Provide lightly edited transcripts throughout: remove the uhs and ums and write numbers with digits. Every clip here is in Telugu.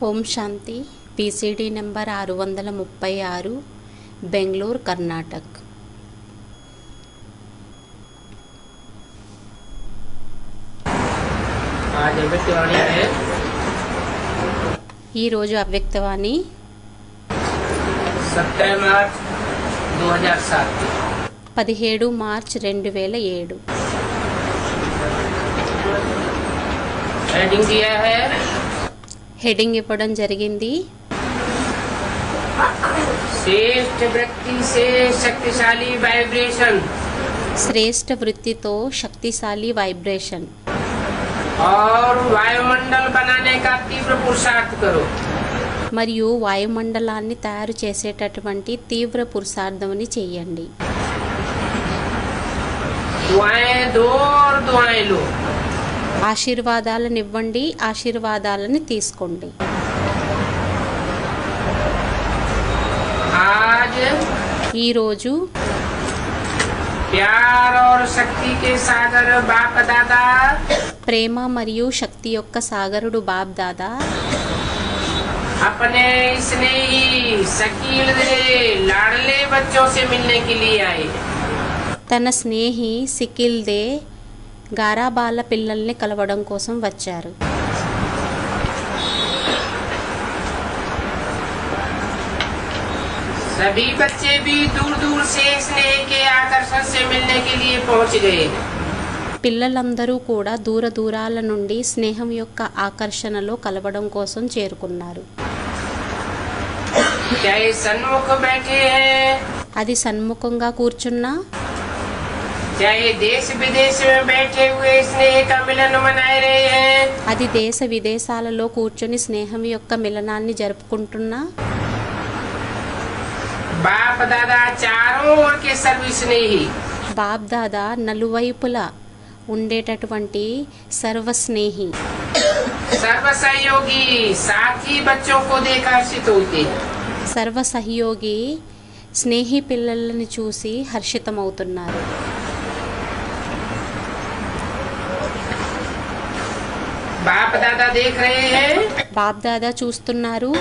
ఓం శాంతి. PCD number 636, Bengaluru, Karnataka. ఈరోజు అవ్యక్తవాణి 17 మార్చ్ 2007. హెడింగ్ ఇవ్వడం జరిగింది. శ్రేష్ఠ వృత్తి సే శక్తిశాలి వైబ్రేషన్, శ్రేష్ఠ వృత్తితో శక్తిశాలి వైబ్రేషన్. और वायुमंडल बनाने का तीव्र पुरुषार्थ करो. మరియు వాయుమండలాన్ని తయారు చేసేటటువంటి తీవ్ర పురుషార్థముని చెయ్యండి. दुआएं दो और दुआएं लो. ఆశీర్వాదాలను ఇవ్వండి, ఆశీర్వాదాలను తీసుకోండి. आज ఈరోజు प्यार और शक्ति के सागर बाप दादा ప్రేమ మరియు శక్తి యొక్క సాగరుడు బాప్ దాదా अपने स्नेही शकील लाडले बच्चों से मिलने के लिए आए. తన స్నేహి సికిల్ దే గారాబాల పిల్లల్ని కలవడం కోసం వచ్చారు. सभी बच्चे भी दूर दूर से स्नेह के आकर्षण से मिलने के लिए पहुंच गए. పిల్లలందరూ కూడా దూర దూరాల నుండి స్నేహం యొక్క ఆకర్షణలో కలవడం కోసం చేరుకున్నారు. क्या ये सन्मुख बैठे हैं, అది సన్ముఖంగా కూర్చున్నా, चाहे देश विदेश में बैठे हुए स्नेह का मिलन मनाए रहे हैं, అది దేశ విదేశాలలో కూర్చొని స్నేహం యొక్క మిలనాన్ని జరుపుకుంటున్నా, बाप दादा चारों ओर के सर्व स्नेही బాప్ దాదా నలువైపులా ఉండేటటువంటి సర్వస్నేహి, सर्व सहयोगी साथी बच्चों को देख हर्षित होते हैं. సర్వ సహయోగి స్నేహి పిల్లలని చూసి హర్షితమవుతున్నారు. बाप दादा देख रहे हैं, బాప్ దాదా చూస్తున్నారు.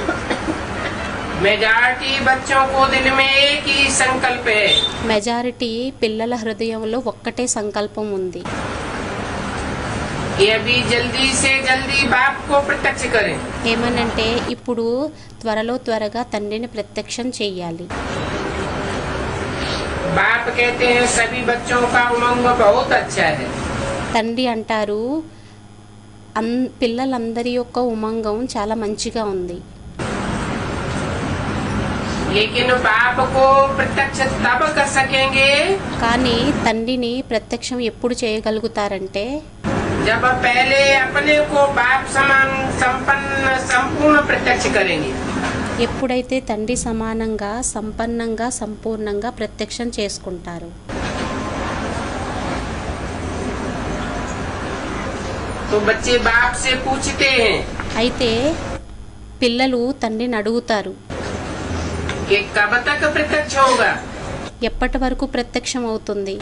मेजॉरिटी बच्चों को दिल में एक ही संकल्प है, మెజారిటీ పిల్లల హృదయంలో ఒక్కటే సంకల్పం ఉంది. कि अभी जल्दी से जल्दी बाप को प्रत्यक्ष करें. ఏమనంటే ఇప్పుడు త్వరలో త్వరగా తండ్రిని ప్రత్యక్షం చెయ్యాలి. बाप कहते हैं सभी बच्चों का उमंग बहुत अच्छा है, తండ్రి అంటారు పిల్లలందరి యొక్క ఉమంగం చాలా మంచిగా ఉంది. लेकिन बाप को प्रत्यक्ष तब कर सकेंगे కానీ తండ్రిని ప్రత్యక్షం ఎప్పుడు చేయగలుగుతారంటే जब पहले अपने को बाप समान संपन्न संपूर्ण प्रत्यक्ष करेंगे. ఎప్పుడైతే తండ్రి సమానంగా సంపన్నంగా సంపూర్ణంగా ప్రత్యక్షం చేసుకుంటారు. तो बच्चे बाप से पूछते हैं అయితే పిల్లలు తండ్రిని అడుగుతారు, कि कब तक प्रत्यक्ष होगा. ఎప్పటి వరకు ప్రత్యక్షం అవుతుంది.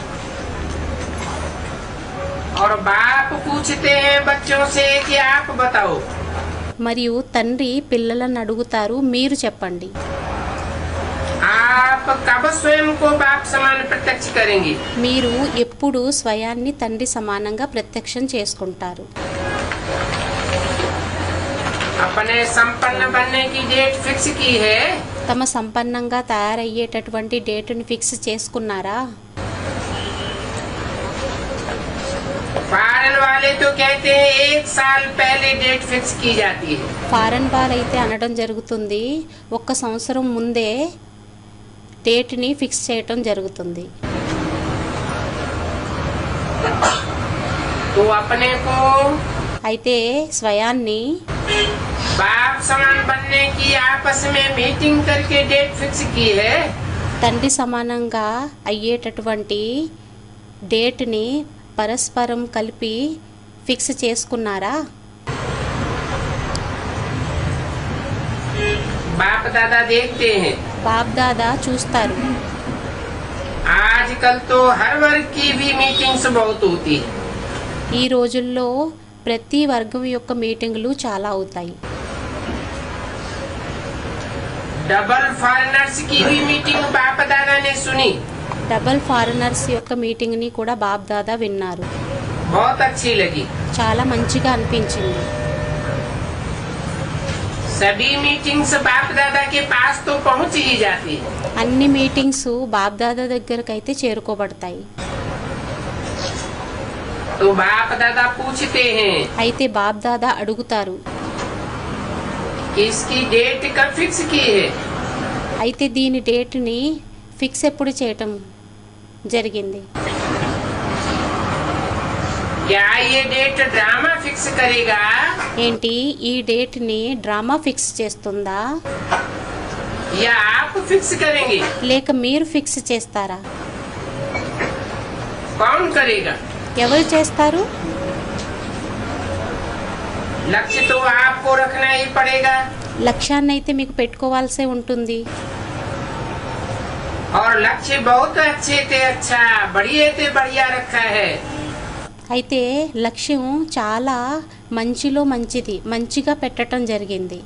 और बाप पूछते हैं बच्चों से कि आप बताओ మరియు తండ్రి పిల్లలను అడుగుతారు, మీరు చెప్పండి, आप कब स्वयं को बाप समान प्रत्यक्ष करेंगे. మీరు ఎప్పుడు స్వయాన్ని తండ్రి సమానంగా ప్రత్యక్షం చేసుకుంటారు. अपने संपन्न बनने की डेट फिक्स की है. తమ సంపన్నంగా తయారయ్యేటటువంటి డేటుని ఫిక్స్ చేసుకున్నారా? फॉरेन वाले तो कहते हैं 1 साल पहले डेट फिक्स की जाती है. ఫారెన్ వాళ్ళైతే అనడం జరుగుతుంది, 1 సంవత్సరం ముందే డేట్ని ఫిక్స్ చేయటం జరుగుతుంది. तो अपने को అయితే స్వయాన్ని बाप समान बनने की आपस में मीटिंग करके डेट फिक्स की है. తండ్రి సమానంగా అయ్యేటటువంటి డేట్ని పరస్పరం కలిపి ఫిక్స్ చేసుకున్నారా? बाप दादा देखते हैं. బాప్ దాదా చూస్తారు. आजकल तो हर वर्ग की भी मीटिंग्स बहुत होती है. ఈ రోజుల్లో ప్రతి వర్గం యొక్క మీటింగులు చాలా అవుతాయి. डबल फॉरेनर्स की भी मीटिंग बाप दादा ने सुनी, డబల్ ఫారినర్స్ యొక్క మీటింగ్ని కూడా బాప్ దాదా విన్నారు. बहुत अच्छी लगी. చాలా మంచిగా అనిపించింది. सभी मीटिंग्स बाप दादा के पास तो पहुंच ही जाती है. అన్ని మీటింగ్స్ బాప్ దాదా దగ్గరకైతే చేరుకోబడతాయి. तो बाप दादा पूछते हैं అయితే బాప్ దాదా అడుగుతారు, कि इसकी डेट कब फिक्स की है. అయితే దీని డేట్ని ఫిక్స్ ఎప్పుడు చేయటం జరిగింది. क्या ये डेट ड्रामा फिक्स करेगा ఏంటి ఈ డేట్ని డ్రామా ఫిక్స్ చేస్తుందా या आप फिक्स करेंगे. లేక మీరు ఫిక్స్ చేస్తారా? कौन करेगा. ఎవరు చేస్తారు? लक्ष्य तो आपको रखना ही पड़ेगा లక్ష్యాన్ని అయితే మీకు పెట్టుకోవాల్సే ఉంటుంది. और लक्ष्य बहुत अच्छे थे, अच्छा बढ़िया थे, बढ़िया रखा है. అయితే లక్ష్యం చాలా మంచిలో మంచిది, మంచిగా పెట్టడం జరిగింది.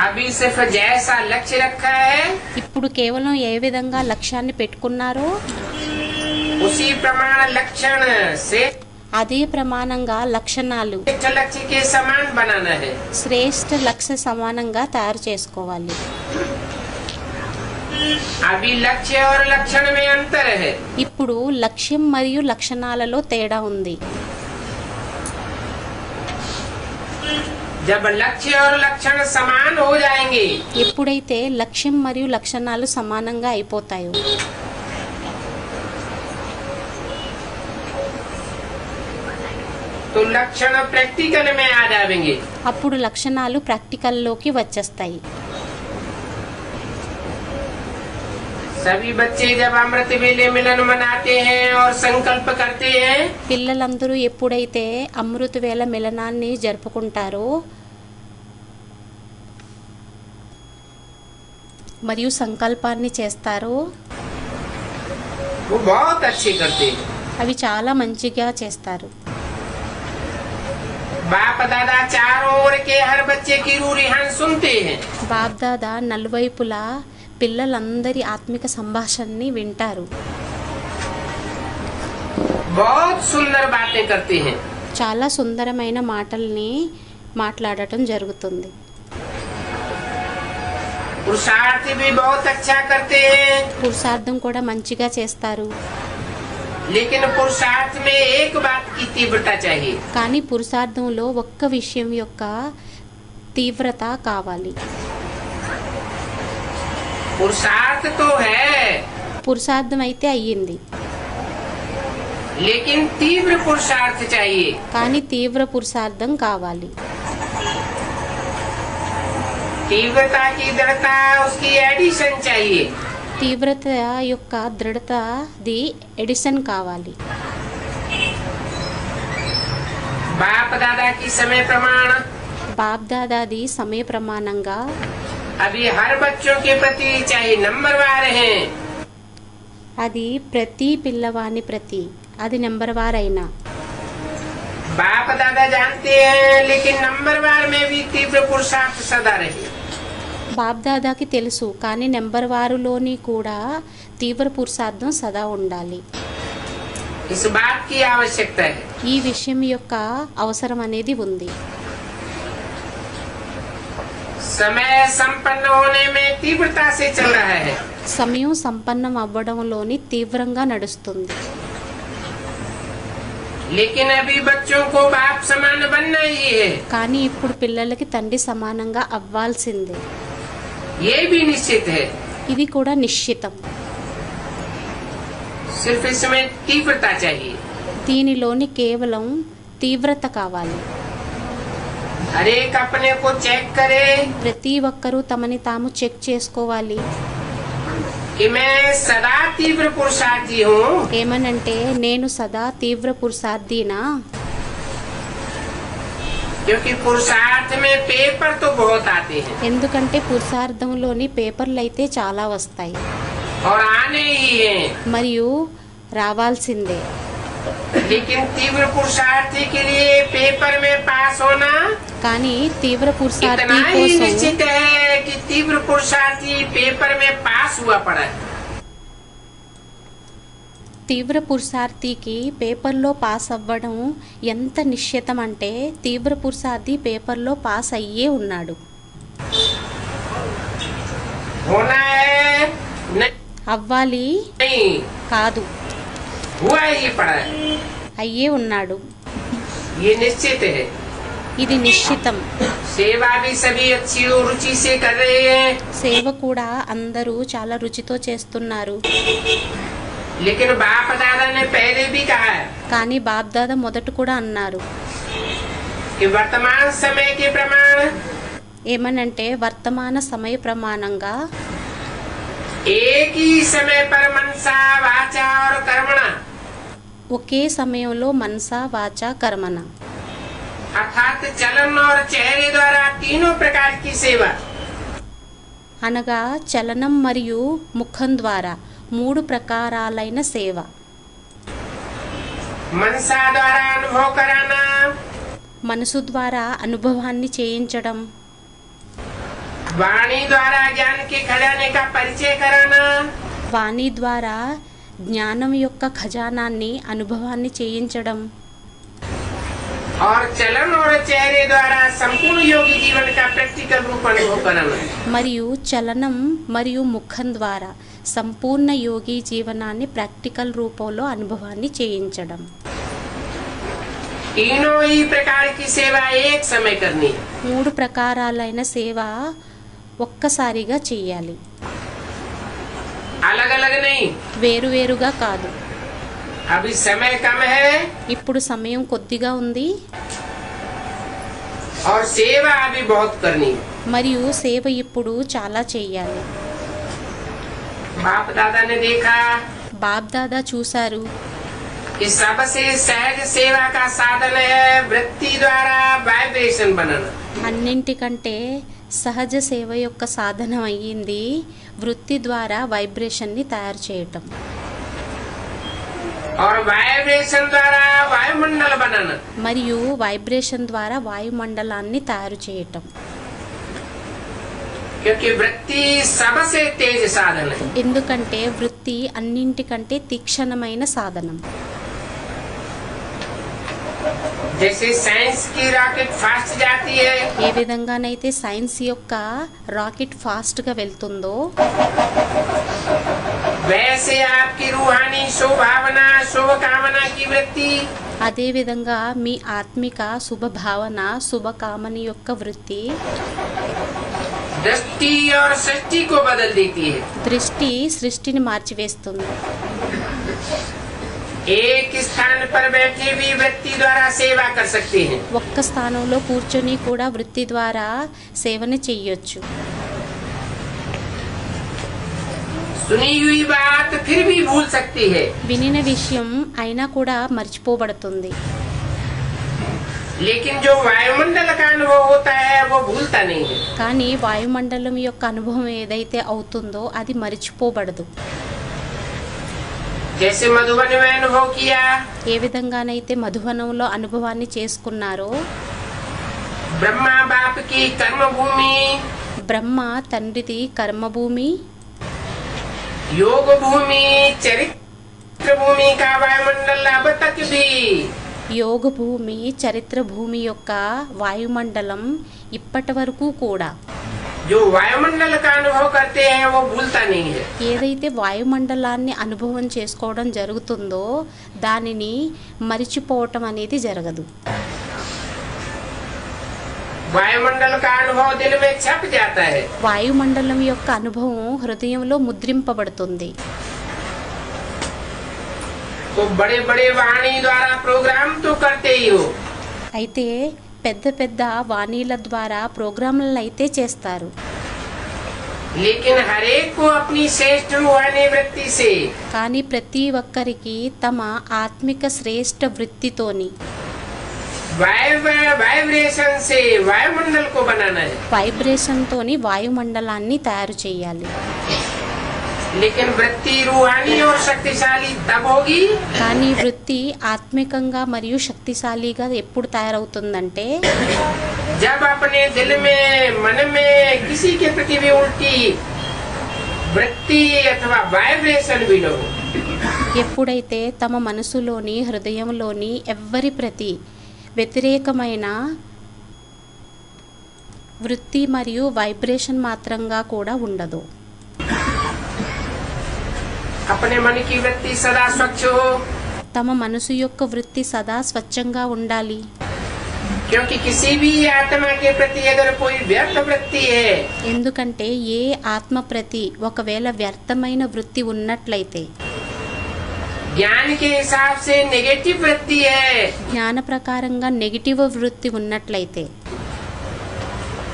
अभी सिर्फ जैसा लक्ष्य रखा है ఇప్పుడు కేవలం ఏ విధంగా లక్ష్యాన్ని పెట్టుకున్నారో उसी प्रमाण लक्षण से అదే ప్రమాణంగా లక్షణాలు श्रेष्ठ लक्ष्य के समान बनाना है. శ్రేష్ఠ లక్ష్య సమానంగా తయారు చేసుకోవాలి. अभी लक्ष्य और लक्षण में अंतर है. ఇప్పుడు లక్ష్యం మరియు లక్షణాలలో తేడా ఉంది. जब लक्ष्य और लक्षण समान हो जाएंगे ఎప్పుడైతే లక్ష్యం మరియు లక్షణాలు సమానంగా అయిపోతాయో तो लक्षण प्रैक्टिकल में आ जाएंगे. అప్పుడు లక్షణాలు ప్రాక్టికల్లోకి వచ్చేస్తాయి. सभी बच्चे जब अमृत वेले मिलन मनाते हैं और संकल्प करते हैं పిల్లలందరూ ఎప్పుడైతే అమృత వేళ మిలనాన్ని జరుపుకుంటారో మరియు సంకల్పాన్ని చేస్తారో वो बहुत अच्छे करते हैं. అవి చాలా మంచిగా చేస్తారు. बाप दादा चारों ओर के हर बच्चे की रूह रिहान सुनते हैं. బాప్ దాదా నలువైపులా పిల్లలందరి ఆత్మిక సంభాషణని వింటారు. बहुत सुंदर बातें करते हैं. చాలా సుందరమైన మాటల్ని మాట్లాడటం జరుగుతుంది. पुरुषार्थ भी बहुत अच्छा करते हैं. పురుషార్థం కూడా మంచిగా చేస్తారు. लेकिन पुरुषार्थ में एक बात की तीव्रता चाहिए. కానీ పురుషార్థంలో ఒక్క విషయం యొక్క తీవ్రత కావాలి. पुरुषार्थ तो है పురుషార్థం అయితే అయ్యింది, लेकिन तीव्र पुरुषार्थ चाहिए. కానీ తీవ్ర పురుషార్థం కావాలి. तीव्रता की दृढ़ता उसकी एडिशन चाहिए. తీవ్రత యొక్క దృఢతది ఎడిషన్ కావాలి. बाप दादा की समय प्रमाण బాప్ దాదాది సమయ ప్రమాణంగా अभी हर बच्चों के प्रति चाहे नंबरवार हैं అది ప్రతి పిల్లవాని ప్రతి అది నెంబర్ వారైనా बाप दादा जानते हैं, लेकिन नंबरवार में भी तीव्र पुरुषार्थ सदा रहे. బాప్ దాదాకి తెలుసు, కానీ నెంబర్ వారులోని కూడా తీవ్ర పురుషార్థం సదా ఉండాలి. इस बात की आवश्यकता है. ఈ విషయం యొక్క అవసరం అనేది ఉంది. समय संपन्न होने में तीव्रता से चल रहा है. సమయం సంపన్నం అవ్వడంలోని తీవ్రంగా నడుస్తుంది. लेकिन अभी बच्चों को बाप समान बनना ही है. కానీ ఇప్పుడు పిల్లలకి తండ్రి సమానంగా అవ్వాల్సిందే. ये भी निश्चित है. ఇది కూడా నిశ్చితం. सिर्फ इसमें तीव्रता चाहिए. దీనిలోని కేవలం తీవ్రత కావాలి. हर एक अपने को चेक करे ప్రతి ఒక్కరూ తమని తాము చెక్ చేసుకోవాలి. कि मैं सदा तीव्र पुरुषार्थी हूँ. ఏమనంటే నేను సదా తీవ్ర పురుషార్థినా, क्योंकि पुरुषार्थ में पेपर तो बहुत आते हैं ఎందుకంటే పురుషార్థంలోని పేపర్లు అయితే చాలా వస్తాయి और आने ही हैं. మరియు రావాల్సిందే. लेकिन तीव्र पुरुषार्थी के लिए पेपर में पास होना కానీ తీవ్ర పురుషార్థి इतना ही కోసం निश्चित है तीव्र पुरुषार्थी पेपर में पास हुआ पड़ा है। తీవ్ర పురుషార్థికి పేపర్లో పాస్ అవ్వడం ఎంత నిశ్చితం అంటే తీవ్ర పురుషార్థి పేపర్లో పాస్ అయ్యే ఉన్నాడు. होना है అవ్వాలి नहीं, కాదు, हुआ ही पड़ा है, అయ్యే ఉన్నాడు. ये निश्चित है। ఇది నిశ్చితం. सेवा भी सभी अच्छी रुचि से कर रहे हैं, సేవ కూడా అందరూ చాలా రుచితో చేస్తున్నారు. लेकिन बाप दादा ने पहले भी कहा है కానీ బాబ్దాదా మొదట కూడా అన్నారు कि वर्तमान समय के प्रमाण ఏమనంటే వర్తమాన సమయ ప్రమాణంగా एक ही समय पर मनसा वाचा और कर्मणा ఒకే సమయంలో మనసా వాచ కర్మణ अर्थात चलन और चेहरे द्वारा तीनों प्रकार की सेवा, అనగా చలనం మరియు ముఖం ద్వారా 3 ప్రకారాలైన సేవ. मनसा द्वारा अनुभव कराना, మనసు ద్వారా అనుభవాన్ని చేయించడం, वाणी द्वारा ज्ञान के खजाने का परिचय कराना, వాణి ద్వారా జ్ఞానం యొక్క ఖజానాన్ని అనుభవాన్ని చేయించడం, और चलन और चेहरे द्वारा संपूर्ण योगी जीवन का प्रैक्टिकल रूप अनुभव कराना। మరియు చలనం మరియు ముఖం ద్వారా సంపూర్ణ యోగి జీవనాన్ని ప్రాక్టికల్ రూపంలో అనుభవాన్ని చేయించడం. तीनों ही प्रकार की सेवा एक समय करनी है। 3 ప్రకారాలైన సేవ ఒక్కసారిగా చేయాలి, अलग अलग नहीं। వేరువేరుగా కాదు. अभी समय कम है ఇప్పుడు సమయం కొద్దిగా ఉంది और सेवा अभी बहुत करनी है। మరియు సేవ ఇప్పుడు చాలా చేయాలి. बाप दादा ने देखा బాబ్దాదా చూశారు कि सबसे सहज सेवा का साधन है वृत्ति द्वारा वाइब्रेशन बनाना। అన్నింటికంటే సహజ సేవ యొక్క సాధనం అయ్యింది వృత్తి ద్వారా వైబ్రేషన్ని తయారు చేయటం, और वाइब्रेशन द्वारा वायुमंडल बनाना। మరియు వైబ్రేషన్ ద్వారా వాయుమండలాన్ని తయారు చేయటం. क्योंकि वृत्ति सबसे तेज साधन है। ఎందుకంటే వృత్తి అన్నింటికంటే తీక్షణమైన సాధనం. जैसे साइंस की रॉकेट फास्ट जाती है, ఏ విధంగానైతే సైన్స్ యొక్క రాకెట్ ఫాస్ట్గా వెళ్తుందో वैसे आपकी रूहानी शोभावना शुभ कामना की वृत्ति అదే విధంగా మీ ఆత్మిక శుభభావన శుభకామన యొక్క వృత్తి दृष्टि और सृष्टि को बदल देती है। దృష్టి సృష్టిని మార్చివేస్తుంది. एक स्थान पर बैठे भी वृत्ति द्वारा सेवा कर सकते हैं। ఒక్క స్థానంలో కూర్చొని కూడా వృత్తి ద్వారా సేవను చెయ్యొచ్చు. सुनी हुई बात फिर भी भूल सकती है, వినిన విషయం అయినా కూడా మర్చిపోబడుతుంది. लेकिन जो वायुमंडल का अनुभव होता है वो भूलता नहीं है। కానీ వాయుమండలం యొక్క అనుభవం ఏదైతే అవుతుందో అది మర్చిపోబడదు. जैसे मधुबन में अनुभव किया, ఏ విధంగానైతే మధువనంలో అనుభవాన్ని చేసుకున్నారో ब्रह्मा बाप की कर्म भूमि, బ్రహ్మ తండ్రిది కర్మభూమి, योग भूमि, चरित्र भूమి का वायुमंडल अब तक भी యోగ భూమి చరిత్ర భూమి యొక్క వాయుమండలం ఇప్పటి వరకు కూడా जो वायुमंडल का अनुभव करते हैं वो भूलता नहीं है। ఏదైతే వాయుమండలాన్ని అనుభవం చేసుకోవడం జరుగుతుందో దానిని మరిచిపోవటం అనేది జరగదు. वायुमंडल का अनुभव दिल में छप जाता है। వాయుమండలం యొక్క అనుభవం హృదయంలో ముద్రింపబడుతుంది. तो बड़े बड़े वाणी द्वारा प्रोग्राम तो करते ही हो, అయితే పెద్ద పెద్ద వాణీల ద్వారా ప్రోగ్రాంలను అయితే చేస్తారు. लेकिन हर एक को अपनी श्रेष्ठ रूहानी वृत्ति से కానీ ప్రతి ఒక్కరికి తమ ఆత్మిక శ్రేష్ఠ వృత్తితోని वाइब्रेशन से वायुमंडल को बनाना है। వైబ్రేషన్తోని వాయుమండలాన్ని తయారు చేయాలి. लेकिन वृत्ति रूहानी और शक्तिशाली तब होगी కానీ వృత్తి ఆత్మికంగా మరియు శక్తిశాలిగా ఎప్పుడు తయారవుతుందంటే जब अपने दिल में मन में किसी के प्रति भी उल्टी वृत्ति अथवा वाइब्रेशन भी न हो, ఎప్పుడైతే తమ మనసులోని హృదయంలోని ఎవ్వరి ప్రతి వ్యతిరేకమైన వృత్తి మరియు వైబ్రేషన్ మాత్రంగా కూడా ఉండదు. अपने मन की वृत्ति सदा स्वच्छ हो, తమ మనసు యొక్క వృత్తి సదా స్వచ్ఛంగా ఉండాలి. क्योंकि किसी भी आत्मा के प्रति अगर कोई व्यर्थ वृत्ति है, ఎందుకంటే ఏ ఆత్మ ప్రతి ఒకవేళ వ్యర్థమైన వృత్తి ఉన్నట్లయితే, ज्ञान के हिसाब से नेगेटिव वृत्ति है, జ్ఞాన ప్రకారంగా నెగిటివ్ వృత్తి ఉన్నట్లయితే,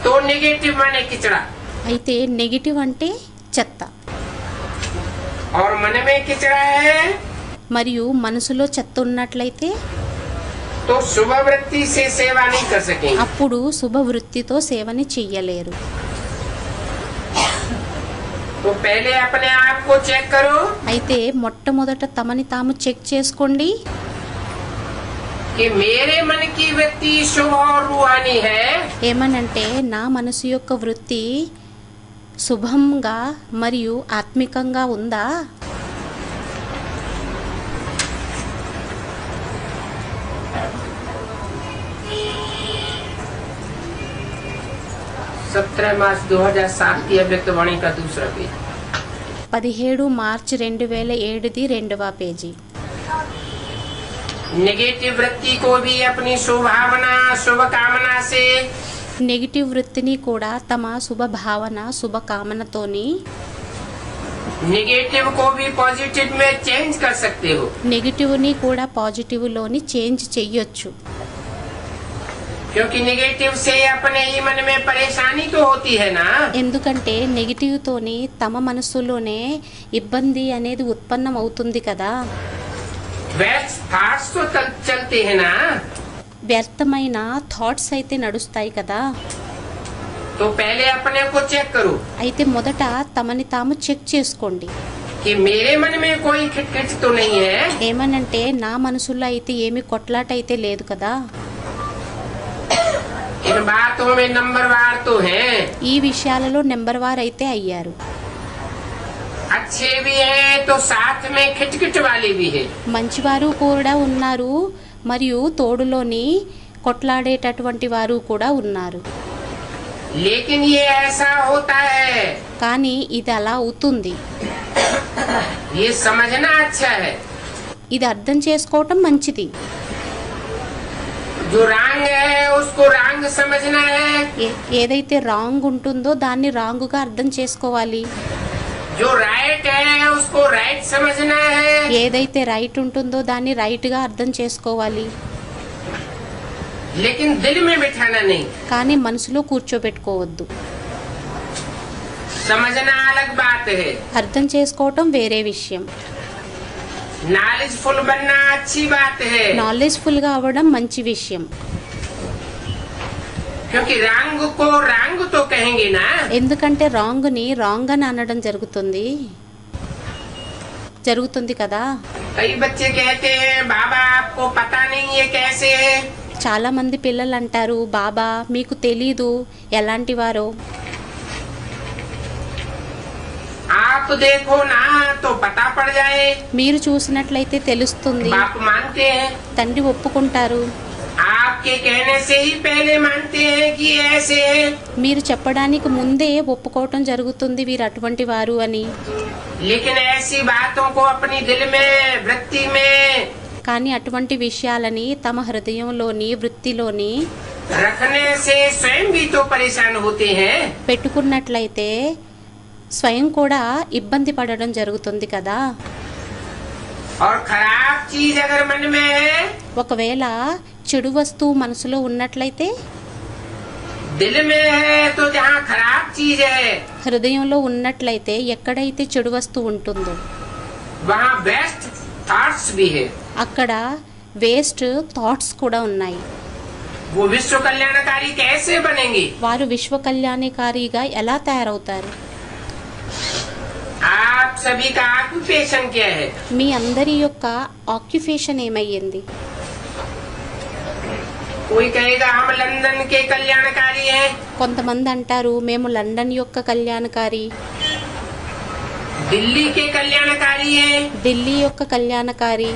तो नेगेटिव माने किचड़ा, అయితే నెగిటివ్ అంటే చెత్త, और मन में किचड़ा है మరియు మనసులో చెత్త ఉన్నట్లయితే तो शुभ वृत्ति से सेवा नहीं कर सकेंगे. అప్పుడు శుభ వృత్తితో సేవని చెయ్యలేరు. तो पहले अपने आप को चेक करो అయితే మొట్టమొదట తమని తాము చెక్ చేసుకోండి. कि मेरे मन की वृत्ति शुभ और रूहानी है, ఏమనంటే నా మనసు యొక్క వృత్తి శుభంగా మరియు ఆత్మికంగా ఉందా? मार्च 2007 की अव्यक्त वाणी का दूसरा पेज. 17 మార్చి 2007ది 2వ పేజీ. नेगेटिव वृत्ति को भी अपनी शुभभावना शुभ कामना से, నెగిటివ్ వృత్తిని కూడా తమ శుభ భావన శుభ కామనతోని, नेगेटिव को भी पॉजिटिव में चेंज कर सकते हो. నెగిటివ్ని కూడా పాజిటివ్లోని చేంజ్ చెయ్యొచ్చు. क्योंकि नेगेटिव से अपने ही मन में परेशानी तो होती है ना. ఎందుకంటే నెగిటివ్తోని తమ మనసులోనే ఇబ్బంది అనేది ఉత్పన్నం అవుతుంది కదా. वेस्ट थॉट्स तो चलते हैं ना. వ్యర్థమైన థాట్స్ అయితే నడుస్తాయి కదా. तो पहले अपने को चेक करो అయితే మొదట తమని తాము చెక్ చేసుకోండి. कि मेरे मन में कोई खिटखिट तो नहीं है. ఏమనంటే నా మనసులో అయితే ఏమి కొట్లాట అయితే లేదు కదా. इन बातों में नंबरवार तो हैं, ఈ విషయాలలో నెంబర్ వార్ అయితే అయ్యారు. अच्छे भी हैं तो साथ में खिटखिट वाले भी हैं. మంచివారు కూడా ఉన్నారు మరియు తోడులోని కొట్లాడేటటువంటి వారు కూడా ఉన్నారు. लेकिन ये ऐसा होता है, కానీ ఇది అలా అవుతుంది. ये समझना अच्छा है. ఇది అర్థం చేసుకోవటం మంచిది. जो रंग है उसको रंग समझना है, ఏదైతే రాంగ్ ఉంటుందో దాన్ని రాంగుగా అర్థం చేసుకోవాలి. जो राइट है उसको राइट समझना है, ఏదైతే రైట్ ఉంటుందో దాన్ని రైట్ గా అర్థం చేసుకోవాలి. लेकिन दिल में बिठाना नहीं. కానీ మనసులో కూర్చోబెట్టుకోవద్దు. समझना अलग बात है, అర్థం చేసుకోవటం వేరే విషయం. नॉलेजफुल बनना अच्छी बात है. నాలెడ్జ్ఫుల్ గా అవ్వడం మంచి విషయం. क्योंकि रंग को रंग तो कहेंगे ना. ఎందుకంటే రాంగ్ ని రాంగ్ అని అనడం జరుగుతుంది కదా. कई बच्चे कहते हैं बाबा आपको पता नहीं है कैसे है. చాలా మంది పిల్లలు అంటారు, బాబా మీకు తెలీదు ఎలాంటి వారో. आप देखो ना तो पता पड़ जाए. మీరు చూసినట్లయితే తెలుస్తుంది. बाप मानते हैं, తండ్రి ఒప్పుకుంటారు. आपके कहने से ही पहले मानते हैं कि ऐसे है. మీరు చెప్పడానికి ముందే ఒప్పుకోవటం జరుగుతుంది వీరు అటువంటి వారు అని. लेकिन ऐसी बातों को अपनी दिल में वृत्ति में కానీ అటువంటి విషయాలని తమ హృదయంలోని వృత్తిలోని रखने से स्वयं भी तो परेशान होते हैं. పెట్టుకున్నట్లయితే స్వయం కూడా ఇబ్బంది పడడం జరుగుతుంది కదా. और खराब चीज अगर मन में है, ఒకవేళ చెడు వస్తువు మనసులో ఉన్నట్లయితే, दिल में है तो जहाँ खराब चीज है హృదయంలో ఉన్నట్లయితే ఎక్కడైతే చెడు వస్తువు ఉంటుందో वहाँ बेस्ट थॉट्स भी है. అక్కడ వేస్ట్ థాట్స్ కూడా ఉన్నాయి. वो विश्व कल्याणकारी कैसे बनेंगे? వారు విశ్వ కళ్యాణకారిగా ఎలా తయారవుతారు? आप सभी का ऑक्यूपेशन क्या है? మీ అందరి యొక్క ఆక్యుపేషన్ ఏమయ్యింది? कोई कहेगा हम लंदन के कल्याणकारी हैं, కొంతమంది అంటారు మేము లండన్ యొక్క కళ్యాణకారి, दिल्ली के कल्याणकारी हैं, ఢిల్లీ యొక్క కళ్యాణకారి,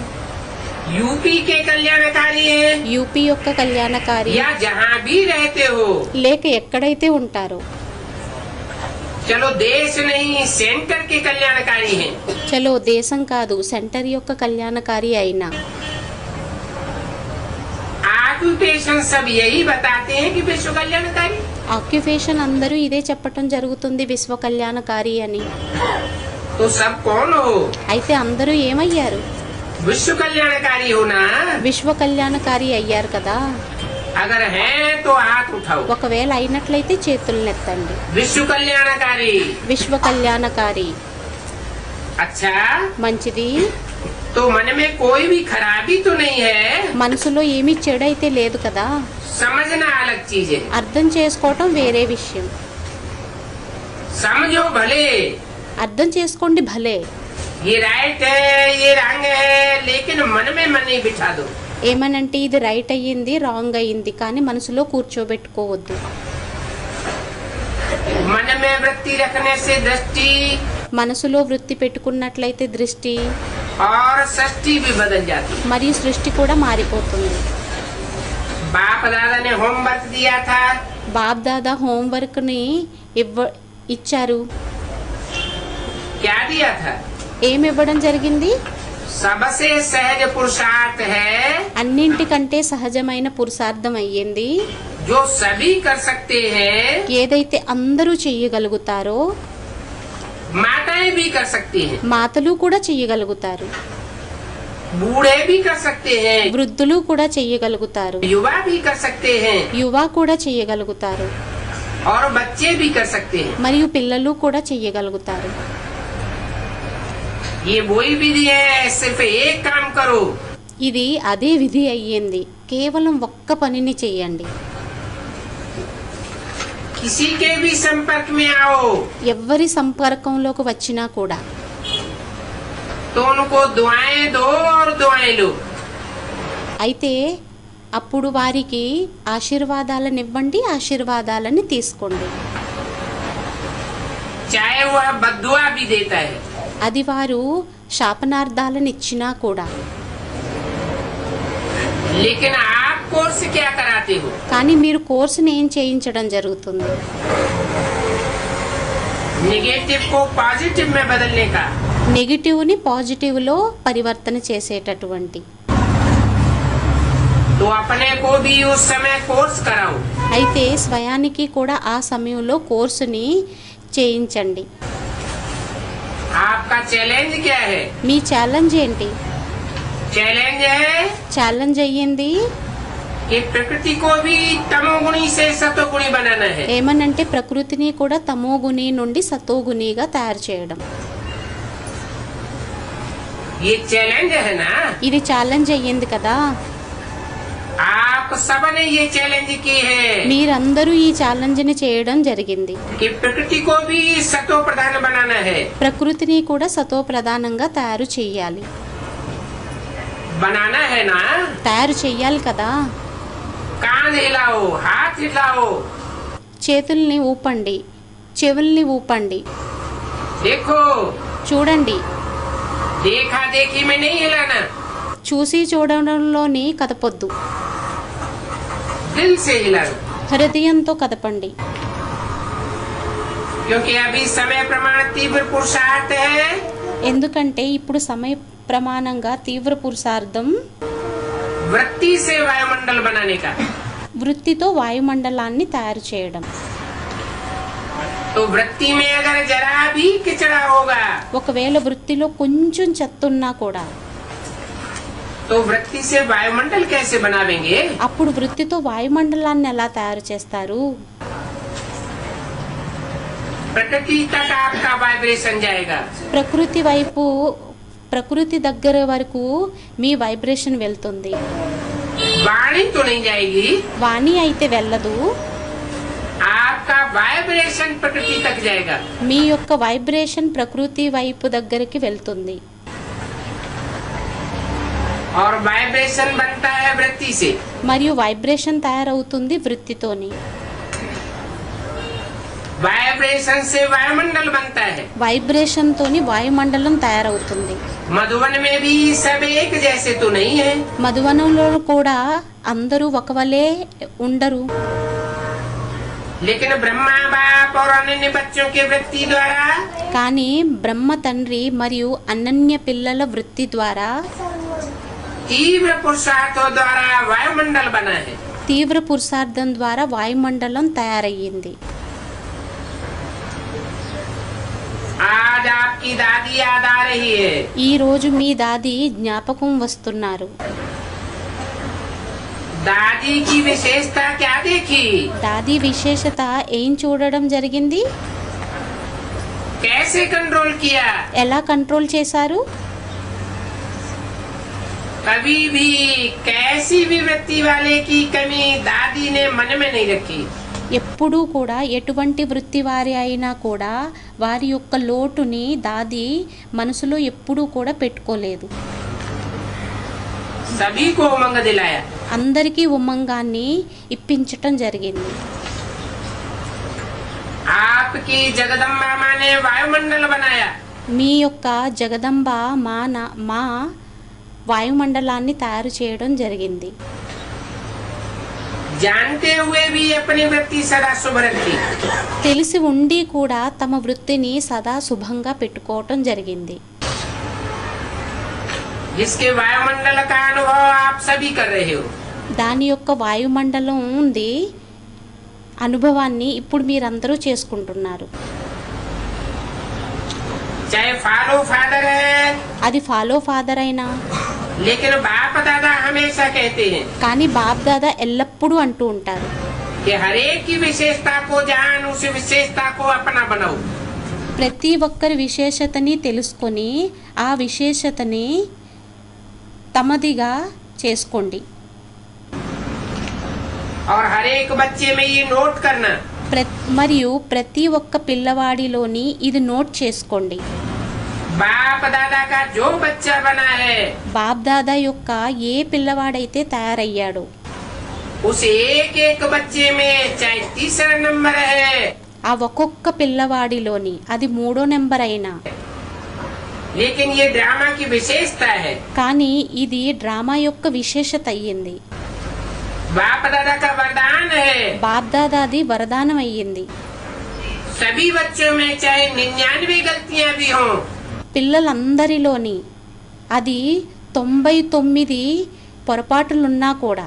यूपी के कल्याणकारी हैं, యూపీ యొక్క కళ్యాణకారి, या जहाँ भी रहते हो। లేక ఎక్కడైతే ఉంటారో. चलो देश नहीं, सेंटर के कल्याणकारी हैं। చలో దేశం కాదు, సెంటర్ యొక్క కళ్యాణకారి అయినా. ऑक्यूपेशन सब यही बताते हैं कि विश्व कल्याणकारी। ఆక్యుపేషన్ అందరూ ఇదే చెప్పటం జరుగుతుంది, విశ్వ కళ్యాణకారి అని. तो सब कौन हो? అయితే అందరూ ఏమయ్యారు? विश्व कल्याणकारी हो ना? విశ్వ కళ్యాణకారి అయ్యారు కదా. अगर है तो हाथ उठाओ। ఒకవేళ అయినట్లయితే చేతులనెత్తండి. विश्व कल्याणकारी। విశ్వ కళ్యాణకారి. अच्छा, మంచిది. तो मन में कोई भी खराबी तो नहीं है। మనసులో ఏమీ చెడైతే లేదు కదా. समझना अलग चीज है। అర్థం చేసుకోవటం వేరే విషయం. समझो भले, అర్థం చేసుకోండి భలే. ये राइट है, ये रंग है, लेकिन मन में मन नहीं बिठा दो। ఏమనంటే ఇది రైట్ అయ్యింది, రాంగ్ అయ్యింది, కానీ మనసులో కూర్చోబెట్టుకోవద్దు. मन में वृत्ति रखने से दृष्टि మనసులో వృత్తి పెట్టుకున్నట్లయితే దృష్టి और सृष्टि भी बदल जाती। మరియు సృష్టి కూడా మారిపోతుంది. बाप दादा ने होमवर्क दिया था, బాప్ దాదా హోంవర్క్ ని ఇచ్చారు. क्या दिया था? ఏమి ఇవ్వడం జరిగింది? सबसे सहज पुरुषार्थ है, అన్నింటికంటే సహజమైన పురుషార్థం అయ్యింది, जो सभी कर सकते हैं। ఏదైతే అందరూ చెయ్యగలుగుతారో, माताएं भी कर सकती हैं, మాతలు కూడా చెయ్యగలుగుతారు, बूढ़े भी कर सकते हैं, వృద్ధులు కూడా చెయ్యగలుగుతారు, युवा भी कर सकते हैं, యువ కూడా చెయ్యగలుగుతారు, और बच्चे भी कर सकते हैं। మరియు పిల్లలు కూడా చెయ్యగలుగుతారు. ये वही विधि है, सिर्फ एक काम करो। ఇది అదే విధి అయ్యింది, కేవలం ఒక్క పనిని చెయ్యండి. किसी के भी संपर्क में आओ ఎవ్వరి సంపర్కంలోకి వచ్చినా కూడా तो उनको दुआएं दो और दुआएं लो। అయితే అప్పుడు వారికి ఆశీర్వాదాలను ఇవ్వండి, ఆశీర్వాదాలని తీసుకోండి. चाहे वह बद्दुआ भी देता है, అది వారు శాపనార్థాలను ఇచ్చినా కూడా. लेकिन आप कोर्स क्या कराते हो? కానీ మీరు కోర్సుని ఏం చేయించడం జరుగుతుంది? नेगेटिव को पॉजिटिव में बदलने का। నెగిటివ్ని పాజిటివ్లో పరివర్తన చేసేటటువంటి. तो अपने को भी उस समय कोर्स कराओ। అయితే స్వయానికి కూడా ఆ సమయంలో కోర్సుని చేయించండి. आपका चैलेंज क्या है? మీ ఛాలెంజ్ ఏంటి? चैलेंज है ఛాలెంజ్ అయ్యింది कि प्रकृति को भी तमोगुणी से सतोगुणी बनाना है। ఏమనంటే ప్రకృతిని కూడా తమోగుణి నుండి సతోగుణిగా తయారు చేయడం. ये चैलेंज है ना? ఇది ఛాలెంజ్ అయ్యింది కదా. आप सबने ये चैलेंज की है మీరందరూ ఈ ఛాలెంజ్ని చేయడం జరిగింది. कि प्रकृति को भी सतो प्रधान बनाना है। ప్రకృతిని కూడా సతో ప్రధానంగా తయారు చెయ్యాలి. बनाना है ना? తయారు చెయ్యాలి కదా. कान हिलाओ, हाथ हिलाओ, చేతుల్ని ఊపండి, చెవుల్ని ఊపండి, देखो। చూడండి. देखा देखी में नहीं हिलाना, చూసి చూడడంలోని కదపొద్దు, दिल से हिलाओ। హృదయంతో కదపండి. क्योंकि अभी समय प्रमाण तीव्र पुरुषार्थ है। ఎందుకంటే ఇప్పుడు సమయ ప్రమాణంగా తీవ్ర పురుషార్థం वृत्ति से वायुमंडल बनाने का। వృత్తితో వాయుమండలాన్ని తయారు చేయడం. तो वृत्ति में अगर जरा भी किचड़ा होगा ఒకవేళ వృత్తిలో కొంచెం చెత్తున్నా కూడా तो वृत्ति से वायुमंडल कैसे बनावेंगे? అప్పుడు వృత్తితో వాయుమండలాన్ని ఎలా తయారు చేస్తారు? प्रकृति तक आपका वाइब्रेशन जाएगा। ప్రకృతి వైపు, ప్రకృతి దగ్గర వరకు మీ వైబ్రేషన్ వెళ్తుంది. वाणी तो नहीं जाएगी, వాణి అయితే వెళ్ళదు, आपका वाइब्रेशन प्रकृति तक जाएगा। మీ యొక్క వైబ్రేషన్ ప్రకృతి వైపు దగ్గరికి వెళ్తుంది. और वाइब्रेशन बनता है वृत्ति से। మరియు వైబ్రేషన్ తయారవుతుంది వృత్తితోని. वाइब्रेशन से वायुमंडल बनता है। వైబ్రేషన్ తోని వాయుమండలం తయారవుతుంది. मधुवन में भी सब एक जैसे तो नहीं है। మధువనంలో కూడా అందరూ ఒకవలే ఉండరు. लेकिन ब्रह्मा बाप और अन्य बच्चों के वृत्ति द्वारा కానీ బ్రహ్మ తండ్రి మరియు అనన్య పిల్లల వృత్తి ద్వారా तीव्र पुरुषार्थों द्वारा वायुमंडल बना है। తీవ్ర పురుషార్థం ద్వారా వాయుమండలం తయారయ్యింది. आज आपकी दादी याद आ रही है। ఈ రోజు మీ దాది జ్ఞాపకం వస్తున్నారు. दादी की विशेषता क्या देखी? దాది విశేషత ఏం చూడడం జరిగింది? कैसे कंट्रोल किया? ఎలా కంట్రోల్ చేశారు? कभी भी कैसी भी वृत्ति वाले की कमी दादी ने मन में नहीं रखी। ఎప్పుడూ కూడా ఎటువంటి వృత్తి వారి అయినా కూడా వారి యొక్క లోటుని దాది మనసులో ఎప్పుడూ కూడా పెట్టుకోలేదు. सभी को उमंग दिलाया। అందరికీ ఉమంగాన్ని ఇప్పించటం జరిగింది. आपकी जगदम्बा माँ ने वायुमंडल बनाया। మీ యొక్క జగదంబ మా వాయుమండలాన్ని తయారు చేయడం జరిగింది. जानते हुए भी अपनी वृत्ति सदा शुभ रखी। తెలిసి ఉండి కూడా తమ వృత్తిని సదా శుభంగా పెట్టుకోవటం జరిగింది. जिसके वायुमंडल का अनुभव आप सभी कर रहे हो। దాని యొక్క వాయుమండలం ఉంది అనుభవాన్ని ఇప్పుడు మీరందరూ చేసుకుంటున్నారు. चाहे फॉलो फादर है, అది ఫాలో ఫాదర్ అయినా, लेकिन बाप दादा हमेशा कहते हैं కానీ బాప్ దాదా ఎల్లప్పుడూ అంటూ ఉంటారు कि हर एक की विशेषता को जान, उस विशेषता को अपना बनाओ। ప్రతి ఒక్కరి విశేషతని తెలుసుకొని ఆ విశేషతని తమదిగా చేసుకోండి. और हर एक बच्चे में ये नोट करना మరియు ప్రతి ఒక్క పిల్లవాడిలోని ఇది నోట్ చేసుకోండి. बाप दादा का जो बच्चा बना है బాప్ దాదా యొక్క ఏ పిల్లవాడైతే తయారయ్యాడో उस एक एक बच्चे में चाहे तीसरा नंबर है, ఆ ఒక్కొక్క పిల్లవాడిలోని అది 3వ నెంబర్ అయినా, लेकिन ये ड्रामा की विशेषता है। కానీ ఇది డ్రామా యొక్క విశేషత అయ్యింది. बाप दादा का वरदान है। బాప్ దాదాది వరదానం అయ్యింది. सभी बच्चों में चाहे 99 गलतियां भी हों, పిల్లలందరిలోని అది 99 పొరపాటులున్నా కూడా,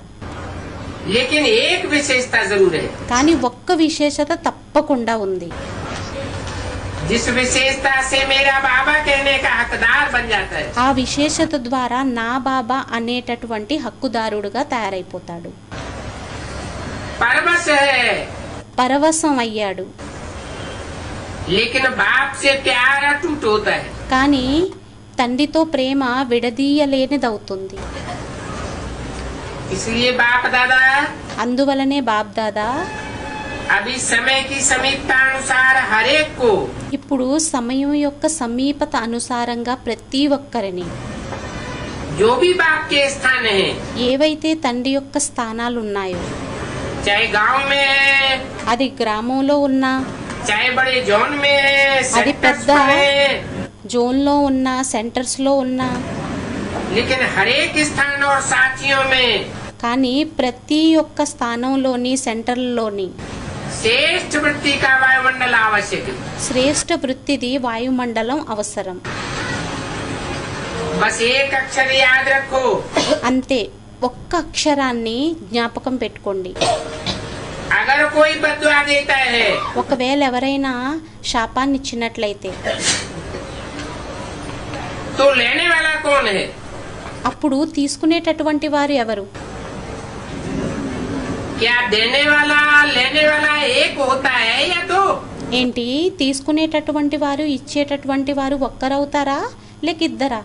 लेकिन एक विशेषता जरूर है। కానీ ఒక్క విశేషత తప్పకుండా ఉంది. जिस विशेषता से मेरा बाबा कहने का हकदार बन जाता है। ఆ విశేషత ద్వారా నా బాబా అనేటటువంటి హక్కుదారుడుగా తయారైపోతాడు. परवश है, పరవశం అయ్యాడు. लेकिन बाप से प्यार अटूट होता है। కానీ తండ్రితో ప్రేమ విడదీయలేనిదవుతుంది. इसलिए बाप दादा అందువలనే బాప్ దాదా अभी समय की समीपता अनुसार हर एक को ఇప్పుడు సమయం యొక్క సమీపత అనుసారంగా ప్రతి ఒక్కరిని जो भी बाप के स्थान है, ఏవైతే తండ్రి యొక్క స్థానాలు ఉన్నాయో, चाहे गांव में है, అది గ్రామంలో ఉన్నా, चाहे बड़े जोन में है, అది सेक्टर्स పెద్ద में है, జోన్లో ఉన్నా, సెంటర్స్లో ఉన్నా, लेकिन हर एक स्थान और साथियों में కానీ ప్రతి ఒక్క స్థానంలోని సెంటర్లోని श्रेष्ठ वृत्ति का वायुमंडल आवश्यक है। శ్రేష్ఠ వృత్తిది వాయుమండలం అవసరం. बस एक अक्षर याद रखो, అంతే, ఒక్క అక్షరాన్ని జ్ఞాపకం పెట్టుకోండి. अगर कोई बद्दुआ देता है ఒకవేళ ఎవరైనా శాపాన్ని ఇచ్చినట్లయితే तो लेने वाला कौन है? అప్పుడు తీసుకునేటటువంటి వారు ఎవరు? क्या देने वाला लेने वाला एक होता है या दो? ఏంటి, తీసుకునేటటువంటి వారు ఇచ్చేటటువంటి వారు ఒక్కరవుతారా లేక ఇద్దరా?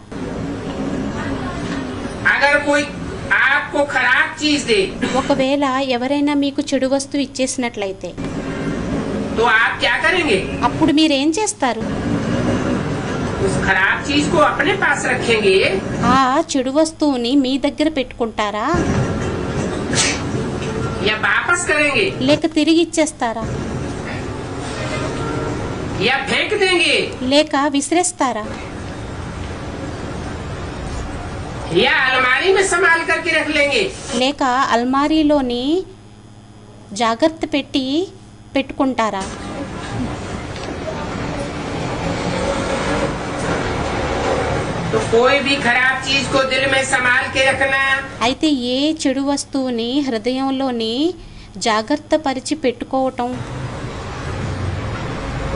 अगर कोई आपको खराब चीज दे ఒకవేళ ఎవరైనా మీకు చెడు వస్తువు ఇచ్చేసినట్లయితే तो आप क्या करेंगे? అప్పుడు మీరేం చేస్తారు? उस खराब चीज को अपने पास रखेंगे ఆ చెడు వస్తువుని మీ దగ్గర పెట్టుకుంటారా या वापस करेंगे లేక తిరిగి ఇచ్చేస్తారా या फेंक देंगे లేక విసిరేస్తారా या अलमारी में संभाल करके रख लेंगे లేక అల్మారీలోని జాగ్రత్త పెట్టుకుంటారా तो कोई भी खराब चीज को दिल में संभाल के रखना అయితే ఏ చెడు వస్తువుని హృదయంలోని జాగ్రత్త పరిచి పెట్టుకోవటం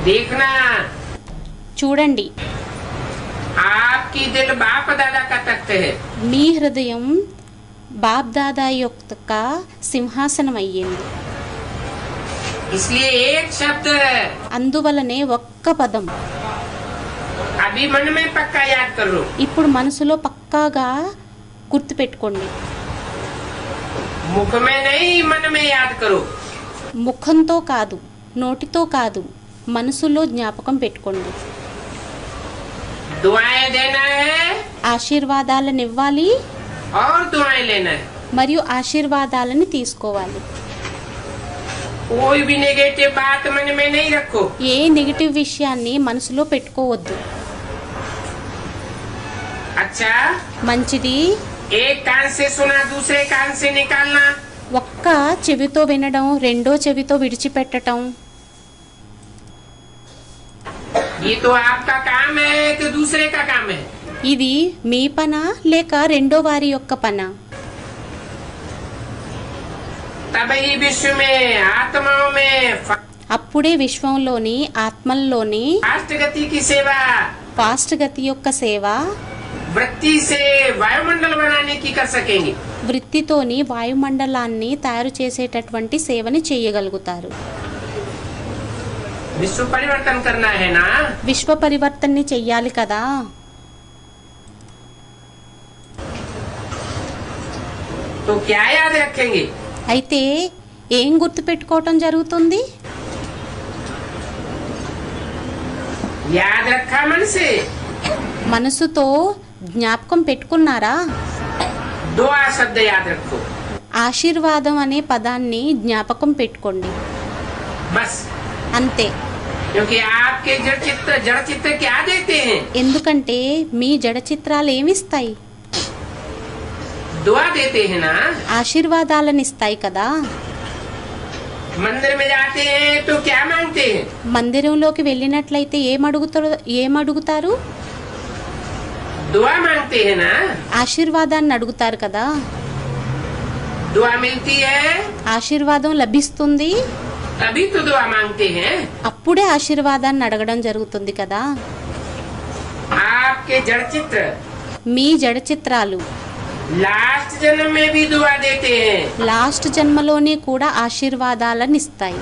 देखना చూడండి आपकी दिल बाप दादा का तख्त है మీ హృదయం బాప్ దాదా యొక్క సింహాసనం అయ్యింది इसलिए एक शब्द అందువలనే ఒక్క పదం अभी मन में पक्का याद कर लो ఇప్పుడు మనసులో పక్కాగా గుర్తుపెట్టుకోండి मुख में नहीं मन में याद करो ముఖంతో కాదు నోటితో కాదు మనసులో జ్ఞాపకం పెట్టుకోండి दुआएं देना है ఆశీర్వాదాలను ఇవ్వాలి और दुआएं लेना है మరియు ఆశీర్వాదాలను తీసుకోవాలి कोई भी नेगेटिव बात मन में नहीं रखो ఏ నెగిటివ్ విషయాన్ని మనసులో పెట్టుకోవద్దు अच्छा మంచిది एक कान से सुना दूसरे कान से निकालना ఒక్క చెవితో వినడం రెండో చెవితో విడిచిపెట్టడం ये तो आपका काम है कि दूसरे का काम है ఇది మీ పన లేక రెండో వారి యొక్క పన तब ही विश्व में आत्माओं में అప్పుడే విశ్వంలోని ఆత్మల్లోని फास्ट गति की सेवा ఫాస్ట్ గతి యొక్క సేవ वृत्ति से वायुमंडल बनाने की कर सकेंगे వృత్తితోని వాయుమండలాన్ని తయారు చేసేటటువంటి సేవని చేయగలుగుతారు विश्व परिवर्तन करना है ना విశ్వ పరివర్తనని చెయ్యాలి కదా तो क्या याद रखेंगे అయితే ఏం గుర్తుపెట్టుకోవటం జరుగుతుంది याद रखा मन से మనసుతో జ్ఞాపకం పెట్టుకున్నారా दुआ शब्द याद रखो ఆశీర్వాదం అనే పదాన్ని జ్ఞాపకం పెట్టుకోండి बस అంతే क्योंकि आपके जड़ चित्र क्या देते हैं ఎందుకంటే మీ జడ చిత్రాలు ఏమిస్తాయి दुआ देते हैं ना ఆశీర్వాదాలను ఇస్తాయి కదా मंदिर में जाते हैं तो क्या मांगते हैं మందిరంలోకి వెళ్ళినట్లయితే ఏమడుగుతారు दुआ मांगते हैं ना ఆశీర్వాదాన్ని అడుగుతారు కదా दुआ मिलती है ఆశీర్వాదం లభిస్తుంది तभी तो दुआ मांगते हैं అప్పుడే ఆశీర్వాదాన్ని అడగడం జరుగుతుంది కదా आपके जड़ चित्र మీ జడ చిత్రాలు लास्ट जन्म में भी दुआ देते हैं లాస్ట్ జన్మలోనే కూడా ఆశీర్వాదాలను ఇస్తాయి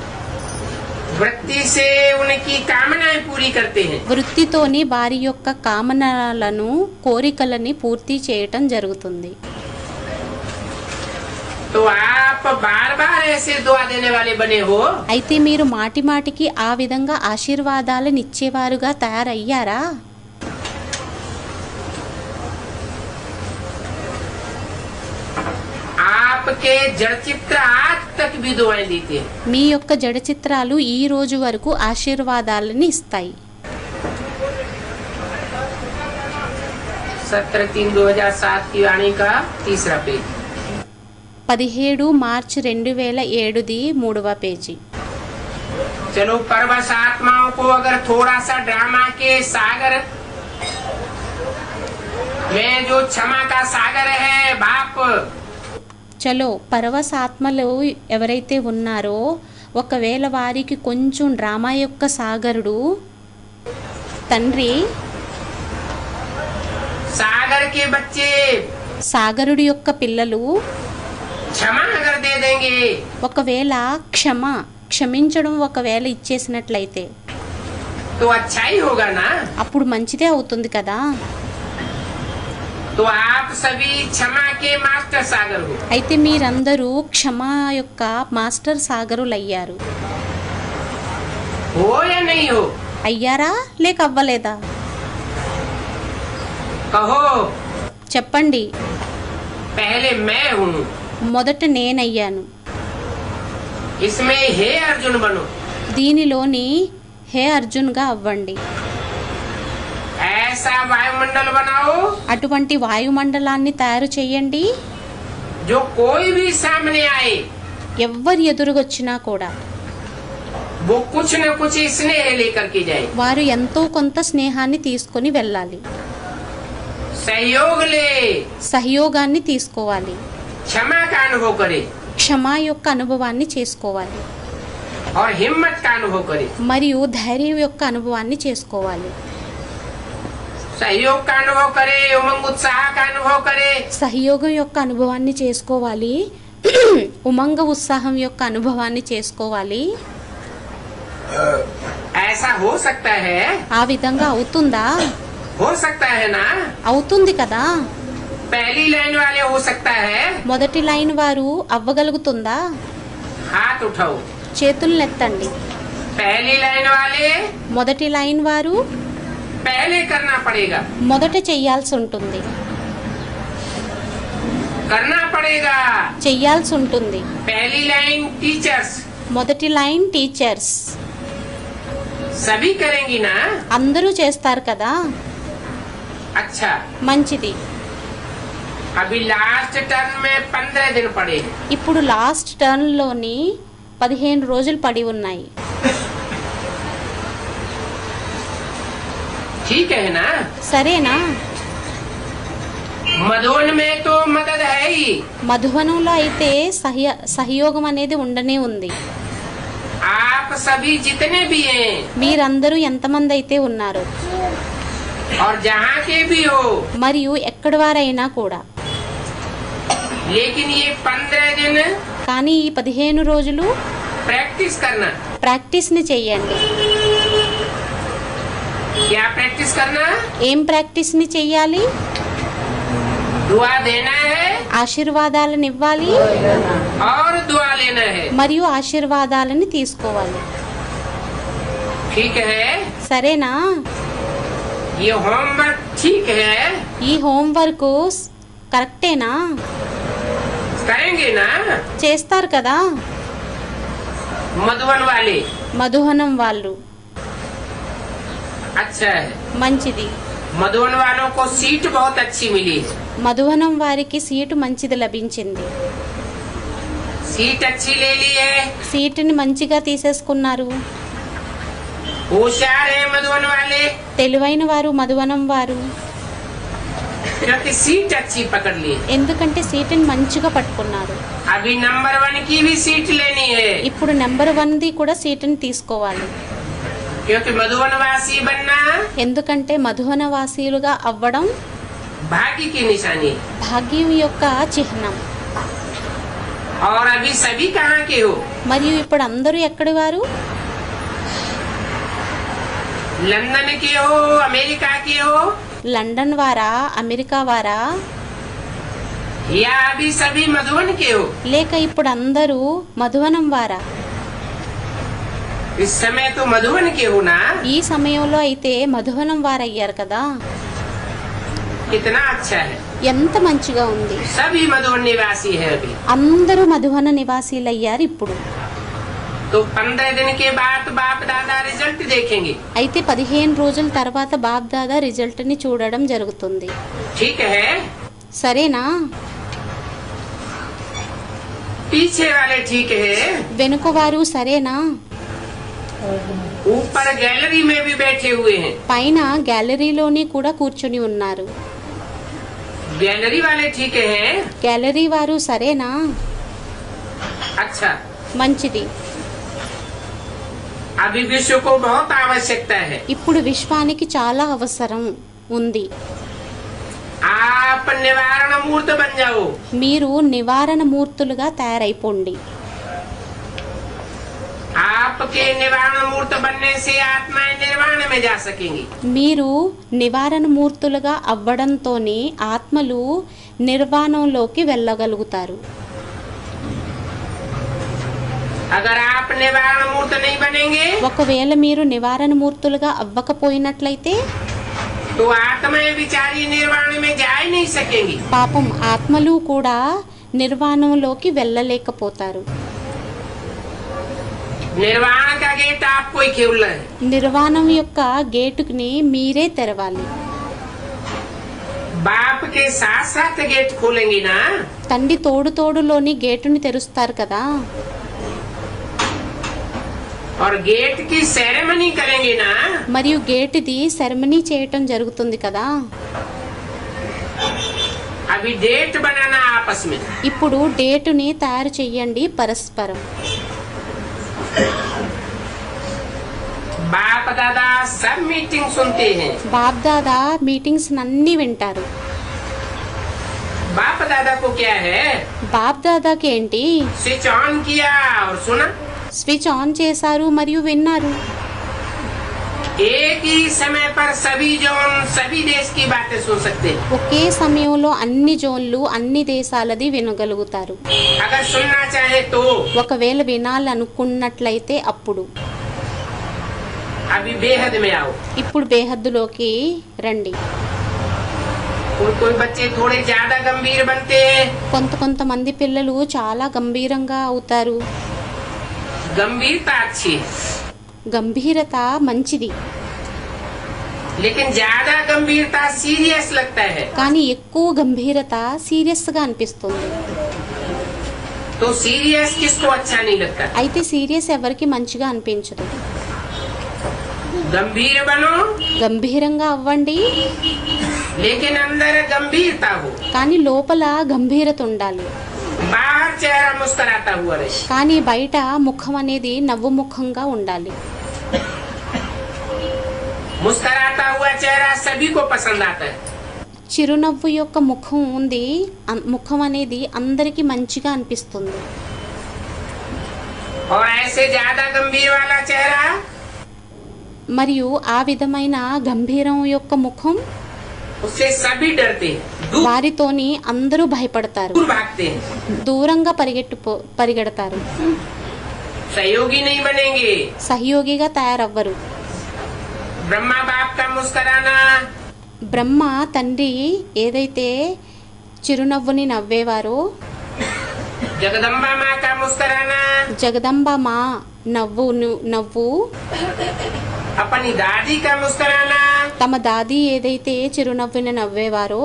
वृत्ति से उनकी कामनाएं पूरी करते हैं వృత్తితోని వారి యొక్క కామనలను కోరికలని పూర్తి చేయటం జరుగుతుంది तो आप बार बार ऐसे दुआ देने वाले बने हो అయితే మీరు మాటి మాటికి ఆ విధంగా ఆశీర్వాదాలను ఇచ్చేవారుగా తయారయ్యారా आपके जड़ चित्र आज तक भी दुआएं देते हैं మీ యొక్క జడ చిత్రాలు ఈ రోజు వరకు ఆశీర్వాదాలను ఇస్తాయి 17/3/2007 की वाणी का तीसरा पेज 17 మార్చి 2007ది 3వ పేజీ चलो परवश आत्माओं को अगर थोड़ा सा ड्रामा के सागर में जो क्षमा का सागर है बाप చలో పరవశాత్మలు ఎవరైతే ఉన్నారో ఒకవేళ వారికి కొంచెం డ్రామా యొక్క సాగరుడు తండ్రి सागर के बच्चे సాగరుడి యొక్క పిల్లలు क्षमा अगर दे देंगे ఒకవేళ క్షమించడం ఒకవేళ ఇచ్చేసినట్లయితే तो अच्छा ही होगा ना అప్పుడు మంచిదే అవుతుంది కదా तो आप सभी क्षमा के मास्टर सागर हो అయితే మీరందరూ క్షమా యొక్క మాస్టర్ సాగరులయ్యారు हो या नहीं हो అయ్యారా లేక అవ్వలేదా कहो। చెప్పండి. पहले मैं हूँ, మొదట నేనయ్యాను. इसमें हे अर्जुन बनो। దీనిలోని హే అర్జున్గా అవ్వండి. ऐसा वायुमंडल बनाओ అటువంటి వాయుమండలాన్ని తయారు చేయండి. जो कोई भी सामने आए ఎవ్వరు ఎదురుగొచ్చినా కూడా वो कुछ न कुछ स्नेह लेकर के जाए। వారు ఎంతో కొంత స్నేహాన్ని తీసుకొని వెళ్ళాలి. सहयोग ले, సహయోగాన్ని తీసుకోవాలి. क्षमा का अनुभव करे క్షమా యొక్క అనుభవాన్ని చేసుకోవాలి. और हिम्मत का अनुभव करे। మరియు ధైర్యం యొక్క అనుభవాన్ని చేసుకోవాలి. सहयोग का अनुभव करे, उमंग उत्साह का अनुभव करे। సహయోగం యొక్క అనుభవాన్ని చేసుకోవాలి. ఉమంగ ఉత్సాహం యొక్క అనుభవాన్ని చేసుకోవాలి. ऐसा हो सकता है, ఆ విధంగా అవుతుందా? हो सकता है ना। అవుతుంది కదా. पहली लाइन वाले हो सकता है। మొదటి లైన్ వారు అవ్వగలుగుతుందా? हाथ उठाओ। చేతులనెత్తండి. पहली लाइन वाले మొదటి లైన్ వారు पहले करना पड़ेगा, మొదట చెయ్యాల్సి ఉంటుంది. करना पड़ेगा। చెయ్యాల్సి ఉంటుంది. पहली लाइन टीचर्स మొదటి లైన్ టీచర్స్. सभी करेंगी ना। అందరూ చేస్తారు కదా. अच्छा, మంచిది. अभी लास्ट टर्न में 15 दिन पड़े। ఇప్పుడు లాస్ట్ టర్న్లోని 15 రోజులు పడి ఉన్నాయి. ठीक है ना। సరేనా? मधुवन में तो मदद है ही। మధువనంలో అయితే సహయోగం అనేది ఉండనే ఉంది. आप सभी जितने भी हैं మీరందరూ ఎంతమంది అయితే ఉన్నారు और जहाँ के भी हो, మరియు ఎక్కడి వారైనా కూడా, लेकिन ये 15 दिन కానీ ఈ 15 రోజులు प्रैक्टिस करना। ప్రాక్టీస్ని చెయ్యండి. क्या प्रैक्टिस करना? ఏం ప్రాక్టీస్ని చెయ్యాలి? दुआ देना है ఆశీర్వాదాలను ఇవ్వాలి और दुआ लेना है। మరియు ఆశీర్వాదాలను తీసుకోవాలి. ठीक है, సరేనా? ये होमवर्क ठीक है, ఈ హోంవర్క్ కరెక్టేనా? करेंगे ना। చేస్తారు కదా मधुबन वाले। మధువనం వాళ్ళు. अच्छा है, మంచిది. मधुबन वालों को सीट बहुत अच्छी मिली। మధువనం వారికి సీటు మంచిది లభించింది. सीट अच्छी ले ली है, సీటుని మంచిగా తీసేసుకున్నారు. होशियार है मधुबन वाले, తెలివైన వారు మధువనం వారు. क्योंकि सीट अच्छी पकड़ ली। ఎందుకంటే సీటుని మంచిగా పట్టుకున్నారు. अभी नंबर 1 की भी सीट लेनी है, ఇప్పుడు నెంబర్ 1ది కూడా సీటుని తీసుకోవాలి. क्योंकि मधुबन वासी बनना ఎందుకంటే మధువన వాసీలుగా అవ్వడం भाग्य की निशानी है। భాగ్యం యొక్క చిహ్నం. और अभी सभी कहाँ के हो? మరియు ఇప్పుడు అందరూ ఎక్కడి వారు? लंदन के हो, अमेरिका के हो, లండన్ వారా, అమెరికా వారా, या अभी सभी मधुबन के हो? లేక ఇప్పుడు అందరూ మధువనం వారా? इस समय तो मधुबन के हो ना। ఈ సమయంలో అయితే మధువనం వారయ్యారు కదా. कितना अच्छा है, ఎంత మంచిగా ఉంది. सभी मधुबन निवासी है अभी। అందరూ మధువన నివాసీలయ్యారు ఇప్పుడు. तो 15 दिन के बाद बाप दादा रिजल्ट देखेंगे। అయితే 15 రోజుల తర్వాత బాప్ దాదా రిజల్ట్ ని చూడడం జరుగుతుంది. ठीक है, సరేనా? पीछे वाले ठीक है, వెనుక వారు సరేనా? ऊपर गैलरी में भी बैठे हुए हैं। పైన గ్యాలరీలోని కూడా కూర్చుని ఉన్నారు. गैलरी वाले ठीक है। గ్యాలరీ వారు సరేనా? अच्छा, మంచిది. अभी विश्व को बहुत आवश्यकता है। ఇప్పుడు విశ్వానికి చాలా అవసరం ఉంది. आप निवारण मूर्त बन जाओ। మీరు నివారణ మూర్తులుగా తయారైపోండి. आपके निवारण मूर्त बनने से आत्माएं निर्वाण में जा सकेंगी। మీరు నివారణ మూర్తులుగా అవ్వడంతోనే ఆత్మలు నిర్వాణంలోకి వెళ్ళగలుగుతారు. अगर आप निवारण मूर्त नहीं बनेंगे ఒకవేళ మీరు నివారణ మూర్తులుగా అవ్వకపోయినట్లయితే तो आत्माएं बिचारी निर्वाण में जा ही नहीं सकेंगी। పాపం ఆత్మలు కూడా నిర్వాణంలోకి వెళ్ళలేకపోతారు. निर्वाण का गेट आपको ही खोलना है। నిర్వాణం యొక్క గేటుని మీరే తెరవాలి. बाप के साथ साथ गेट खोलेंगी ना, తండ్రి తోడులోని గేటుని తెరుస్తారు కదా, और गेट की सेरेमनी करेंगे ना, మరియు గేటుది సెరమనీ చేయటం జరుగుతుంది కదా. अभी डेट बनाना आपस में। ఇప్పుడు డేటుని తయారు చెయ్యండి పరస్పరం. बाप दादा सब मीटिंग सुनते हैं। బాప్ దాదా మీటింగ్స్ అన్ని వింటారు. बाप दादा को क्या है, బాప్ దాదాకి ఏంటి, स्विच ऑन किया और सुना। స్విచ్ ఆన్ చేశారు మరియు విన్నారు. एक ही समय पर सभी जोन सभी देश की बातें सुन सकते हैं। ఒకే సమయంలో అన్ని జోన్లు అన్ని దేశాలది వినగలుగుతారు. अगर सुनना चाहे तो ఒకవేళ వినాలనుకున్నట్లయితే అప్పుడు. अभी बेहद में आओ। ఇప్పుడు బేహద్దులోకి రండి. कोई बच्चे थोड़े ज्यादा गंभीर बनते हैं। కొంతమంది పిల్లలు చాలా గంభీరంగా అవుతారు. गंभीरता अच्छी है, గంభీరత మంచిది, लेकिन ज्यादा गंभीरता सीरियस लगता है। కానీ ఎక్కువ గంభీరత సీరియస్ గా అనిపిస్తుంది. तो सीरियस किसको अच्छा नहीं लगता। అయితే సీరియస్ ఎవరికి మంచిగా అనిపించదు. गंभीर बनो, గంభీరంగా అవ్వండి, लेकिन अंदर गंभीरता हो। కానీ లోపల గంభీరత ఉండాలి. बाहर चेहरा मुस्कुराता हुआ रहे। కానీ బయట ముఖం అనేది నవ్వు ముఖంగా ఉండాలి. मुस्कुराता हुआ चेहरा सभी को पसंद आता है। చిరునవ్వు యొక్క ముఖం ఉంది, ముఖం అనేది అందరికి మంచిగా అనిపిస్తుంది. और ऐसे ज्यादा गंभीर वाला चेहरा మరియు ఆ విధమైన గంభీరం యొక్క ముఖం उससे सभी डरते हैं, दूर వారితోని అందరూ భయపడతారు, भागते हैं, దూరంగా పరిగెడతారు, सहयोगी नहीं बनेंगे। సహయోగిగా తయారవ్వరు. ब्रह्मा बाप का मुस्कुराना, బ్రహ్మ తండ్రి ఏదైతే చిరునవ్వుని నవ్వేవారో, जगदम्बा माँ का मुस्कुराना, జగదంబ మా నవ్వు अपनी दादी का मुस्कुराना, తమ దాది ఏదైతే చిరునవ్వుని నవ్వేవారో,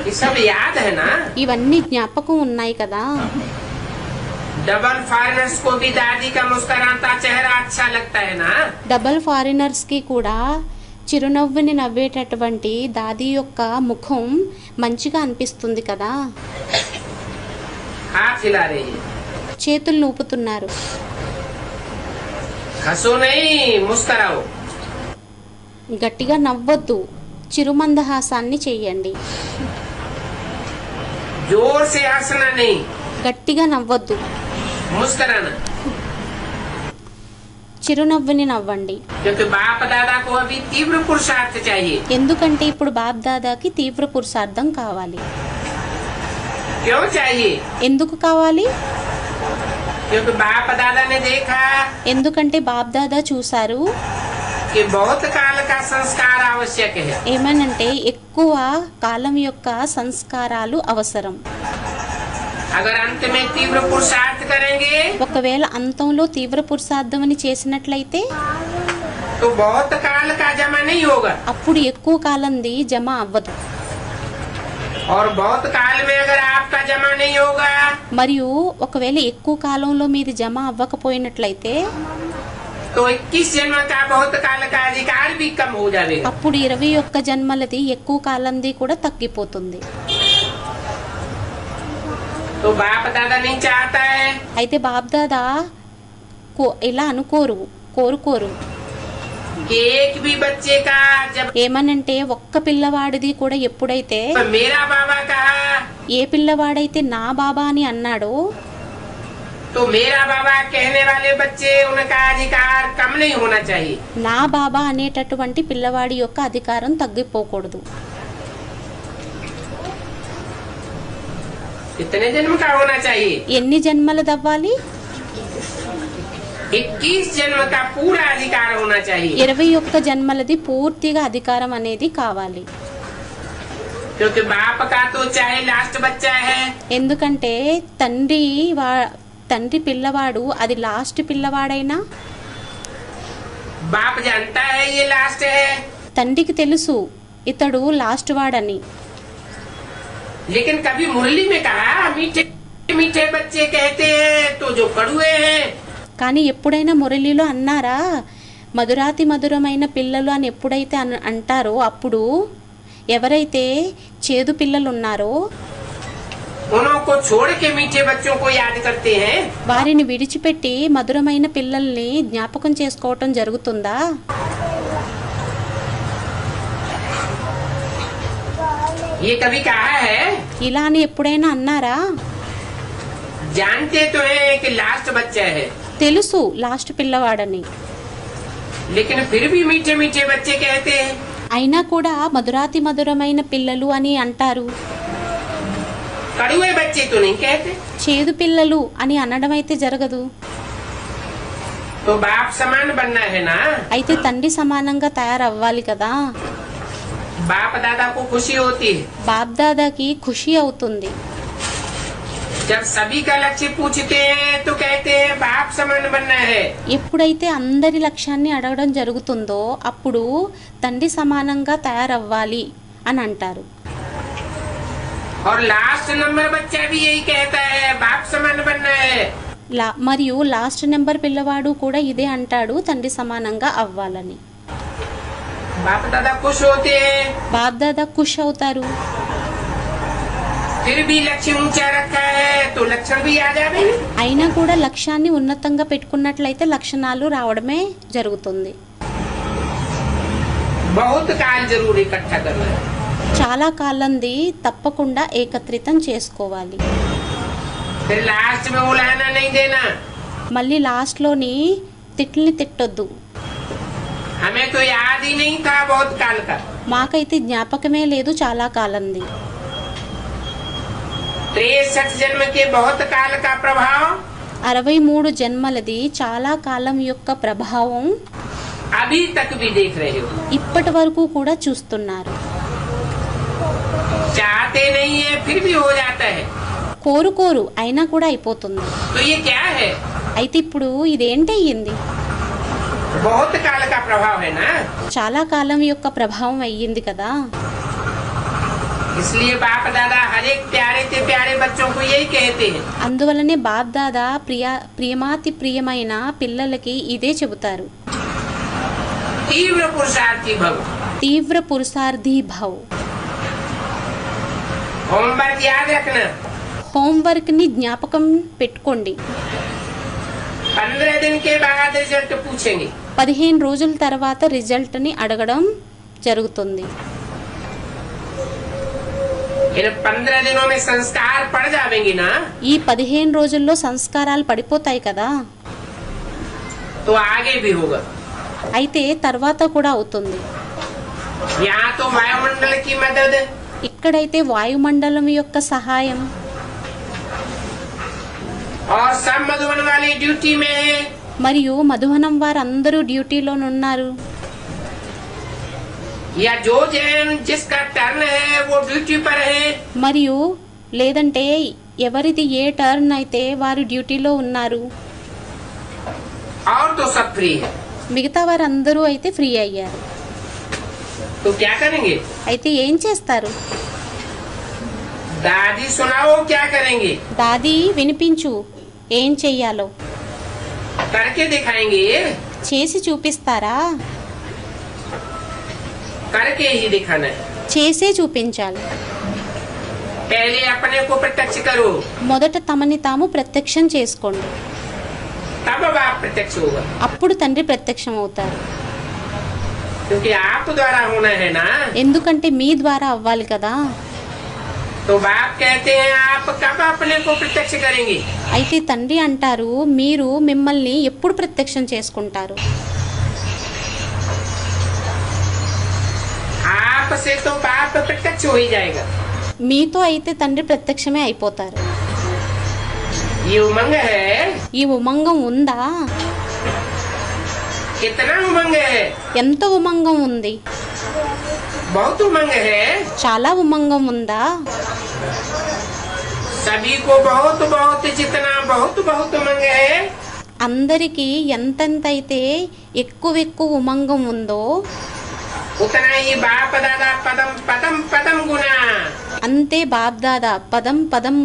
ये सब याद है ना। ఇవన్నీ జ్ఞాపకం ఉన్నాయి కదా. डबल फॉरेनर्स को भी दादी का मुस्कुराता चेहरा अच्छा लगता है ना। డబల్ ఫారినర్స్ కి కూడా చిరునవ్వుని నవ్వేటటువంటి దాది యొక్క ముఖం మంచిగా అనిపిస్తుంది కదా. हाथ हिला रही है, చేతులు ఊపుతున్నారు. हंसो नहीं, मुस्कुराओ। గట్టిగా నవ్వొద్దు, చిరుమందహాసాన్ని చెయ్యండి. जोर से हंसना नहीं, గట్టిగా నవ్వొద్దు, मुस्कुराना। చిరునవ్వుని నవ్వండి. क्योंकि बाप दादा को अभी तीव्र पुरुषार्थ चाहिए। ఎందుకంటే ఇప్పుడు బాప్ దాదాకి తీవ్ర పురుషార్థం కావాలి. क्यों चाहिए? ఎందుకు కావాలి? क्योंकि बाप दादा ने देखा ఎందుకంటే బాప్ దాదా చూశారు कि बहुत काल का संस्कार आवश्यक है। ఏమనంటే ఎక్కువ కాలం యొక్క సంస్కారాలు అవసరం. अगर अंत में तीव्र पुरुषार्थ करेंगे ఒకవేళ అంతంలో తీవ్ర పురుషార్థం అని చేసినట్లయితే तो बहुत काल का जमा नहीं होगा। అప్పుడు ఎక్కువ కాలంది జమ అవ్వదు. और बहुत काल में अगर आपका जमा नहीं होगा మరియు ఒకవేళ ఎక్కువ కాలంలో మీది జమ అవ్వకపోయినట్లయితే तो 21 जन्म का बहुत काल का अधिकार भी कम हो जाएगा। అప్పుడు 21 జన్మలది ఎక్కువ కాలంది కూడా తగ్గిపోతుంది. तो बाप दादा नहीं चाहता है అయితే బాప్ దాదా ఇలా కోరుకోరు. कि एक भी बच्चे का जब ఏమనంటే ఒక్క పిల్లవాడిది కూడా ఎప్పుడైతే मेरा बाबा कहा ఏ పిల్లవాడైతే నా బాబా అని అన్నాడో तो मेरा बाबा कहने वाले बच्चे उनका अधिकार कम नहीं होना चाहिए। నా బాబా అనేటటువంటి పిల్లవాడి యొక్క అధికారం తగ్గిపోకూడదు. कितने जन्म का होना चाहिए? ఎన్ని జన్మలదవ్వాలి? 21 जन्म का पूरा अधिकार होना चाहिए, 21 జన్మలది పూర్తిగా అధికారం అనేది కావాలి. क्योंकि बाप का तो चाहे लास्ट बच्चा है, ఎందుకంటే తండ్రి పిల్లవాడు అది లాస్ట్ పిల్లవాడైనా बाप जानता है ये लास्ट है, తండ్రికి తెలుసు ఇతడు లాస్ట్ వాడని. लेकिन कभी मुरली में कहा मीठे मीठे बच्चे कहते हैं तो जो कड़ुए हैं, కానీ ఎప్పుడైనా మురళిలో అన్నారా మధురాతి మధురమైన పిల్లలు అని ఎప్పుడైతే అంటారో అప్పుడు ఎవరైతే చేదు పిల్లలు ఉన్నారో उनको छोड़ के मीठे बच्चों को याद करते हैं, వారిని విడిచిపెట్టి మధురమైన పిల్లల్ని జ్ఞాపకం చేసుకోవటం జరుగుతుందా? ये कभी कहा है? ఇలా అని ఎప్పుడైనా అన్నారా? जानते तो है कि लास्ट बच्चा है, తెలుసు లాస్ట్ పిల్లవాడని, लेकिन फिर भी मीठे मीठे बच्चे कहते हैं. అయినా కూడా మధురాతి మధురమైన పిల్లలు అని అంటారు, कड़ुए बच्चे तो नहीं कहते. చేదు పిల్లలు అని అనడం అయితే జరగదు. तो बाप समान बनना है ना, అయితే తండ్రి సమానంగా తయారవ్వాలి కదా. बाप दादा को खुशी होती है బాప్ దాదాకి ఖుషి అవుతుంది. जब सभी का लक्ष्य पूछते हैं तो कहते हैं बाप समान बनना है. ఎప్పుడైతే అందరి లక్ష్యాన్ని అడగడం జరుగుతుందో అప్పుడు తండ్రి సమానంగా తయారవ్వాలి అని అంటారు. और लास्ट नंबर बच्चा भी यही कहता है बाप समान बनना है. మరియు లాస్ట్ నెంబర్ పిల్లవాడు కూడా ఇదే అంటాడు తండ్రి సమానంగా అవ్వాలని. बाप दादा खुश होते हैं, బాప్ దాదా ఖుష్ అవుతారు. फिर भी लक्ष्य ऊंचा रखा है तो लक्षण भी आ जाएंगे. అయినా కూడా లక్ష్యాన్ని ఉన్నతంగా పెట్టుకున్నట్లయితే లక్షణాలు రావడమే జరుగుతుంది. बहुत काल जरूर इकट्ठा करना है. చాలా కాలంది తప్పకుండా ఏకత్రితం చేసుకోవాలి. फिर लास्ट में उलाहना नहीं देना. మళ్ళీ లాస్ట్లోని తిట్లని తిట్టొద్దు. हमें तो याद ही नहीं था बहुत काल का. మాకైతే జ్ఞాపకమే లేదు చాలా కాలంది. 63 जन्म के बहुत काल का प्रभाव 63 జన్మలది చాలా కాలం యొక్క ప్రభావం अभी तक भी देख रहे हो. ఇప్పటి వరకు కూడా చూస్తున్నారు. चाहते नहीं है फिर भी हो जाता है. కోరుకోరు అయినా కూడా అయిపోతుంది. तो ये क्या है? అయితే ఇప్పుడు ఇదేంటయ్యింది? बहुत काल का प्रभाव है ना. చాలా కాలం యొక్క ప్రభావం అయ్యింది కదా. इसलिए बाप दादा हर एक प्यारे से प्यारे बच्चों को यही कहते हैं. అందువలనే బాప్ దాదా ప్రియమాతి ప్రియమైన పిల్లలకి ఇదే చెబుతారు, तीव्र पुरुषार्थी भव. తీవ్ర పురుషార్థి భవ్. होमवर्क याद रखना. హోంవర్క్ ని జ్ఞాపకం పెట్టుకోండి. 15 दिन के बाद रिजल्ट पूछेंगे. 15 రోజుల తర్వాత రిజల్ట్ ని అడగడం జరుగుతుంది. इन 15 दिनों में संस्कार पड़ जाएंगे ना, ఈ 15 రోజుల్లో సంస్కారాలు పడిపోతాయి కదా. तो आगे भी होगा. అయితే తర్వాత కూడా అవుతుంది. यहाँ तो वायुमंडल की मदद, ఇక్కడైతే వాయుమండలం యొక్క సహాయం, और सब मधुबन वाले ड्यूटी में है. మరియు మధువనం వారందరూ డ్యూటీలోనున్నారు. या जो जैन जिसका टर्न है वो ड्यूटी पर है. మరియు లేదంటే ఎవరిది ఏ టర్న్ అయితే వారు డ్యూటీలో ఉన్నారు. और तो सब फ्री है. మిగతా వారందరూ అయితే ఫ్రీ అయ్యారు. तो क्या करेंगे? అయితే ఏం చేస్తారు? दादी सुनाओ क्या करेंगे? దాది వినిపించు ఏం చెయ్యాలో. करके दिखाएंगे. చేసి చూపిస్తారా? करके ही दिखाना है. చేసే చూపించాలి. पहले अपने को प्रत्यक्ष करो, మొదట తమని తాము ప్రత్యక్షం చేసుకోండి. तब बाप प्रत्यक्ष होगा. అప్పుడు తండ్రి ప్రత్యక్షం అవుతారు. क्योंकि आप द्वारा होना है ना. ఎందుకంటే మీ ద్వారా అవ్వాలి కదా. तो बाप कहते हैं आप कब अपने को प्रत्यक्ष करेंगे? అయితే తండ్రి అంటారు మీరు మిమ్మల్ని ఎప్పుడు ప్రత్యక్షం చేసుకుంటారు? आप से तो बाप प्रत्यक्ष हो ही जाएगा. మీతో అయితే తండ్రి ప్రత్యక్షమే అయిపోతారు. ये उमंग है. ఈ ఉమంగం ఉందా? कितना उमंग है, ఎంత ఉమంగం ఉంది, बहुत उमंग है। చాలా ఉమంగం ఉందా? सभी को बहुत बहुत जितना बहुत बहुत उमंग है, అందరికీ ఎంతెంతైతే ఎక్కువ ఉమంగం ఉందో उतना ही बाप दादा पदम पदम पदम गुना అంతే బాబ్దాదా పదం పదం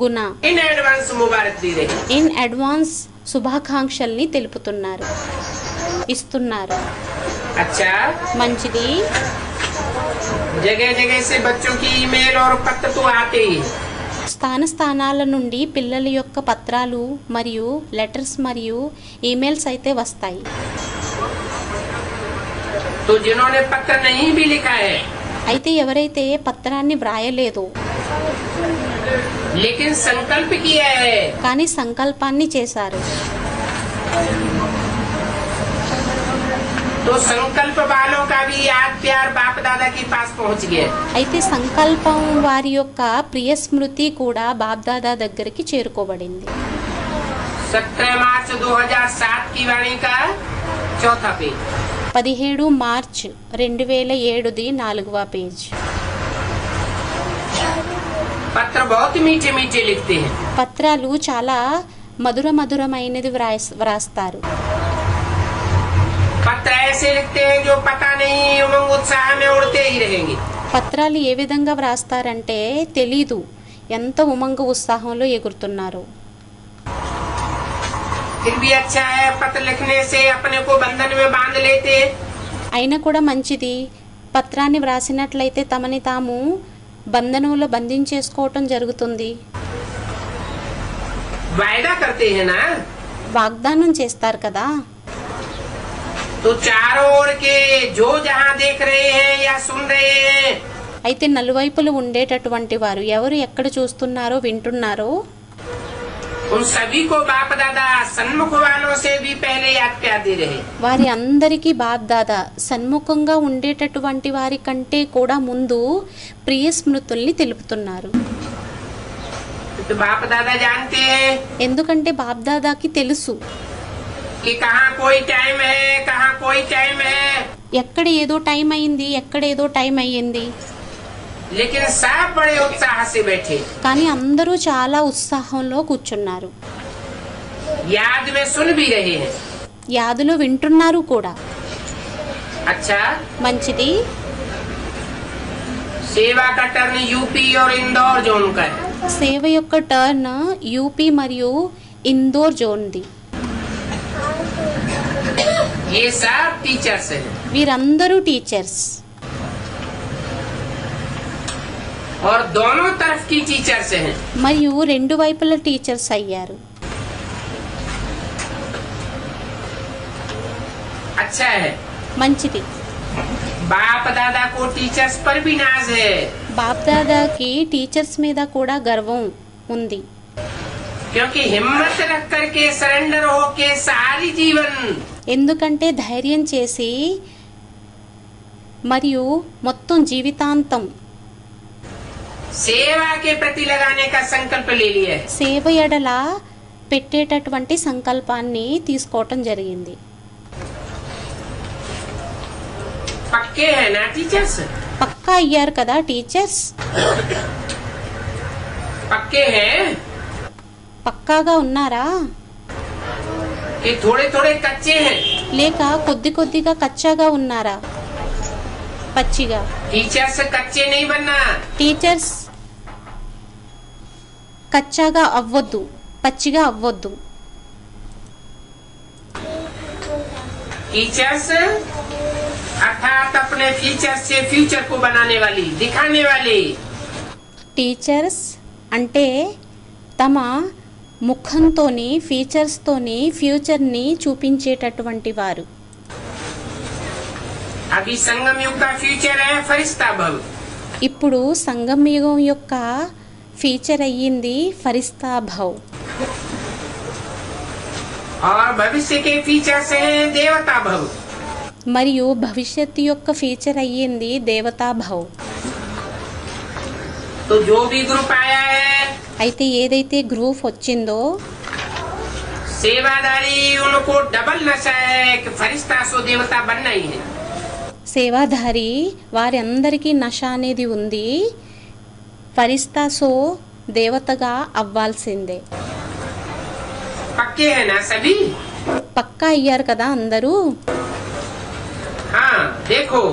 గుణ इन एडवांस मुबारक दी रही। ఇన్ అడ్వాన్స్ శుభాకాంక్షల్ని తెలుపుతున్నారు, ఇస్తున్నారు. अच्छा, మంచిది. जगह जगह से बच्चों की ईमेल और पत्र तो आते ही, స్థానాల నుండి పిల్లల యొక్క పత్రాలు మరియు లెటర్స్ మరియు ఈమెయిల్స్ అయితే వస్తాయి. तो जिन्होंने पत्र नहीं भी लिखा है అయితే ఎవరైతే పత్రాన్ని వ్రాయలేదో लेकिन संकल्प किया है, కానీ సంకల్పాన్ని చేశారు, तो संकल्प वालों का भी याद प्यार बाप दादा के पास पहुंच गया। అయితే సంకల్పం వారి యొక్క ప్రియ స్మృతి కూడా బాబ్దాదా దగ్గరికి చేరుకోబడింది. 17 मार्च 2007 की वाणी का चौथा पेज। 17 మార్చ్ 2007ది 4వ పేజ్. पत्र बहुत मीठे मीठे लिखते हैं, పత్రాలు చాలా మధురమైనది వ్రాస్తారు. पत्र ऐसे लिखते हैं जो पता नहीं उमंग उत्साह में उड़ते ही रहेंगे। పత్రాలు ఏ విధంగా వ్రాస్తారంటే తెలీదు ఎంత ఉమంగ ఉత్సాహంలో ఎగురుతున్నారు. फिर भी अच्छा है, पत्र लिखने से अपने को बंधन में बांध लेते, అయినా కూడా మంచిది, పత్రాన్ని వ్రాసినట్లయితే తమని తాము బంధనంలో బంధించేసుకోవటం జరుగుతుంది. वायदा करते हैं ना, వాగ్దానం చేస్తారు కదా. तो चारों ओर के जो जहाँ देख रहे हैं या सुन रहे हैं, అయితే నలువైపులు ఉండేటటువంటి వారు ఎవరు ఎక్కడ చూస్తున్నారో వింటున్నారో उन सभी को बाप दादा सन्मुख वालों से भी पहले याद प्यार दे रहे। వారి అందరికీ బాబ్దాదా సన్ముఖంగా ఉండేటటువంటి వారి కంటే కూడా ముందు ప్రియ స్మృతుల్ని తెలుపుతున్నారు. तो बाप दादा जानते हैं ఎందుకంటే బాబ్దాదాకి తెలుసు कि कहाँ कोई टाइम है, कहाँ कोई टाइम है, ఎక్కడ ఏదో టైం అయింది, ఎక్కడ ఏదో టైం అయ్యింది. लेकिन सब बड़े उत्साह से बैठे, కానీ అందరూ చాలా ఉత్సాహంలో కూర్చున్నారు, याद में सुन भी रहे हैं। యాదులో వింటున్నారు కూడా. अच्छा, మంచిది. सेवा का टर्न यूपी और इंदौर जोन का है। సేవ యొక్క టర్న్ యూపీ మరియు ఇందోర్ జోన్ది. ये सब टीचर्स हैं వీరందరూ టీచర్స్, और दोनों तरफ की टीचर्स हैं। మరియు రెండు వైపుల టీచర్స్ అయ్యారు. अच्छा है, మంచిది. बाप दादा को टीचर्स पर भी नाज है, బాప్దాదాకి టీచర్స్ మీద కూడా గర్వం ఉంది. क्योंकि हिम्मत रख करके सरेंडर होके सारी जीवन ఎందుకంటే ధైర్యం చేసి మరియు మొత్తం జీవితాంతం सेवा के प्रति लगाने का संकल्प ले लिया है। సేవ ఎడల పెట్టేటటువంటి సంకల్పాన్ని తీసుకోవటం జరిగింది. पक्के हैं ना टीचर्स, పక్కా అయ్యారు కదా టీచర్స్, पक्के हैं పక్కాగా ఉన్నారా कि थोड़े थोड़े कच्चे हैं। లేక కొద్దిగా కచ్చాగా ఉన్నారా, పచ్చిగా. टीचर्स कच्चे नहीं बनना, టీచర్స్ కచ్చాగా అవ్వద్దు, పచ్చిగా అవ్వద్దు. टीचर्स अर्थात अपने फीचर से फ्यूचर को बनाने वाली, दिखाने वाली। టీచర్స్ అంటే తమ ముఖంతోని ఫీచర్స్తోని ఫ్యూచర్ని చూపించేటటువంటి వారు. अभी संगम युग का फ्यूचर है फरिश्ता भव, ఇప్పుడు సంగమయుగం యొక్క ఫీచర్ అయ్యింది ఫరిస్తా భవ్, और भविष्य के फीचर्स हैं देवता भव। మరియు భవిష్యత్తు యొక్క ఫీచర్ అయ్యింది దేవతా భవ్. तो जो भी ग्रुप आया है అయితే ఏదైతే గ్రూప్ వచ్చిందో सेवादारी उनको डबल नशा है कि फरिश्ता सो देवता बनना ही है। సేవాధారి వారి అందరికీ నష అనేది ఉంది, ఫరిస్తా సో దేవతగా అవ్వాల్సిందే. पक्के हैं ना सभी? పక్కా అయ్యారు కదా అందరూ? हाँ देखो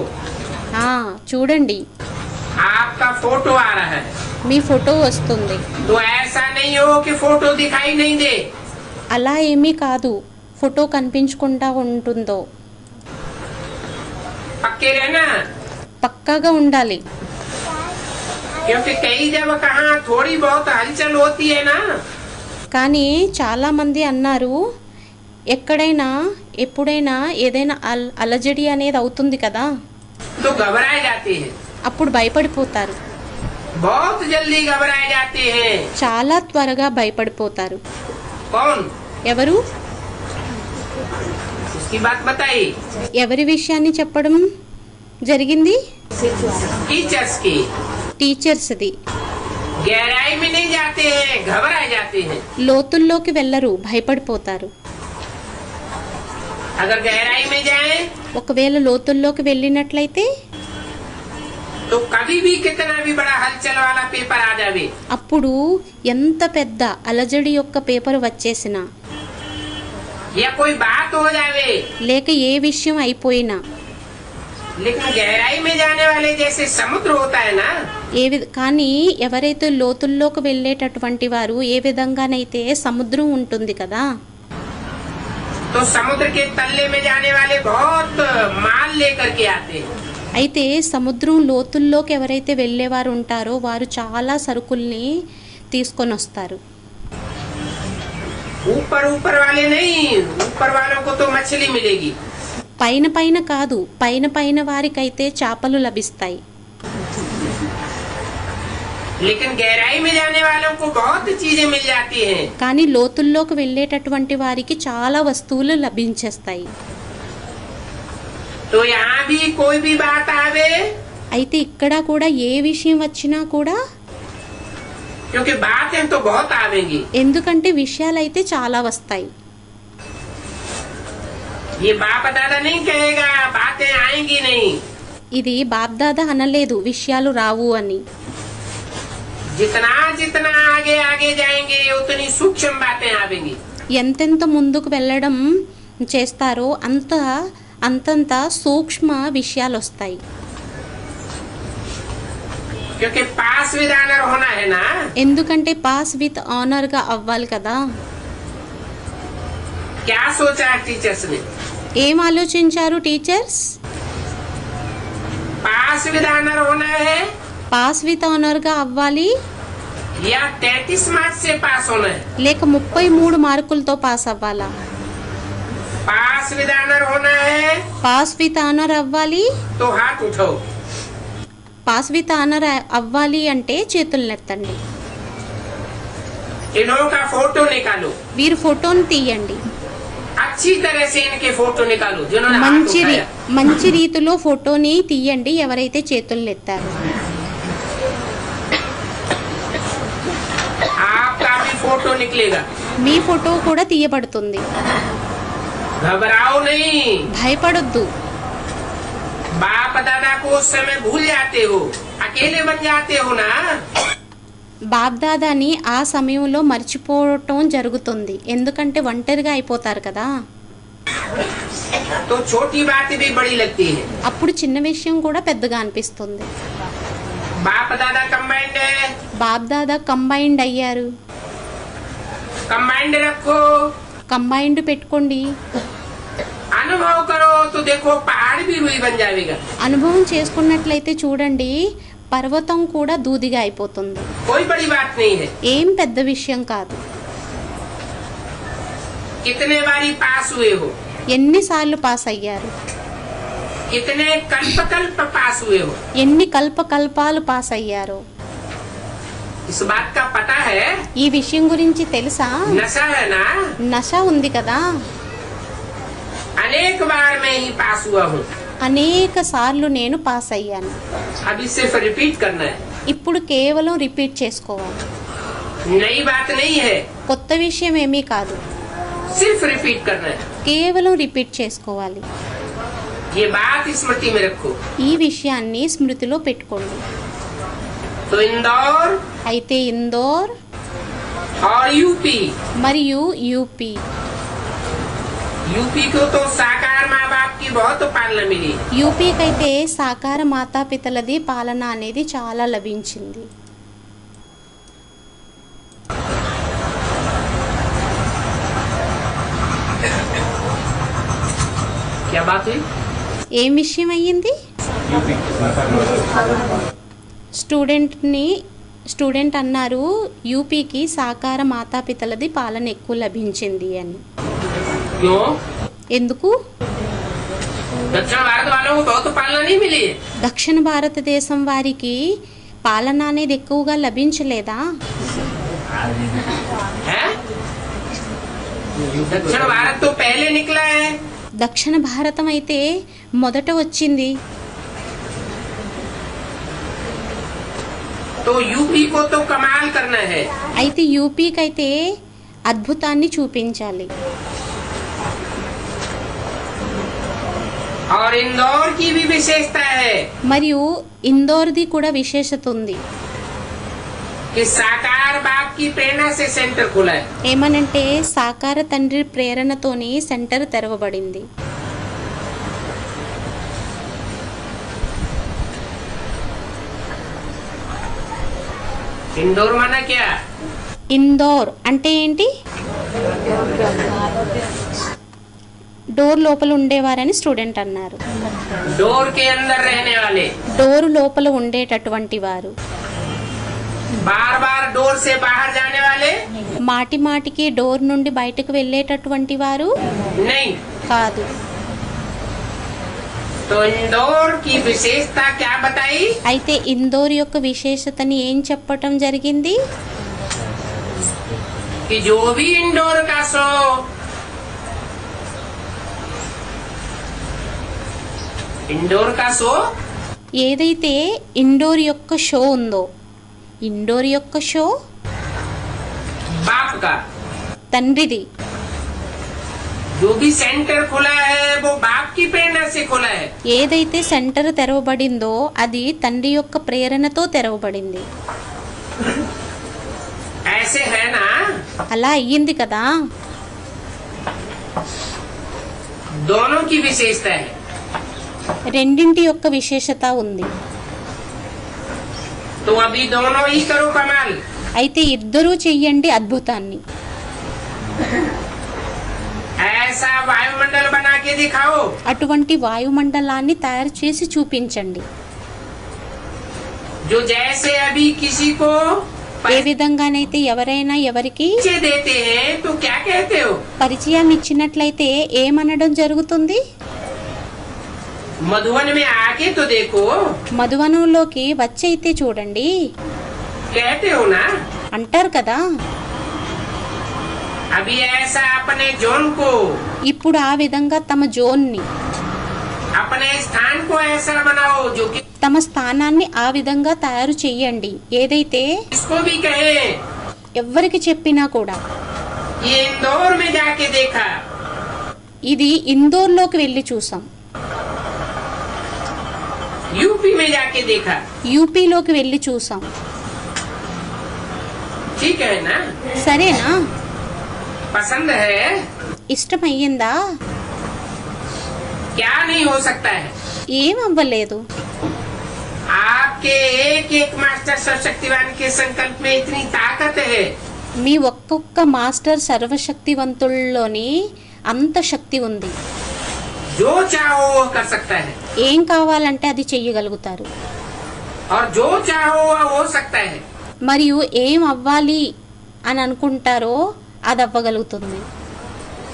చూడండి, आपका फोटो आ रहा है, మీ ఫోటో వస్తుంది. तो ऐसा नहीं हो कि फोटो दिखाई नहीं दे। అలా ఏమీ కాదు, ఫోటో కనిపించకుండా ఉంటుందో. पक्के रहना, పక్కాగా ఉండాలి. क्योंकि कई जगह कहाँ थोड़ी बहुत हलचल होती है ना, కానీ చాలామంది అన్నారు, ఎక్కడైనా ఎప్పుడైనా ఏదైనా అలజడి అనేది అవుతుంది కదా, तो घबराए जाते हैं, అప్పుడు భయపడిపోతారు. बहुत जल्दी घबराए जाते हैं। చాలా త్వరగా భయపడిపోతారు. कौन? ఎవరు? उसकी बात बताइए। ఎవరి విషయాన్ని చెప్పడం జరిగింది? टीचर्स की। టీచర్స్ది. गहराई में नहीं जाते हैं, घबराए जाते हैं। లోతుల్లోకి వెళ్ళరు, భయపడిపోతారు. अगर गहराई में जाएं ఒకవేళ లోతుల్లోకి వెళ్ళినట్లయితే तो कभी भी कितना भी बड़ा हलचल वाला पेपर आ जावे, అప్పుడు ఎంత పెద్ద అలజడి యొక్క పేపర్ వచ్చేసినా, या कोई बात हो जावे, లేక ఏ విషయం అయిపోయినా, लेकिन गहराई में जाने वाले जैसे समुद्र होता है ना, కానీ ఎవరైతే లోతుల్లోకి వెళ్ళేటటువంటి వారు ఏ విధంగానైతే సముద్రం ఉంటుంది కదా, तो समुद्र के तल्ले में जाने वाले बहुत माल लेकर के आते हैं। అయితే సముద్రం లోతుల్లోకి ఎవరైతే వెళ్ళేవారు ఉంటారో వారు చాలా సరుకుల్ని తీసుకొని వస్తారు. ऊपर ऊपर वाले नहीं, ऊपर वालों को तो मछली मिलेगी, పైన పైన కాదు, పైన పైన వారికైతే చేపలు లభిస్తాయి. लेकिन गहराई में जाने वालों को बहुत चीजें मिल जाती हैं। కానీ లోతుల్లోకి వెళ్ళేటటువంటి వారికి చాలా వస్తువులు లభించేస్తాయి. तो यहाँ भी कोई भी बात आवे, అయితే ఇక్కడ కూడా ఏ విషయం వచ్చినా కూడా, क्योंकि बातें तो बहुत आवेंगी, ఎందుకంటే విషయాలైతే చాలా వస్తాయి. ये बाप दादा नहीं कहेगा बातें आएंगी नहीं। ఇది బాబ్దాదా అనలేదు విషయాలు రావు అని. जितना जितना आगे आगे जाएंगे उतनी सूक्ष्म बातें आवेंगी। ఎంతెంత ముందుకు వెళ్ళడం చేస్తారో అంతంత సూక్ష్మ విషయాలు వస్తాయి. क्योंकि पास विद ऑनर होना है ना, ఎందుకంటే పాస్ విత్ ఆనర్ గా అవ్వాలి కదా. क्या सोचा है टीचर्स ने? ఏం ఆలోచించారు టీచర్స్? पास विद ऑनर होना है పాస్ విత్ ఆనర్ గా అవ్వాలి, या 33 मार्क्स से पास होना है? లేక 33 మార్కులతో పాస్ అవ్వాలా? पास विद ऑनर होना है పాస్ విత్ ఆనర్ అవ్వాలి. तो हाथ उठाओ। పాస్ విత్ ఆనర్ అవ్వాలి అంటే చేతులనెత్తండి. इन्हों का फोटो निकालो, వీరి ఫోటోని తీయండి. अच्छी तरह से इनके फोटो निकालो जिन्होंने हाथ మంచి उठाया। మంచి రీతిలో ఫోటోని తీయండి ఎవరైతే చేతులనెత్తారో. आपका भी फोटो निकलेगा। మీ ఫోటో కూడా తీయబడుతుంది. घबराओ नहीं, భయపడొద్దు. बाप दादा को उस समय भूल जाते हो, अकेले बन जाते हो ना। బాబ్దాదాని ఆ సమయంలో మర్చిపోవటం జరుగుతుంది, ఎందుకంటే ఒంటరిగా అయిపోతారు కదా. तो छोटी बात भी बड़ी लगती है। అప్పుడు చిన్న విషయం కూడా పెద్దగా అనిపిస్తుంది. बाप दादा कंबाइंड है, బాబ్దాదా కంబైండ్ అయ్యారు. कंबाइंड रखो, కంబైండ్ పెట్టుకోండి. अनुभव करो तो देखो पहाड़ भी रुई बन जाएगा। అనుభవం చేసుకున్నట్లయితే చూడండి పర్వతం కూడా దూదిగా అయిపోతుంది. कोई बड़ी बात नहीं है। ఏం పెద్ద విషయం కాదు. कितने बारी पास हुए हो, ఎన్నిసార్లు పాస్ అయ్యారు, कितने कल्प कल्प पास हुए हो, ఎన్ని కల్పాలు పాస్ అయ్యారో. इस बात का पता है? ఈ విషయం గురించి తెలుసా? नशा है ना, నష ఉంది కదా. अनेक बार मैं ही पास हुआ हूँ। అనేక సార్లు నేను పాస్ అయ్యాను. अभी सिर्फ रिपीट करना है, ఇప్పుడు కేవలం రిపీట్ చేసుకోవాలి. नई बात नहीं है। కొత్త విషయం ఏమీ కాదు. सिर्फ रिपीट करना है। కేవలం రిపీట్ చేసుకోవాలి. ये बात स्मृति में रखो। ఈ విషయాన్ని స్మృతిలో పెట్టుకోండి. तो इंदौर అయితే ఇందోర్ और यूपी, మరియు యూపీ. यूपी को तो साकार माँ बाप की बहुत पालना मिली। యూపీకైతే సాకార మాతాపితలది పాలన అనేది చాలా లభించింది. क्या बात हुई? ఏం విషయం అయ్యింది? స్టూడెంట్ అన్నారు యూపీకి సాకార మాతాపితలది పాలన ఎక్కువ లభించింది అని. क्यों? ఎందుకు? दक्षिण भारत वालों को बहुत पालना नहीं मिली। దక్షిణ భారతదేశం వారికి పాలన అనేది ఎక్కువగా లభించలేదా? है? दक्षिण भारत तो पहले निकला है। దక్షిణ భారతం అయితే మొదట వచ్చింది. तो यूपी को तो कमाल करना है। అయితే యూపీకైతే అద్భుతాన్ని చూపించాలి. और इंदौर की भी विशेषता है మరియు ఇందోర్ది కూడా విశేషత ఉంది. कि साकार बाप की प्रेरणा से सेंटर खुला है। ఏమనంటే సాకార తండ్రి ప్రేరణతోని సెంటర్ తెరవబడింది. इंदौर माना क्या? ఇందోర్ అంటే ఏంటి? డోర్ లోపల ఉండేవారని స్టూడెంట్ అన్నారు. डोर के अंदर रहने वाले, డోరు లోపల ఉండేటటువంటి వారు, बार बार डोर से बाहर जाने वाले మాటి మాటికి డోర్ నుండి బయటకు వెళ్ళేటటువంటి వారు नहीं। కాదు. तो इंदौर की विशेषता क्या बताई? అయితే ఇందోర్ యొక్క విశేషతని ఏం చెప్పటం జరిగింది? कि जो भी इंदौर का सो इंदौर का सो ఏదైతే ఇండోర్ యొక్క షో ఉందో, ఇండోర్ యొక్క షో बाप का, తండ్రిది. जो भी सेंटर खुला है वो बाप की प्रेरणा से खुला है। ఏదైతే సెంటర్ తెరవబడిందో అది తండ్రి యొక్క ప్రేరణతో తెరవబడింది. ऐसे है ना? అలా అయ్యింది కదా. दोनों की विशेषता है। రెండింటి యొక్క విశేషత ఉంది. तो अभी दोनों ही करो कमाल। అయితే ఇద్దరూ చెయ్యండి అద్భుతాన్ని. ऐसा वायुमंडल बना के दिखाओ అటువంటి వాయుమండలాన్ని తయారు చేసి చూపించండి. जो जैसे अभी किसी को ఏ విధంగానైతే ఎవరైనా ఎవరికి परिचय देते हैं तो क्या कहते हो? పరిచయాన్ని ఇచ్చినట్లయితే ఏమనడం జరుగుతుంది? मधुबन में आके तो देखो, మధువనంలోకి వచ్చైతే చూడండి कहते हो ना। అంటారు కదా. अभी ऐसा अपने जोन को, ఇప్పుడు ఆ విధంగా తమ జోన్ని, अपने स्थान को ऐसा बनाओ जो कि తమ స్థానాన్ని ఆ విధంగా తయారు చెయ్యండి. ఏదైతే इसको भी कहे। ఎవ్వరికి చెప్పినా కూడా ये इंदौर में जाके देखा, ఇది ఇందోర్లోకి వెళ్ళి చూసాం, यूपी में जाके देखा, యూపీలోకి వెళ్ళి చూసాం. ठीक है ना? సరేనా? पसंद है? ఇష్టమయ్యిందా? क्या नहीं हो सकता है? ఏం అవ్వలేదు. आपके एक एक मास्टर सर्वशक्तिवान के संकल्प में इतनी ताकत है। మీ ఒక్కొక్క మాస్టర్ సర్వశక్తివంతుల్లోని అంత శక్తి ఉంది. जो चाहो वो कर सकता है ఏం కావాలంటే అది చెయ్యగలుగుతారు. और जो चाहो वो हो सकता है। మరియు ఏం అవ్వాలి అని అనుకుంటారో అది అవ్వగలుగుతుంది.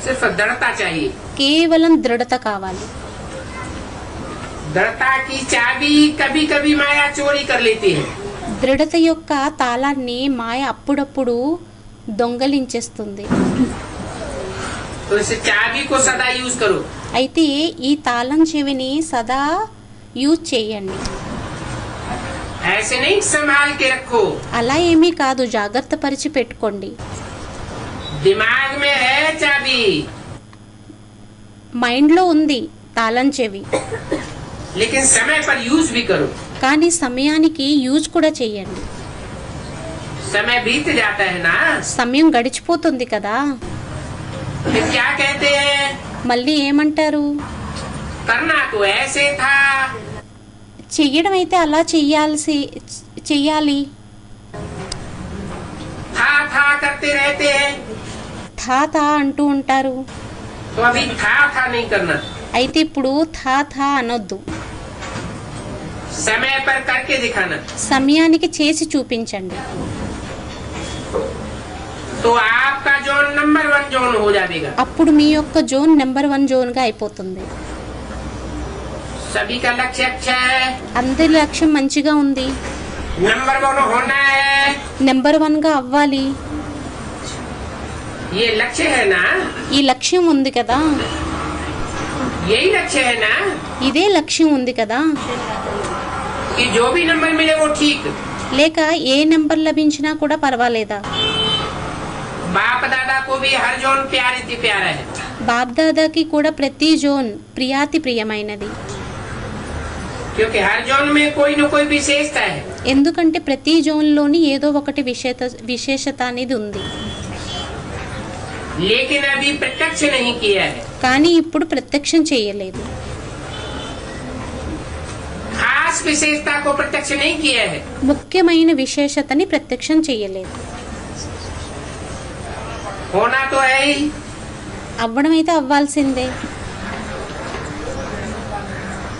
सिर्फ दृढ़ता चाहिए। కేవలం దృఢత కావాలి. दृढ़ता की चाबी कभी कभी माया चोरी कर लेती है। దృఢత యొక్క తాళాన్ని మాయ అప్పుడప్పుడు దొంగలించేస్తుంది. तो इस चाबी को सदा यूज करो। అయితే ఈ తాళం చెవిని సదా యూజ్ చేయండి. ऐसे नहीं संभाल के रखो। అలా ఏమీ కాదు, జాగ్రత్త పరిచి పెట్టుకోండి. दिमाग में है चाबी, మైండ్లో ఉంది తాళం చెవి, लेकिन समय पर यूज भी करो। కానీ సమయానికి యూజ్ కూడా చేయండి. समय बीत जाता है ना, సమయం గడిచిపోతుంది కదా, फिर क्या कहते हैं, మళ్ళీ ఏమంటారు? करना तो ऐसे था, చెయ్యడం అయితే అలా చెయ్యాలి. था करते रहते हैं, థా అంటూ ఉంటారు. तो अभी था नहीं करना, అయితే ఇప్పుడు థా అనొద్దు. समय पर करके दिखाना। సమయానికి చేసి చూపించండి. तो आपका जोन नंबर 1 जोन हो जाएगा। అప్పుడు మీ యొక్క జోన్ నెంబర్ 1 జోన్గా అయిపోతుంది. सभी का लक्ष्य अच्छा है, అందరి లక్ష్యం మంచిగా ఉంది, नंबर 1 होना है, నెంబర్ 1గా అవ్వాలి. ये लक्ष्य है ना, ఈ లక్ష్యం ఉంది కదా, यही लक्ष्य है ना, ఇదే లక్ష్యం ఉంది కదా, कि जो भी नंबर मिले वो ठीक। లేక ఏ నెంబర్ లభించినా కూడా పర్వాలేదా? बाप दादा को भी हर जोन प्यारी थी प्यारा है, బాబ్దాదాకి కూడా ప్రతి జోన్ ప్రియాతి ప్రియమైనది. क्योंकि हर जोन में कोई न कोई विशेषता है। ఎందుకంటే ప్రతి జోన్లోని ఏదో ఒకటి విశేషత అనేది ఉంది. लेकिन अभी प्रत्यक्ष नहीं किया है, కానీ ఇప్పుడు ప్రత్యక్షం చేయలేదు. खास विशेषता को प्रत्यक्ष नहीं किया है। ముఖ్యమైన విశేషతని ప్రత్యక్షం చేయలేదు. होना तो है ही, అవ్వడం అయితే అవ్వాల్సిందే,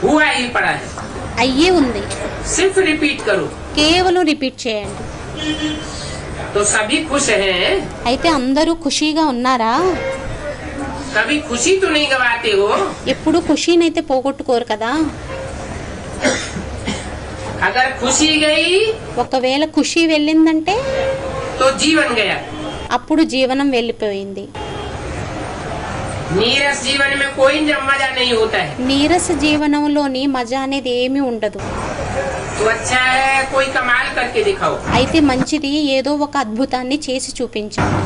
हुआ ही पड़ा है, అయ్యే ఉంది. सिर्फ रिपीट करो కేవలం రిపీట్ చేయండి. तो सभी खुश हैं। అయితే అందరూ ఖుషీగా ఉన్నారా? कभी खुशी तो नहीं गवाते हो। ఎప్పుడు ఖుషీనైతే పోగొట్టుకోరు కదా. अगर खुशी गई ఒకవేళ ఖుషీ వెళ్ళిందంటే तो जीवन गया। అప్పుడు జీవనం వెళ్ళిపోయింది. नीरस जीवन में कोई मजा नहीं होता है। నీరస జీవనంలోని మజా అనేది ఏమీ ఉండదు. तो अच्छा है कोई कमाल करके दिखाओ। అయితే మంచిది, ఏదో ఒక అద్భుతాన్ని చేసి చూపించండి.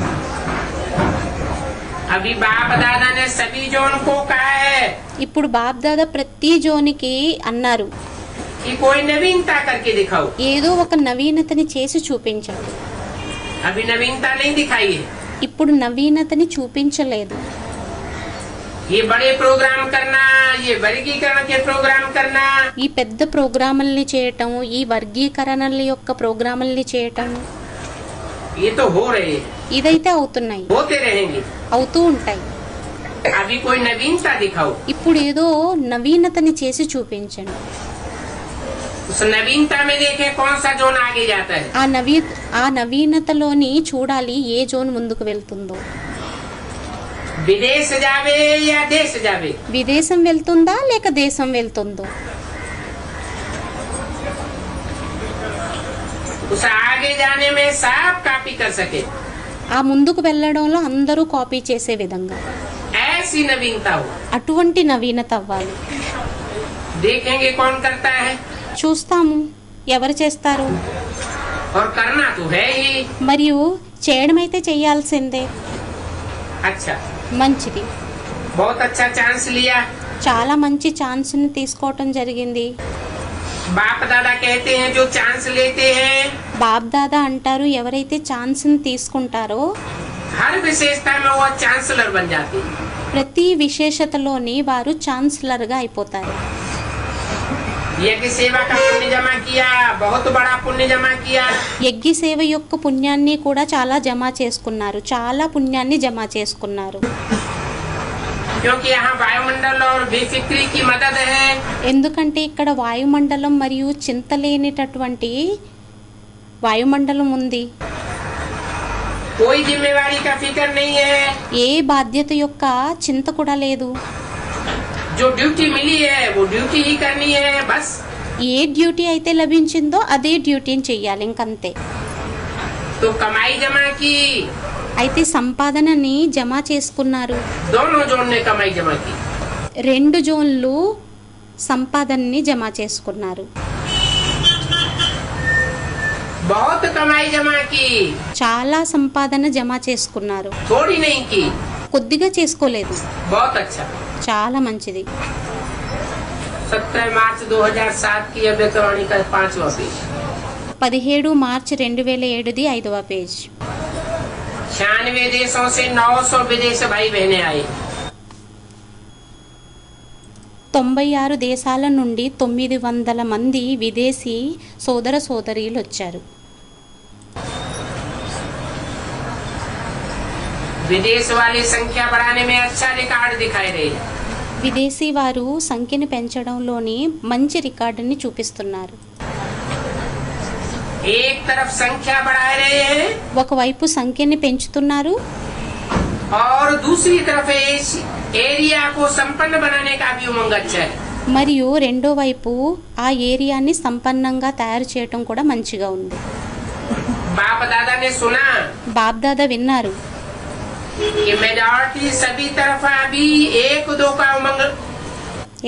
अभी बाप दादा ने सभी जोन को कहा है ఇప్పుడు బాబ్దాదా ప్రతి జోనికి అన్నారు, कि कोई नवीनता करके दिखाओ। ఏదో ఒక నవీనతని చేసి చూపించండి. अभी नवीनता नहीं दिखाई है। ఇప్పుడు నవీనతని చూపించలేదు. ये बड़े प्रोग्राम करना, ये वर्गीकरण के प्रोग्राम करना, ఈ పెద్ద ప్రోగ్రాముల్ని చేయటం, ఈ వర్గీకరణల యొక్క ప్రోగ్రాముల్ని చేయటం, ये तो हो रहे हैं, ఇదైతే అవుతున్నాయి, होते रहेंगे। అవుతూ ఉంటాయి. अभी कोई नवीनता दिखाओ। ఇప్పుడు ఏదో నవీనతని చేసి చూపించండి. उस नवीनता में देखें कौन सा जोन आगे जाता है। ఆ నవీనతలోని చూడాలి ఏ జోన్ ముందుకు వెళ్తుందో. विदेश जावे या देश जावे, విదేశం వెళ్తుందా లేక దేశం వెళ్తుందో, उस आगे जाने में सब कॉपी कर सके, ఆ ముందుకు వెళ్ళడంలో అందరూ కాపీ చేసే విధంగా ऐसी नवीनता हो। అటువంటి నవీనత అవ్వాలి. देखेंगे कौन करता है, చూస్తాము ఎవరు చేస్తారు. और करना तो है ही। మరియు చేయడం అయితే చేయాల్సిందే. अच्छा, మంచిది, बहुत अच्छा चांस लिया। చాలా మంచి ఛాన్స్ని తీసుకోవటం జరిగింది. बाप दादा कहते हैं जो चांस लेते हैं బాబ్దాదా అంటారు, ఎవరైతే ఛాన్స్ని తీసుకుంటారో हर विशेषता में वो चांसलर बन जाते हैं। ప్రతి విశేషతలోని వారు ఛాన్సలర్గా అయిపోతారు. यज्ञ सेवा का पुण्य जमा किया, बहुत बड़ा पुण्य जमा किया। యజ్ఞ సేవ యొక్క పుణ్యాన్ని కూడా చాలా జమ చేసుకున్నారు, చాలా పుణ్యాన్ని జమ చేసుకున్నారు. क्योंकि यहाँ वायुमंडल और बेफिक्री की मदद है। ఎందుకంటే ఇక్కడ వాయుమండలం మరియు చింత లేనిటటువంటి వాయుమండలం ఉంది. कोई जिम्मेवारी का फिक्र नहीं है। ఏ బాధ్యత యొక్క చింత కూడా లేదు. जो ड्यूटी मिली है वो ड्यूटी ही करनी है बस। ఏ డ్యూటీ అయితే లభించిందో అదే డ్యూటీని చెయ్యాలి, ఇంకంతే. तो कमाई जमा की, అయితే సంపాదనని జమ చేసుకున్నారు. दोनों जोन ने कमाई जमा की। 2 జోన్లు సంపాదనని జమ చేసుకున్నారు. बहुत कमाई जमा की, చాలా సంపాదన జమ చేసుకున్నారు. थोड़ी नहीं की, కొద్దిగా చేసుకోలేదు. बहुत अच्छा। చాలా మంచిది. 17 मार्च 2007 की अभ्यर्थवाणी का 5वां पेज। 17 మార్చి 2007ది 5వ పేజ్. 96 देशों से 900 विदेश भाई बहने आए। 96 దేశాల నుండి 900 మంది విదేశీ సోదర సోదరీలు వచ్చారు. विदेश वाले संख्या बढ़ाने में अच्छा रिकॉर्ड दिखाई रहे। విదేశీ వారు సంఖ్యను పెంచడంలోని మంచి రికార్డుని చూపిస్తున్నారు. एक तरफ संख्या बढ़ा रहे हैं ఒకవైపు సంఖ్యని పెంచుతున్నారు, और दूसरी तरफ इस एरिया को संपन्न बनाने का भी उमंग अच्छा है। మరియు రెండో వైపు ఆ ఏరియాని సంపన్నంగా తయారు చేయటం కూడా మంచిగా ఉంది. बाप दादा ने सुना బాబ్దాదా విన్నారు कि मेजॉरिटी सभी तरफ अभी 1-2 का उमंग,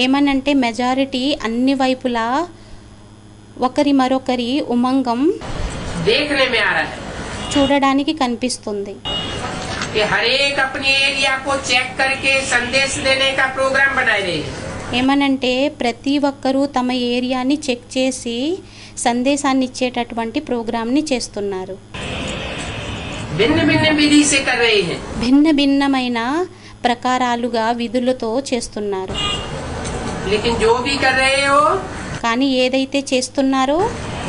ఏమనంటే మెజారిటీ అన్ని వైపులా ఒకరి మరొకరి ఉమంగం देखने में आ रहा है చూడడానికి కనిపిస్తుంది. कि हर एक अपने एरिया को चेक करके संदेश देने का प्रोग्राम बनाए रहे हैं। ఏమనంటే ప్రతి ఒక్కరూ తమ ఏరియాని చెక్ చేసి సందేశాన్ని ఇచ్చేటటువంటి ప్రోగ్రామ్ని చేస్తున్నారు. भिन्न भिन्न विधि से कर रहे हैं, భిన్న భిన్నమైన ప్రకారాలుగా విధులతో చేస్తున్నారు. लेकिन जो भी कर रहे हो కానీ ఏదైతే చేస్తున్నారో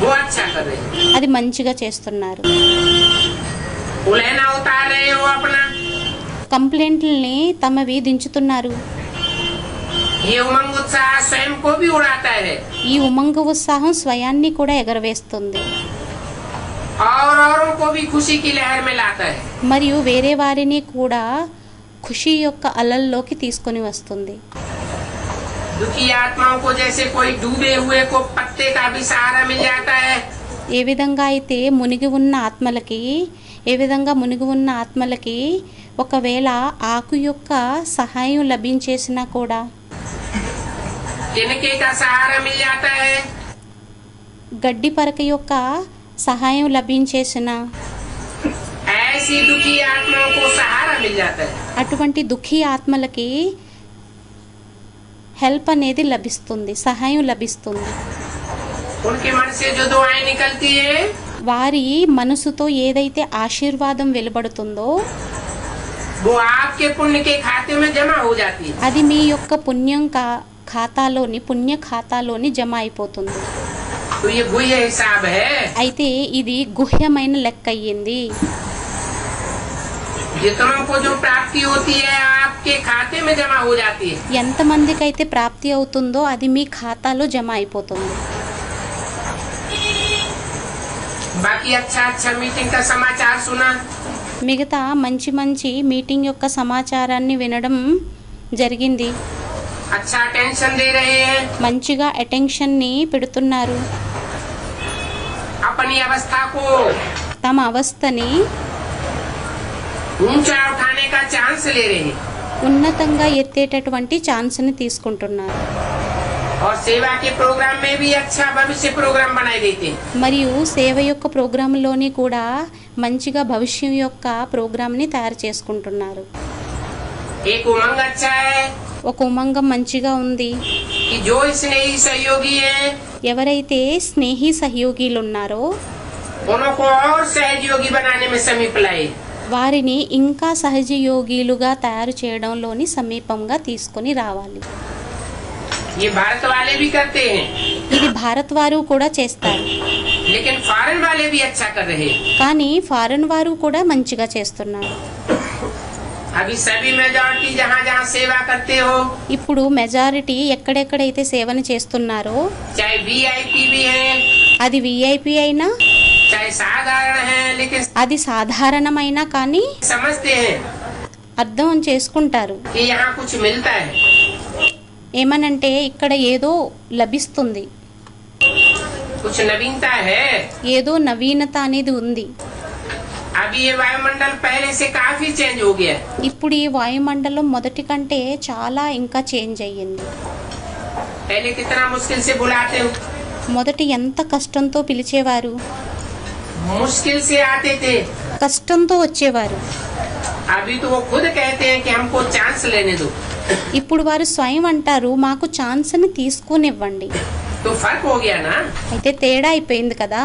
वो अच्छा कर रहे हैं। అది మంచిగా చేస్తున్నారు. उलहना उतार रहे हो अपना, కంప్లైంట్లని తమవి దించుతున్నారు. ये उमंग उत्साह स्वयं को भी उड़ाता है ఈ ఉమంగ ఉత్సాహం స్వయాన్ని కూడా ఎగరవేస్తుంది और औरों को भी खुशी की लहर में लाता है। మరియు వేరే వారిని కూడా ఖుషి యొక్క అలల్లోకి తీసుకొని వస్తుంది. दुखी आत्माओं को जैसे कोई डूबे हुए को पत्ते का भी सहारा मिल जाता है, ఏ విధంగా అయితే మునిగి ఉన్న ఆత్మలకి ఒకవేళ ఆకు యొక్క సహాయం లభించేసినా కూడా, तिनके का सहारा मिल जाता है, గడ్డి పరక యొక్క సహాయం లభించేసిన, ऐसी दुखी आत्माओं को सहारा मिल जाता है। అటువంటి దుఃఖీ ఆత్మలకి హెల్ప్ అనేది లభిస్తుంది, సహాయం లభిస్తుంది. उनके मन से जो दुआएं निकलती है వారి మనసుతో ఏదైతే ఆశీర్వాదం వెలువడుతుందో वो आपके पुण्य के खाते में जमा हो जाती है। అది మీ యొక్క పుణ్య ఖాతాలోని జమ అయిపోతుంది. तो ये गुह्य हिसाब है। అయితే ఇది గుహ్యమైన లెక్క అయ్యింది. जितनों को जो प्राप्ति होती है आपके खाते में जमा हो जाती है। ఎంతమందికి అయితే ప్రాప్తి అవుతుందో అది మీ ఖాతాలో జమ అయిపోతుంది. बाकी अच्छा मीटिंग का समाचार सुना, మిగతా మంచి మీటింగ్ యొక్క సమాచారాన్ని వినడం జరిగింది. अच्छा टेंशन दे रहे हैं, మంచిగా అటెన్షన్ని పెడుతున్నారు. अपनी अवस्था को తమ అవస్థని ऊंचा उठाने का चांस ले रहे हैं ఉన్నతంగా ఎత్తేటటువంటి ఛాన్స్ని తీసుకుంటున్నారు. और सेवा के प्रोग्राम में भी अच्छा भविष्य प्रोग्राम बनाए देते हैं। మరియు సేవ యొక్క ప్రోగ్రాంలోని కూడా మంచిగా భవిష్యం యొక్క ప్రోగ్రాంని తయారు చేసుకుంటున్నారు. एक उमंग अच्छा है ఒక ఉమంగం మంచిగా ఉంది. कि जो स्नेही सहयोगी है ఎవరైతే స్నేహి సహయోగిలు ఉన్నారో उनको और सहयोगी बनाने में समीप लाए। వారిని ఇంకా సహజయోగిలుగా తయారు చేయడంలోని సమీపంగా తీసుకొని రావాలి. ये भारत वाले भी करते हैं, ఇది భారత్ వారు కూడా చేస్తారు, लेकिन फॉरेन वाले भी अच्छा कर रहे हैं। కానీ ఫారెన్ వారు కూడా మంచిగా చేస్తున్నారు. अभी सभी मेजॉरिटी जहाँ जहाँ सेवा करते हो, ఇప్పుడు మెజారిటీ ఎక్కడెక్కడైతే సేవను చేస్తున్నారో, चाहे VIP भी है అది విఐపి అయినా चाहे साधारण है, लेकिन అది సాధారణమైనా కానీ समझते हैं అర్థం చేసుకుంటారు. कि यहाँ कुछ मिलता है, ఏమనంటే ఇక్కడ ఏదో లభిస్తుంది, कुछ नवीनता है। ఏదో నవీనత అనేది ఉంది. अभी ये वायुमंडल पहले से काफी चेंज हो गया है। ఇప్పుడు ఈ వాయుమండలం మొదటి కంటే చాలా ఇంకా చేంజ్ అయ్యింది. पहले कितना मुश्किल से बुलाते हो, మొదటి ఎంత కష్టంతో పిలిచేవారు, मुश्किल से आते थे। కష్టంతో వచ్చేవారు. अभी तो वो खुद कहते हैं कि हमको चांस लेने दो। ఇప్పుడు వారు స్వయం అంటారు మాకు ఛాన్స్ని తీసుకునివ్వండి. तो फर्क हो गया ना। అయితే తేడా అయిపోయింది కదా.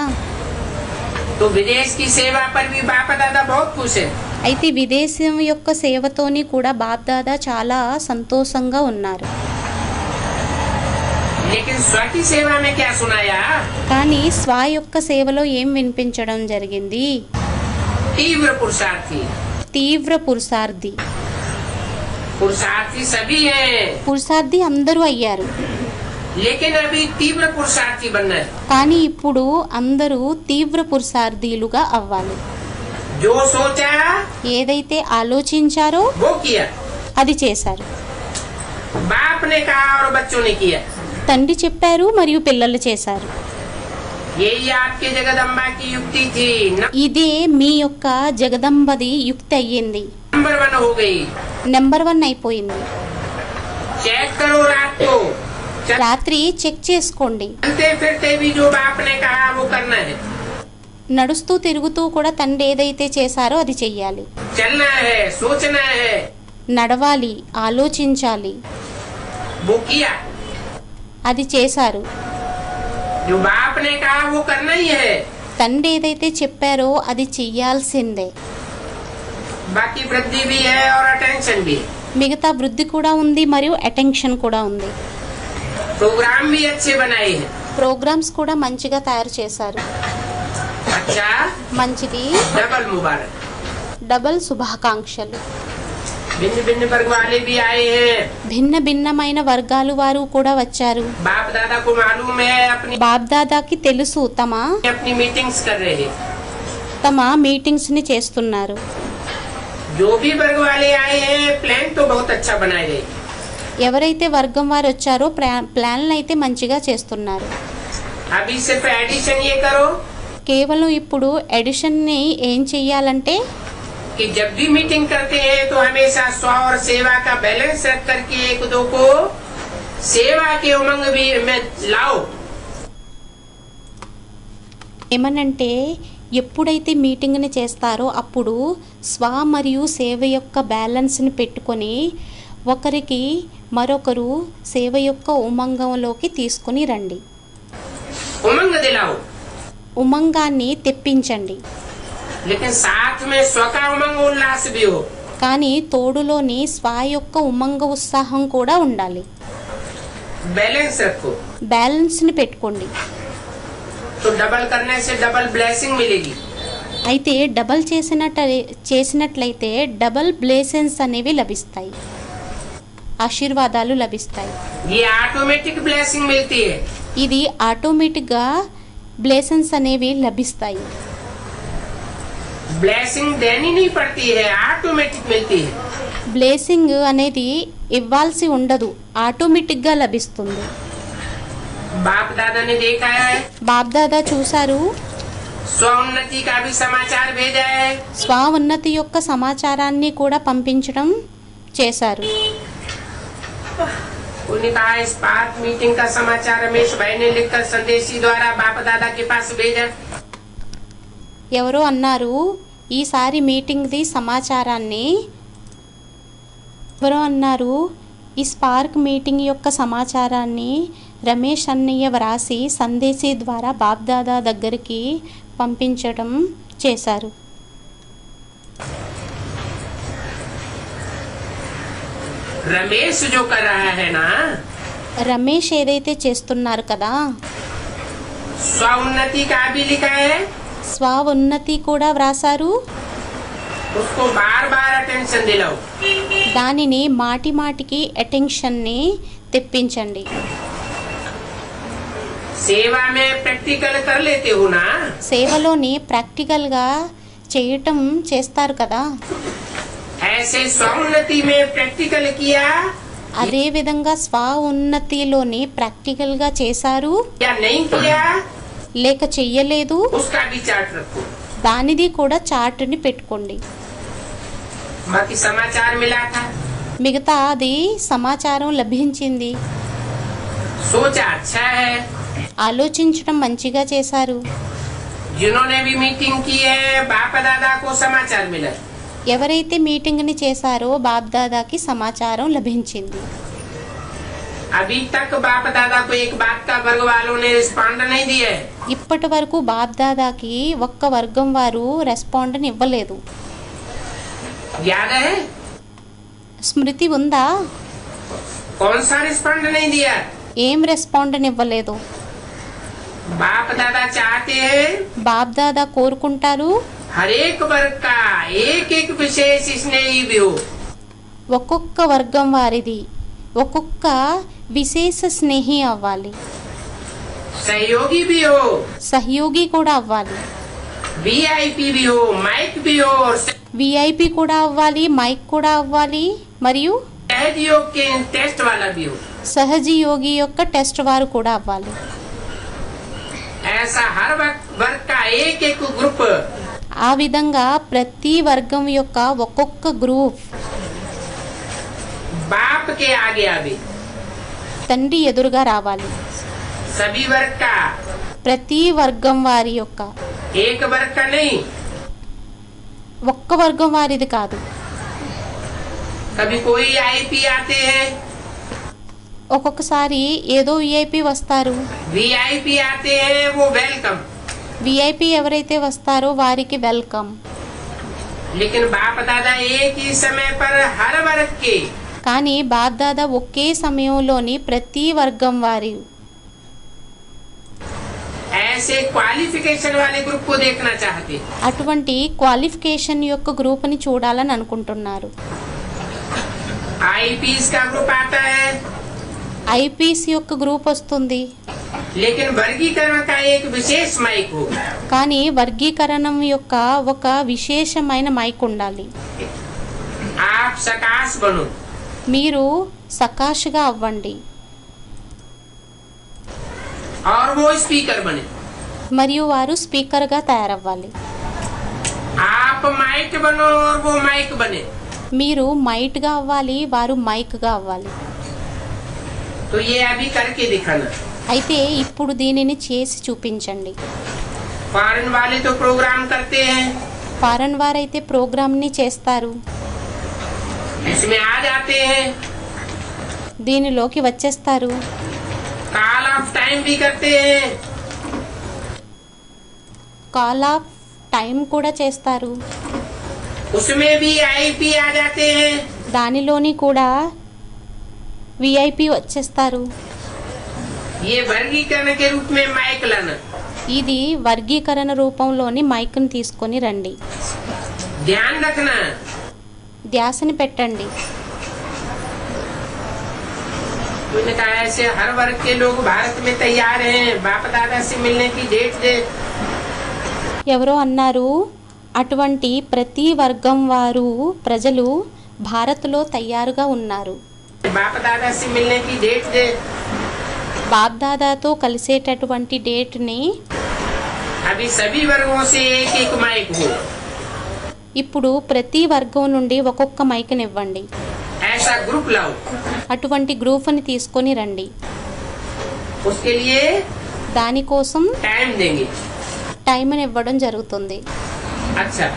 तो विदेश की सेवा पर भी बाप दादा बहुत खुश है। అయితే విదేశం యొక్క సేవతోని కూడా బాప్దాదా చాలా సంతోషంగా ఉన్నారు. लेकिन स्व की सेवा में क्या सुनाया? కానీ స్వ యొక్క సేవలో ఏం వినిపించడం జరిగింది? तीव्र पुरुषार्थी। తీవ్ర పురుషార్థి. पुरुषार्थी सभी हैं, పురుషార్థి అందరూ అయ్యారు. लेकिन अभी तीव्र पुरुषार्थी बनना है। కానీ ఇప్పుడు అందరూ తీవ్ర పురుషార్థీలుగా అవ్వాలి. जो सोचा ఏదైతే ఆలోచించారో वो किया। అది చేశారు. बाप ने कहा और बच्चों ने किया। తండ్రి చెప్పారు మరియు పిల్లలు చేశారు. यही आपके जगदम्बा की युक्ति थी। ఇదే మీ యొక్క జగదంబది యుక్తి అయ్యింది. नंबर 1 हो गई। నెంబర్ 1 అయిపోయింది. चेक करो रात को। రాత్రి చెక్ చేసుకోండి. चलते फिरते भी जो बाप ने कहा वो करना है। నడుస్తూ తిరుగుతూ కూడా తండ్రి ఏదైతే చేశారో అది చెయ్యాలి. चलना है, सोचना है। నడవాలి, ఆలోచించాలి. वो किया। అది చేశారు. जो बाप ने कहा वो करना ही है। తండ్రి ఏదైతే చెప్పారో అది చెయ్యాల్సిందే. बाकी वृद्धि भी है और अटेंशन भी। మిగతా వృద్ధి కూడా ఉంది మరియు అటెన్షన్ కూడా ఉంది. प्रोग्राम भी अच्छे बनाए हैं। ప్రోగ్రామ్స్ కూడా మంచిగా తయారు చేశారు. अच्छा, మంచిది. डबल मुबारक। డబల్ శుభాకాంక్షలు. भिन्न भिन्न वर्ग वाले भी आए हैं। భిన్న భిన్నమైన వర్గాలు వారు కూడా వచ్చారు. बाप दादा को मालूम है अपनी బాబ్దాదాకి తెలుసు अपनी मीटिंग्स कर रहे हैं। తమ మీటింగ్స్ ని చేస్తున్నారు. जो भी वर्ग वाले आए हैं प्लान तो बहुत अच्छा बनाए गए। ఎవరైతే వర్గం వారు వచ్చారో ప్లాన్లు అయితే మంచిగా చేస్తున్నారు. अभी सिर्फ एडिशन ये करो కేవలం ఇప్పుడు ఎడిషన్ ని ఏం చెయ్యాలంటే कि जब भी मीटिंग करते हैं तो हमेशा स्व और सेवा का बैलेंस रख करके एक दो को सेवा के उमंग भी में लाओ। ఏమనంటే ఎప్పుడైతే మీటింగ్ని చేస్తారో అప్పుడు స్వ మరియు సేవ యొక్క బ్యాలెన్స్ని పెట్టుకొని ఒకరికి మరొకరు సేవ యొక్క ఉమంగంలోకి తీసుకొని రండి. उमंग दिलाओ, ఉమంగాన్ని తెప్పించండి. लेकिन साथ में स्व का उमंग उल्लास भी हो। కానీ తోడులోని స్వ యొక్క ఉమంగ ఉత్సాహం కూడా ఉండాలి. बैलेंस रखो బ్యాలెన్స్ని పెట్టుకోండి. तो डबल करने से डबल ब्लेसिंग मिलेगी। అయితే డబల్ చేసినట్లయితే డబల్ బ్లెస్సింగ్స్ అనేవి లభిస్తాయి, ఆశీర్వాదాలు లభిస్తాయి. ये ऑटोमेटिक ब्लेसिंग मिलती है। ఇది ఆటోమేటిక్గా బ్లెస్సింగ్స్ అనేవి లభిస్తాయి. ब्लेसिंग देनी नहीं पड़ती है, ऑटोमेटिक मिलती है। బ్లెస్సింగ్ అనేది ఇవ్వాల్సి ఉండదు, ఆటోమేటిక్గా లభిస్తుంది. बाप दादा ने देखा है, బాబ్దాదా చూశారు. स्व उन्नति का भी समाचार भेजा है। స్వ ఉన్నతి యొక్క సమాచారాన్ని కూడా పంపించడం చేశారు. उन्होंने कहा इस पार्क मीटिंग का समाचार रमेश भाई ने लिखकर संदेशी द्वारा बाप दादा के पास भेजा। ఎవరో అన్నారు ఈసారి మీటింగ్ది సమాచారాన్ని ఈ స్పార్క్ మీటింగ్ యొక్క సమాచారాన్ని రమేష్ అన్నయ్య వ్రాసి సందేశీ ద్వారా బాప్దాదా దగ్గరికి పంపించడం చేశారు. रमेश जो कर रहा है ना, రమేష్ ఏదైతే చేస్తున్నారు కదా, स्व उन्नति का भी लिखा है। స్వ ఉన్నతి కూడా వ్రాసారు. उसको बार बार अटेंशन दिलाओ। దానిని మాటి మాటికి అటెన్షన్ని తెప్పించండి. सेवा में प्रैक्टिकल कर लेते हो ना। సేవలోని ప్రాక్టికల్గా చేస్తారు కదా, ऐसे स्व उन्नति में प्रैक्टिकल किया అదే విధంగా స్వ ఉన్నతిలోని ప్రాక్టికల్గా చేశారు या नहीं किया, లేక చెయ్యలేదు, उसका भी चार्ट रखो। దానిది కూడా చార్టుని పెట్టుకోండి. बाकी समाचार मिला था, మిగతా అది సమాచారం లభించింది, सोचा अच्छा है। ఆలోచించడం మంచిగా చేశారు. जिन्होंने भी मीटिंग की है बाप दादा को समाचार मिला। ఎవరైతే మీటింగ్ని చేశారో బాబ్దాదాకి సమాచారం లభించింది. अभी तक बाप दादा को एक बात का वर्ग वालों ने रिस्पॉन्ड नहीं दिया है। ఇప్పటి వరకు బాబ్దాదాకి ఒక్క వర్గం వారు రెస్పాండ్ని ఇవ్వలేదు. याद है స్మృతి ఉందా? कौन सा रिस्पॉन्ड नहीं दिया? ఏం రెస్పాండ్ని ఇవ్వలేదు? बाप दादा चाहते हैं బాబ్దాదా కోరుకుంటారు हर एक वर्ग का एक एक विशेष स्नेही भी हो। ఒక్కొక్క వర్గం వారిది ఒక్కొక్క విశేష స్నేహి అవ్వాలి, सहयोगी भी हो, సహయోగి కూడా అవ్వాలి, वीआईपी भी हो, माइक भी हो और విఐపి కూడా అవ్వాలి, మైక్ కూడా అవ్వాలి, మరియు सहज योग के टेस्ट वाला भी हो। సహజీ యోగి యొక్క టెస్ట్ వారు కూడా అవ్వాలి. ऐसा हर वर्ग का एक एक ग्रुप ఆ విధంగా ప్రతి వర్గం యొక్క ఒక్కొక్క గ్రూప్ बाप के आगे आवे। తండ్రి ఎదురుగా రావాలి. सभी वर्ग का, ప్రతి వర్గం వారి యొక్క, एक वर्ग का नहीं। ఒక్క వర్గం వారిది కాదు. कभी कोई आईपी आते हैं, ఒక్కొక్కసారి ఏదో విఐపి వస్తారు. वीआईपी आते हैं, वो वेलकम। విఐపి ఎవరైతే వస్తారో వారికి వెల్కమ్. लेकिन बाप दादा एक ही समय पर हर वर्ग के కానీ బాబ్దాదా ఒకే సమయంలోని ప్రతి వర్గం వారి ऐसे क्वालिफिकेशन वाले ग्रुप को देखना चाहते। అటువంటి క్వాలిఫికేషన్ యొక్క గ్రూప్ని చూడాలని అనుకుంటున్నారు. आईपीएस का ग्रुप आता है, ఐపీఎస్ యొక్క గ్రూప్ వస్తుంది. लेकिन वर्गीकरण का एक विशेष माइक हो। కానీ వర్గీకరణం యొక్క ఒక విశేషమైన మైక్ ఉండాలి. आप सकाश बनो, మీరు సకాష్గా అవ్వండి और वो स्पीकर बने। మరియు వారు స్పీకర్గా తయారవ్వాలి. आप माइक बनो और वो माइक बने। మీరు మైట్గా అవ్వాలి, వారు మైక్గా అవ్వాలి. तो ये अभी करके दिखाना। అయితే ఇప్పుడు దీనిని చేసి చూపించండి. फॉरेन वाले तो प्रोग्राम करते हैं, ఫారెన్ వారైతే ప్రోగ్రామ్ని చేస్తారు, इसमें आ जाते हैं, దీనిలోకి వచ్చేస్తారు, कॉल ऑफ टाइम भी करते हैं, కాల్ ఆఫ్ టైం కూడా చేస్తారు, उसमें भी आईपी आ जाते हैं। దానిలోని కూడా విఐపి వచ్చేస్తారు. ये वर्गीकरण के रूप में माइक लाना। ఇది వర్గీకరణ రూపంలోని మైక్ని తీసుకొని రండి. ध्यान रखना, ధ్యాసని పెట్టండి. उन्होंने कहा ऐसे हर वर्ग के लोग भारत में तैयार हैं बाप दादा से मिलने की डेट दे। ఎవరో అన్నారు, అటువంటి ప్రతి వర్గం వారు ప్రజలు భారత్లో తయారుగా ఉన్నారు, बाप दादा से मिलने की डेट दे। బాబ్దాదాతో కలిసేటటువంటి డేట్ని अभी सभी वर्गों से एक एक माइक हो। ఇప్పుడు ప్రతి వర్గం నుండి ఒక్కొక్క మైక్ని ఇవ్వండి. ऐसा ग्रुप लाओ, అటువంటి గ్రూప్ని తీసుకొని రండి. उसके लिए దానికోసం टाइम देंगे। టైంని ఇవ్వడం జరుగుతుంది. अच्छा,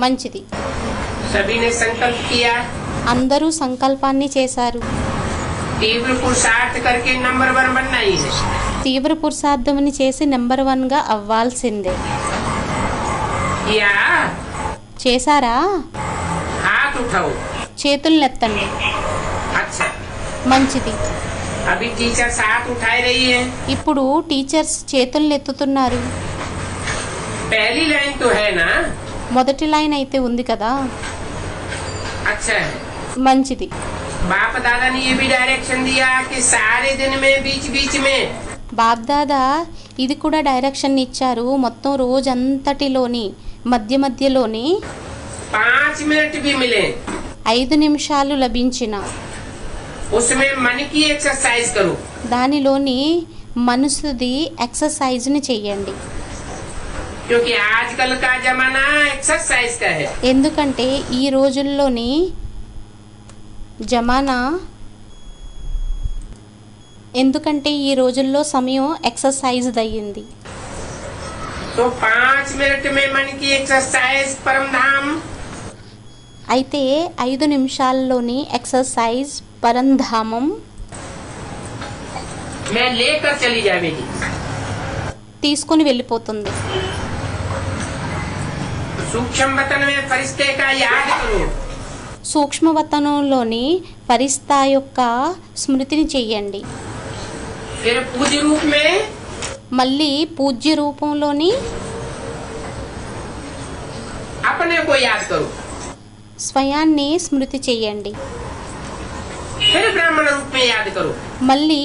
మంచిది. सभी ने संकल्प किया, అందరూ సంకల్పాన్ని చేశారు. तीव्र पुरुषार्थ करके नंबर 1 बनना ही है। తీవ్ర పురుషార్థముని చేసి నెంబర్ 1గా అవ్వాల్సిందే. या చేశారా? हाथ उठाओ। చేతులనెత్తండి. अच्छा, మంచిది. अभी टीचर हाथ उठाए रही है। ఇప్పుడు టీచర్స్ చేతులనెత్తుతున్నారు. पहली लाइन तो है ना? మొదటి లైన్ అయితే ఉంది కదా. अच्छा है। మంచిది. बाप दादा ने ये भी डायरेक्शन दिया कि सारे दिन में बीच बीच में బాబ్దాదా ఇది కూడా డైరెక్షన్ ఇచ్చారు. మొత్తం రోజంతటిలోని మధ్య మధ్యలోని 5 मिनट भी मिले 5 నిమిషాలు లభించిన उसमें मन की एक्सरसाइज करो। దానిలోని మనసుది ఎక్సర్సైజ్ని చెయ్యండి. क्योंकि आजकल का जमाना एक्सरसाइज का है। ఎందుకంటే ఈ రోజుల్లోని జమానా ఎందుకంటే ఈ రోజుల్లో సమయం ఎక్సర్సైజ్ అయ్యింది. तो 5 मिनट में मन की एक्सरसाइज परम धाम అయితే 5 నిమిషాల్లోని ఎక్సర్సైజ్ పరంధామం में लेकर चली जाएगी। తీసుకొని వెళ్ళిపోతుంది. सूक्ष्म वतन में फरिश्ते का याद करो। సూక్ష్మవతనంలోని ఫరిస్తా యొక్క స్మృతిని చెయ్యండి. फिर पूज्य रूप में మళ్ళీ పూజ్య రూపంలోని अपने को याद करो। స్వయాన్ని స్మృతి చెయ్యండి. फिर ब्राह्मण रूप में याद करो। మళ్ళీ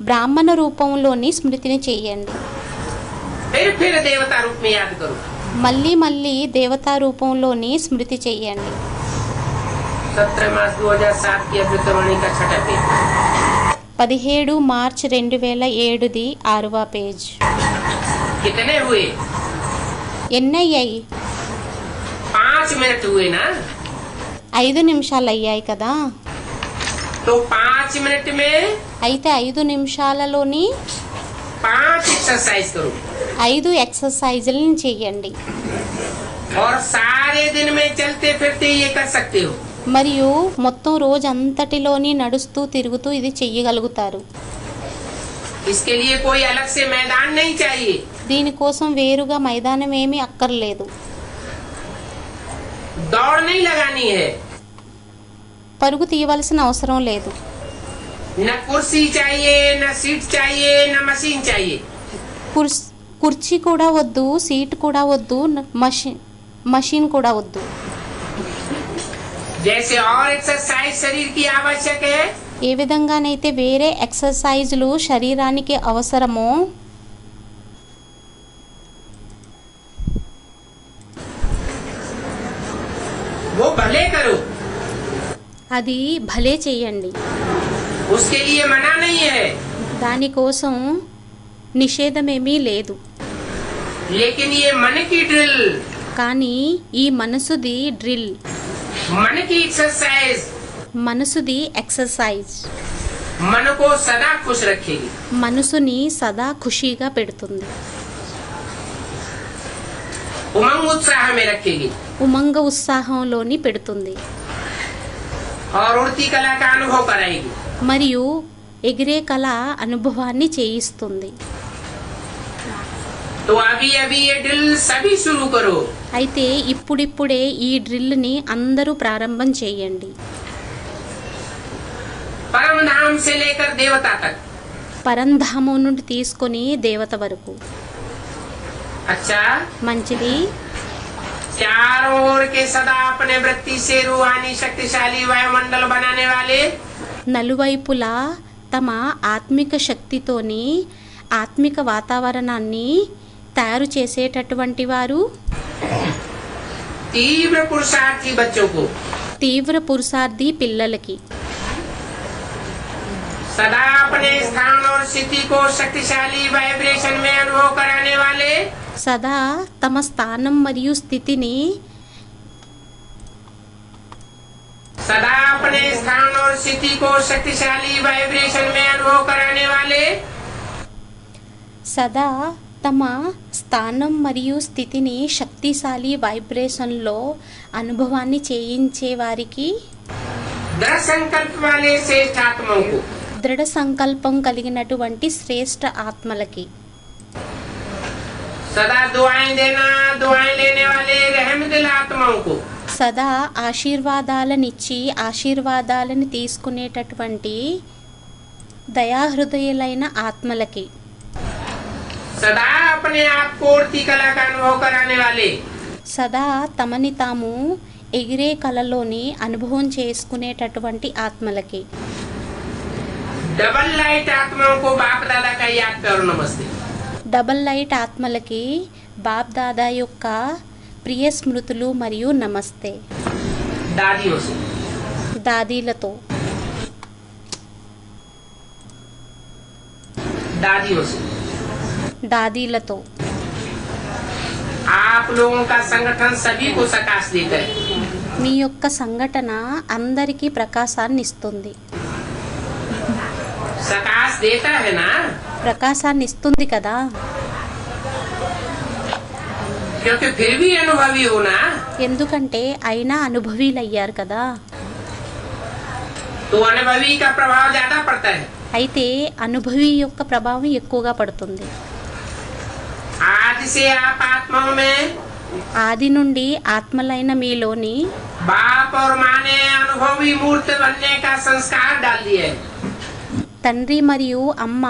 బ్రాహ్మణ రూపంలోని స్మృతిని చెయ్యండి. फिर देवता रूप में याद करो। మళ్ళీ దేవతా రూపంలోని స్మృతి చెయ్యండి. 17 मार्च 2007 की अमृतवाणी का 6वां पेज। 17 మార్చ్ 2007ది 6వ పేజ్. कितने हुए? ఎన్నయ్యాయి? 5 मिनट हुए ना। 5 నిమిషాలు అయ్యాయి కదా. तो 5 मिनट में అయితే 5 నిమిషాలలోని 5 एक्सरसाइज करो 5 ఎక్సర్సైజులను చెయ్యండి. और सारे दिन में चलते फिरते ये कर सकते हो। మరియు మొత్తం రోజంతటిలోని నడుస్తూ తిరుగుతూ ఇది చెయ్యగలుగుతారు. इसके लिए कोई अलग से मैदान नहीं चाहिए। దీనికోసం వేరుగా మైదానం ఏమీ అక్కర్లేదు. दौड़ नहीं लगानी है। పరుగు తీయవలసిన అవసరం లేదు. न कुर्सी चाहिए, न सीट चाहिए, न मशीन चाहिए। కుర్చీ కూడా వద్దు, సీట్ కూడా వద్దు, మషిన్ కూడా వద్దు. जैसे और एक्सरसाइज शरीर की आवश्यक है, ఏ విధంగానైతే వేరే ఎక్సర్సైజులు శరీరానికి అవసరమో वो भले करो। అది భలే చెయ్యండి. उसके लिए मना नहीं है। దానికోసం నిషేధమేమీ లేదు. लेकिन ये मन की ड्रिल, కానీ ఈ మనసుది డ్రిల్, मन की एक्सरसाइज మనసుది ఎక్సర్సైజ్ मन को सदा खुश रखेगी। మనసుని సదా ఖుషీగా పెడుతుంది. उमंग उत्साह में रखेगी ఉమంగ ఉత్సాహంలోని పెడుతుంది. और उड़ती कला का अनुभव कराएगी। మరియు ఎగిరే కళ అనుభవాన్ని చేయిస్తుంది. तो अभी अभी ये ड्रिल सभी शुरू करो। అయితే ఇప్పుడిప్పుడే ఈ డ్రిల్ని అందరూ ప్రారంభం చేయండి. परम धाम से लेकर देवता तक। పరంధామం నుండి తీసుకొని దేవత వరకు. अच्छा, మంచిది. चारों ओर के सदा अपने वृत्ति से रूहानी शक्तिशाली वायुमंडल बनाने वाले, నలువైపులా తమ ఆత్మిక శక్తితోని ఆత్మిక వాతావరణాన్ని తయారు చేసేటటువంటి వారు तीव्र पुरुषार्थी बच्चों को తీవ్ర పురుషార్థి పిల్లలకి सदा अपने स्थान और स्थिति को शक्तिशाली वाइब्रेशन में अनुभव कराने वाले, సదా తమ స్థానం మరియు స్థితిని सदा अपने स्थान और स्थिति को शक्तिशाली वाइब्रेशन में अनुभव कराने वाले, సదా తమ స్థానం మరియు స్థితిని శక్తిశాలి వైబ్రేషన్లో అనుభవాన్ని చేయించే వారికి दृढ़ संकल्प वाले श्रेष्ठ आत्माओं को, దృఢ సంకల్పం కలిగినటువంటి శ్రేష్ఠ ఆత్మలకి सदा दुआएं देना, दुआएं लेने वाले रहमदिल आत्माओं को, సదా ఆశీర్వాదాలనిచ్చి ఆశీర్వాదాలను తీసుకునేటటువంటి దయాహృదయులైన ఆత్మలకి सदा अपने आप को उड़ती कला का अनुभव कराने वाले, సదా తమని తాము ఎగిరే కళలోని అనుభవం చేసుకునేటటువంటి ఆత్మలకి डबल लाइट आत्माओं को बाप दादा का याद करो नमस्ते। డబల్ లైట్ ఆత్మలకి బాప్ దాదా యొక్క ప్రియ స్మృతులు మరియు నమస్తే. दादियों से, దాదీలతో दादियों से దాదీలతో आप लोगों का संगठन सभी को प्रकाश देता है। మీ యొక్క సంఘటన అందరికీ ప్రకాశాన్ని ఇస్తుంది. प्रकाश देता है ना। ప్రకాశాన్ని ఇస్తుంది కదా. क्योंकि फिर भी अनुभवी होना, ఎందుకంటే అయినా అనుభవీలయ్యారు కదా. तो अनुभवी का प्रभाव ज्यादा पड़ता है. అయితే అనుభవి యొక్క ప్రభావం ఎక్కువగా పడుతుంది. आज से आप आत्माओं में ఆది నుండి ఆత్మలైన మీలోని बाप और माँ ने अनुभवी मूर्त बनने का संस्कार डाल दिए. తండ్రి మరియు అమ్మ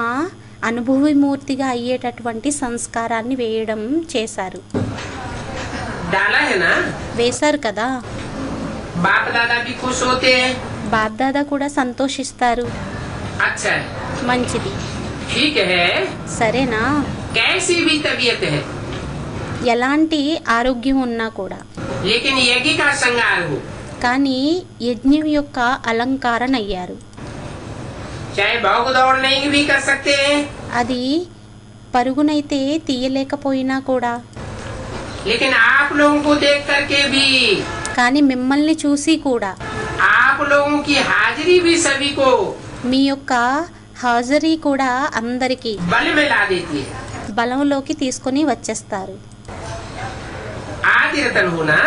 అనుభవమూర్తిగా అయ్యేటటువంటి సంస్కారాన్ని వేయడం చేశారు. डाला है ना. వేశారు కదా. बाप दादा भी खुश होते हैं. బాప్దాదా కూడా సంతోషిస్తారు. अच्छा है, మంచిది, ठीक है. సరేనా. कैसी भी तबीयत है, ఎలాంటి ఆరోగ్యం ఉన్నా కూడా, लेकिन यज्ञ का श्रृंगार हो. కానీ యజ్ఞం యొక్క అలంకారణ అయ్యారు. चाहे भाग दौड़ नहीं भी कर सकते हैं, అది పరుగునైతే తీయలేకపోయినా కూడా, लेकिन आप लोगों को देख करके भी, కానీ మిమ్మల్ని చూసి కూడా, आप लोगों की हाजिरी भी सभी को మీ యొక్క హాజరీ కూడా అందరికీ बल में ला देती है. బలంలోకి తీసుకొని వచ్చేస్తారు. आदि रतन होना,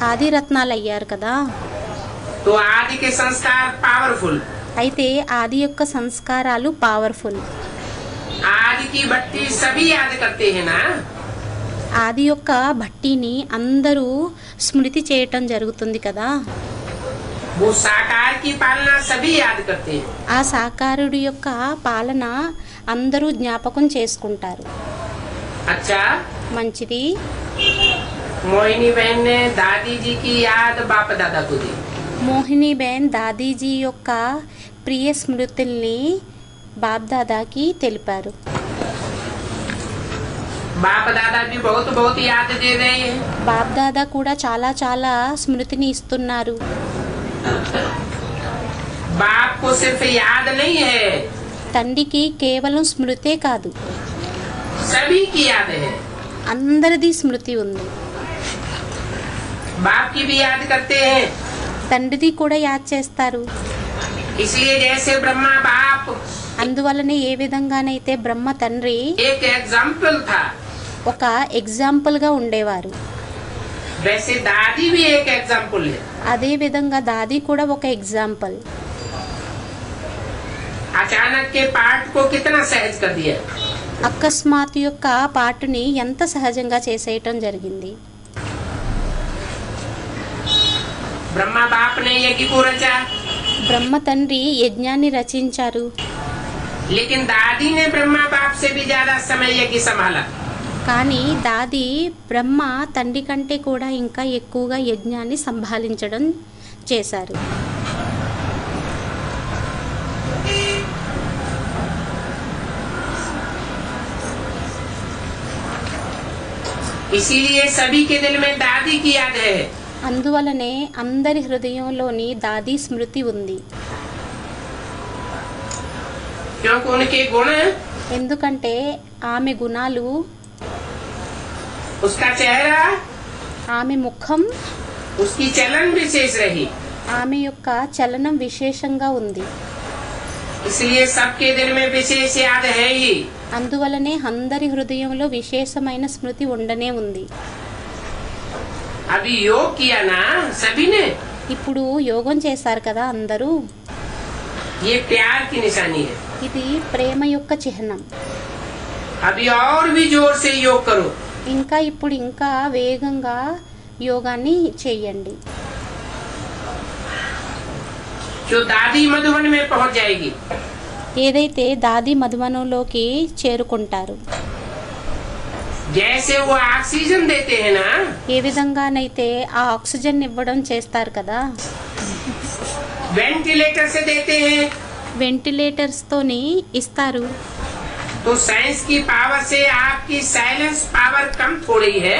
ఆది రత్నాలు అయ్యారు కదా. तो आदि के संस्कार पावरफुल. అయితే ఆది యొక్క సంస్కారాలు పవర్ఫుల్. आदि की भट्टी सभी याद करते हैं ना. ఆది యొక్క భట్టిని అందరూ స్మృతి చేయటం జరుగుతుంది కదా. वो साकार की पालना सभी याद करते हैं. ఆ సాకారుడి యొక్క పాలన అందరూ జ్ఞాపకం చేసుకుంటారు. अच्छा, మంచిది. मोहिनी बहन ने दादी जी की याद बाप दादा को दी. మోహినీబేన్ దాదీజీ యొక్క ప్రియ స్మృతుల్ని బాప్దాదాకి తెలిపారు. बाप दादा भी बहुत बहुत याद दे रहे हैं. బాప్దాదా కూడా చాలా చాలా స్మృతిని ఇస్తున్నారు. बाप को सिर्फ याद नहीं है, తండ్రికి కేవలం స్మృతే కాదు, सभी की याद है. అందరిది స్మృతి ఉంది. बाप की भी याद करते हैं. తండ్రిది కూడా యాద్ చేస్తారు. इसलिए जैसे ब्रह्मा बाप అందువల్లనే ఏ విధంగానైతే బ్రహ్మ తండ్రి एक एग्जाम्पल था, ఒక ఎగ్జాంపుల్గా ఉండేవారు, वैसे दादी भी एक एग्जाम्पल है. అదే విధంగా దాది కూడా ఒక ఎగ్జాంపుల్. अचानक के पाठ को कितना सहज कर दिया. అకస్మాత్ యొక్క పాటుని ఎంత సహజంగా చేసేయటం జరిగింది. ब्रह्मा बाप ने यज्ञ को रचा, బ్రహ్మ తండ్రి యజ్ఞాన్ని రచించారు. लेकिन दादी ने ब्रह्मा बाप से भी ज्यादा समय यज्ञ संभाला. కానీ దాది బ్రహ్మ తండ్రి కంటే కూడా ఇంకా ఎక్కువగా యజ్ఞాన్ని సంభాళించడం చేశారు. इसीलिए सभी के दिल में दादी की याद है. అందువలనే అందరి హృదయంలోని దాది స్మృతి ఉంది. क्योंकि उनके गुण, ఎందుకంటే ఆమె గుణాలు, उसका चेहरा, ఆమె ముఖం, उसकी चलन विशेष रही. ఆమె యొక్క చలనం విశేషంగా ఉంది. इसलिए सबके दिल में विशेष याद है ही. అందువలనే అందరి హృదయంలో విశేషమైన స్మృతి ఉండనే ఉంది. अभी योग किया ना सभी ने, ఇప్పుడు యోగం చేశారు కదా అందరూ. ये प्यार की निशानी है. ఇది ప్రేమ యొక్క చిహ్నం. अभी और भी जोर से योग करो. ఇంకా ఇప్పుడు ఇంకా వేగంగా యోగాన్ని చేయండి. जो दादी मधुबन में पहुंच जाएगी, ఏదైతే దాది మధువనంలోకి చేరుకుంటారు, जैसे वो ऑक्सीजन देते हैं ना, ఏ విధంగానైతే ఆ ఆక్సిజన్ ఇవ్వడం చేస్తారు కదా, वेंटिलेटर से देते हैं, వెంటిలేటర్స్తోని ఇస్తారు. तो साइंस की पावर से आपकी साइलेंस पावर कम थोड़ी है.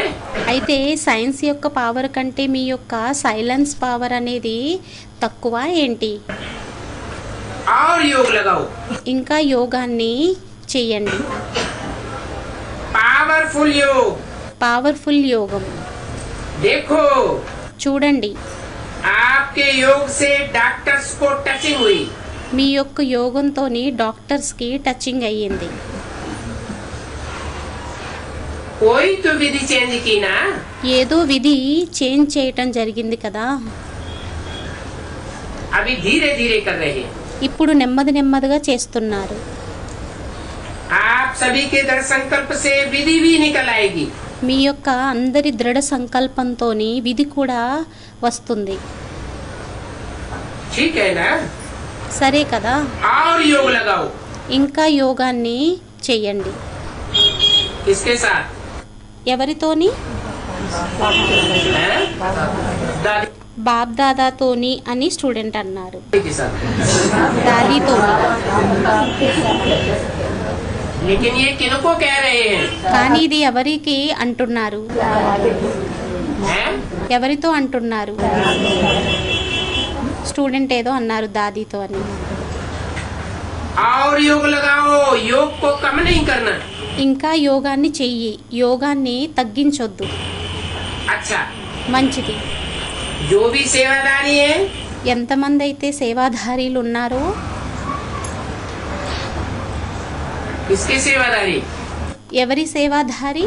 అయితే సైన్స్ యొక్క పవర్ కంటే మీ యొక్క సైలెన్స్ పవర్ అనేది తక్కువ ఏంటి? और योग लगाओ, ఇంకా యోగాన్ని చెయ్యండి. पावरफुल योग. పవర్ఫుల్ యోగం. देखो, చూడండి, आपके योग से डॉक्टर्स को टचिंग हुई. మీ యొక్క యోగంతోని డాక్టర్స్కి టచింగ్ అయ్యింది. कोई तो विधि चेंज की ना, ఏదో విధి చేంజ్ చేయటం జరిగింది కదా, अभी धीरे धीरे कर रहे हैं। ఇప్పుడు నెమ్మది నెమ్మదిగా చేస్తున్నారు. आप सभी के दृढ़ संकल्प से विधि भी निकल आएगी। మీ యొక్క అందరి దృఢ సంకల్పంతోని విధి కూడా వస్తుంది. ठीक है ना? సరే కదా, और योग लगाओ। ఇంకా యోగాన్ని చెయ్యండి. किसके साथ? ఎవరితోని? हैं? दादी బాప్ దాదాతోని అని స్టూడెంట్ అన్నారు. के साथ। దాదీతోని. लेकिन ये किनको कह रहे हैं? కానీ ఇది ఎవరికి అంటున్నారు? हैं? ఎవరితో అంటున్నారు? స్టూడెంట్ ఏదో అన్నారు దాదీతో అని. और योग लगाओ, योग को कम नहीं करना। ఇంకా యోగాన్ని చెయ్యి, యోగాన్ని తగ్గించొద్దు. अच्छा, మంచిది. जो भी सेवादारी है, ఎంతమంది అయితే సేవాధారీలు ఉన్నారో, किसके सेवादारी? ఎవరి సేవాధారి?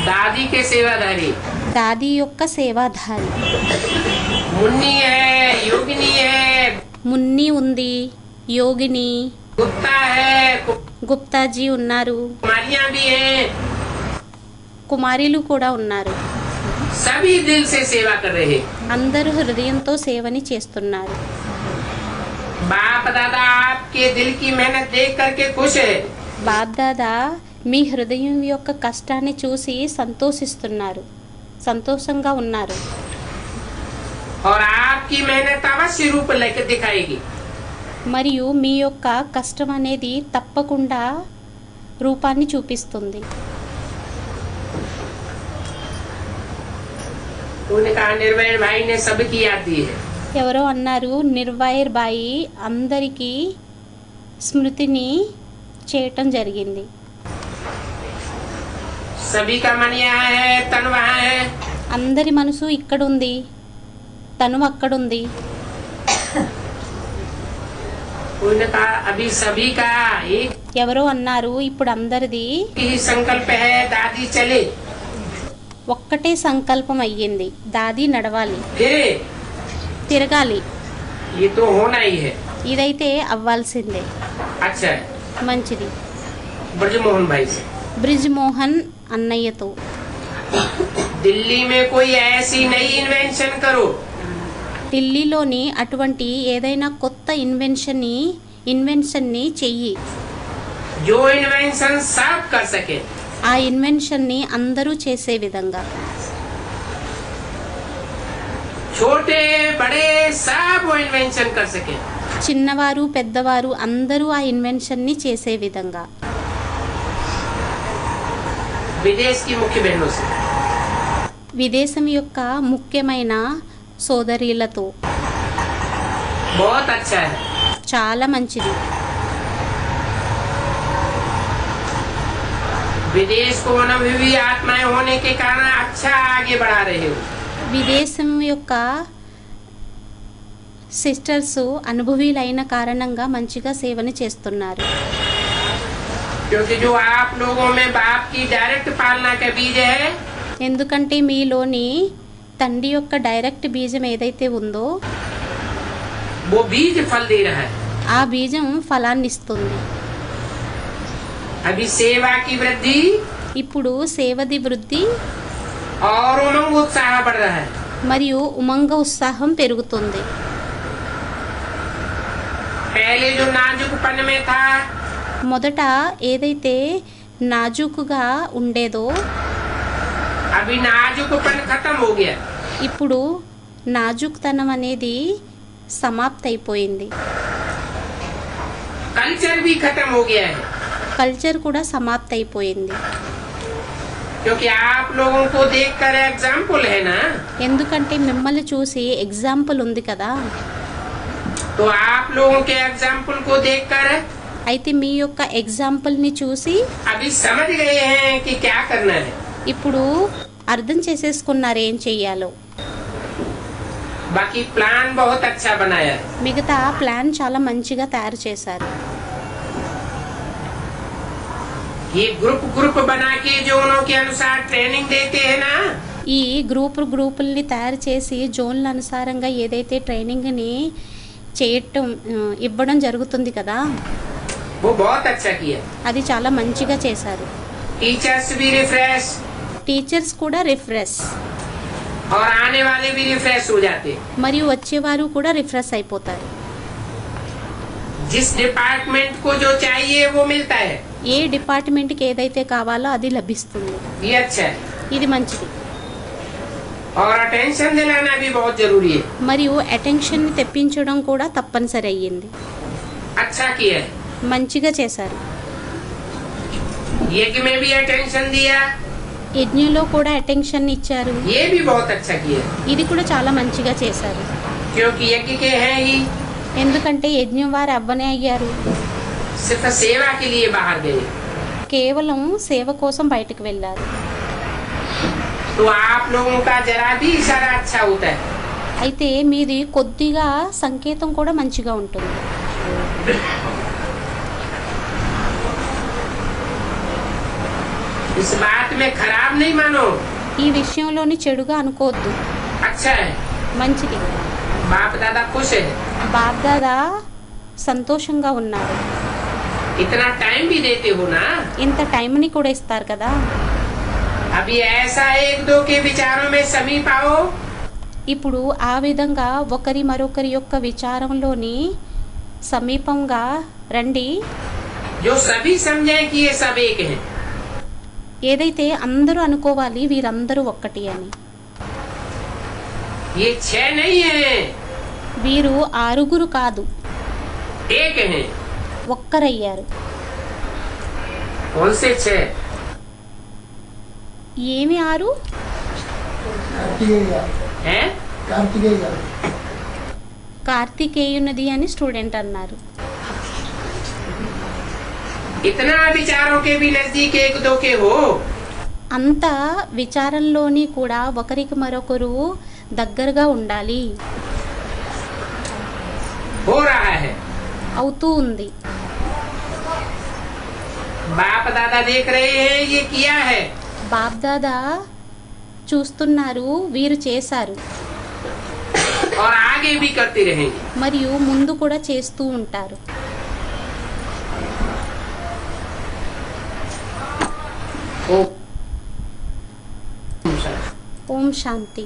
दादी के सेवादारी। దాది యొక్క సేవాధారి. मुन्नी है, योगिनी है, మున్ని ఉంది, యోగిని, गुप्ता है, గుప్తాజీ ఉన్నారు, कुमारियां भी हैं। కుమారీలు కూడా ఉన్నారు. सभी दिल से सेवा कर रहे हैं। అందరూ హృదయంతో సేవని చేస్తున్నారు. बाप दादा आपके दिल की मेहनत देख करके खुश है। బాప్దాదా మీ హృదయం యొక్క కష్టాన్ని చూసి సంతోషిస్తున్నారు, సంతోషంగా ఉన్నారు. और आपकी मेहनत अवश्य रूप लेकर दिखाएगी। మరియు మీ యొక్క కష్టం అనేది తప్పకుండా రూపాన్ని చూపిస్తుంది. उन्होंने कहा निर्वैर भाई ने सबकी याद दी है। ఎవరో అన్నారు, నిర్వైర్ బాయి అందరికీ స్మృతిని చేయటం జరిగింది. सभी का मन यहाँ है, तन वहाँ है। అందరి మనసు ఇక్కడుంది, తను అక్కడుంది. उन्होंने कहा अभी सभी का एक ఎవరో అన్నారు, ఇప్పుడు అందరిది ही संकल्प है, दादी चले ఒక్కటే సంకల్పం అయ్యింది, దాది నడవాలి, फिर తిరగాలి. ये तो होना ही है। ఇదైతే అవ్వాల్సిందే. अच्छा, మంచిది. ब्रजमोहन भाई से బ్రిజ్ మోహన్ అన్నయ్యతో, दिल्ली में कोई ऐसी नई इन्वेंशन करो ఢిల్లీలోని అటువంటి ఏదైనా కొత్త ఇన్వెన్షన్ని చెయ్యి. जो इन्वेंशन सब कर सके। ఆ ఇన్వెన్షన్ని అందరూ చేసే విధంగా, छोटे बड़े सब वो इन्वेंशन कर सके। చిన్నవారు పెద్దవారు అందరూ ఆ ఇన్వెన్షన్ని చేసే విధంగా. विदेश की मुख्य बहनों से విదేశం యొక్క ముఖ్యమైన సోదరీలతో. बहुत अच्छा है। చాలా మంచిది. विदेश को अनुभवी आत्माएं होने के कारण अच्छा आगे बढ़ा रहे हो। విదేశం యొక్క సిస్టర్స్ అనుభవీలైన కారణంగా మంచిగా సేవని చేస్తున్నారు. क्योंकि जो आप लोगों में बाप की डायरेक्ट पालना का बीज है, ఎందుకంటే మీలోని తండ్రి యొక్క డైరెక్ట్ బీజం ఏదైతే ఉందో वो बीज फल दे रहा है। ఆ బీజం ఫలాన్ని ఇస్తుంది. अभी सेवा की वृद्धि ఇప్పుడు సేవది వృద్ధి और उमंग उत्साह बढ़ रहा है। మరియు ఉమంగ ఉత్సాహం పెరుగుతుంది. पहले जो नाजुकपन में था, మొదట ఏదైతే నాజూకుగా ఉండేదో अभी नाजुकपन खत्म हो गया। ఇప్పుడు నాజుక్తనం అనేది సమాప్తైపోయింది. कल्चर भी खत्म हो गया है। కల్చర్ కూడా సమాప్తైపోయింది. क्योंकि आप लोगों को देखकर एग्जाम्पल है ना, ఎందుకంటే మిమ్మల్ని చూసి ఎగ్జాంపుల్ ఉంది కదా. तो आप लोगों के एग्जाम्पल को देखकर అయితే మీ యొక్క ఎగ్జాంపుల్ని చూసి अभी समझ गए हैं कि क्या करना है। ఇప్పుడు అర్థం చేసేసుకున్నారు ఏం చెయ్యాలో. बाकी प्लान बहुत अच्छा बनाया है। మిగతా ప్లాన్ చాలా మంచిగా తయారు చేశారు. ये ग्रुप ग्रुप बना के जो उनके अनुसार ट्रेनिंग देते हैं ना, ఈ గ్రూపుల్ని తయారు చేసి జోన్ల అనుసారంగా ఏదైతే ట్రైనింగ్ని చేయటం ఇవ్వడం జరుగుతుంది కదా, वो बहुत अच्छा किया। అది చాలా మంచిగా చేశారు. टीचर्स भी रिफ्रेश టీచర్స్ కూడా రిఫ్రెష్, और आने वाले भी रिफ्रेश हो जाते। మరియు వచ్చేవారు కూడా రిఫ్రెష్ అయిపోతారు. जिस डिपार्टमेंट को जो चाहिए वो मिलता है, ఏ డిపార్ట్మెంట్కి ఏదైతే కావాలో అది లభిస్తుంది. ये अच्छा है। ఇది మంచిది. और अटेंशन दिलाना भी बहुत जरूरी है। మరియు అటెన్షన్ని తెప్పించడం కూడా తప్పనిసరి అయ్యింది. अच्छा किया है। మంచిగా చేశారు. यज्ञ में भी अटेंशन दिया, యజ్ఞంలో కూడా అటెన్షన్ ఇచ్చారు. ये भी बहुत अच्छा किया है। ఇది కూడా చాలా మంచిగా చేశారు. क्योंकि यज्ञ के हैं ही, ఎందుకంటే యజ్ఞం వారు అవ్వనే అయ్యారు. सिर्फ सेवा के लिए बाहर गए, కేవలం సేవ కోసం బయటకు వెళ్ళారు. तो आप लोगों का जरा भी इशारा अच्छा होता है। అయితే మీది కొద్దిగా సంకేతం కూడా మంచిగా ఉంటుంది. इस बात में खराब नहीं मानो, ఈ విషయంలోని చెడుగా అనుకోవద్దు. अच्छा है। మంచిది. बाप दादा खुश है, బాబ్దాదా సంతోషంగా ఉన్నారు. इतना टाइम भी देते हो ना। ఇంత టైంని కూడా ఇస్తారు కదా. अभी ऐसा एक दो के विचारों में समीप आओ, ఇప్పుడు ఆ విధంగా ఒకరి మరొకరి యొక్క విచారంలోని సమీపంగా రండి. जो सभी समझे कि ये सब एक है। ఏదైతే అందరూ అనుకోవాలి వీరందరూ ఒక్కటి అని. ये 6 नहीं है, వీరు ఆరుగురు కాదు, एक है। ఒక్కరయ్యారు. कौन से 6? ఏమి ఆరు? है కార్తికేయునది అని స్టూడెంట్ అన్నారు. इतना विचारों के भी नजदीक एक दो के हो, అంత విచారంలోని కూడా ఒకరికి మరొకరు దగ్గరగా ఉండాలి. हो रहा है। అవుతూ ఉంది. बाप दादा देख रहे हैं, ये किया है। బాబ్దాదా చూస్తున్నారు, వీరు చేశారు. और आगे भी करते रहेंगे। మరియు ముందు కూడా చేస్తూ ఉంటారు. ओ ఓం శాంతి.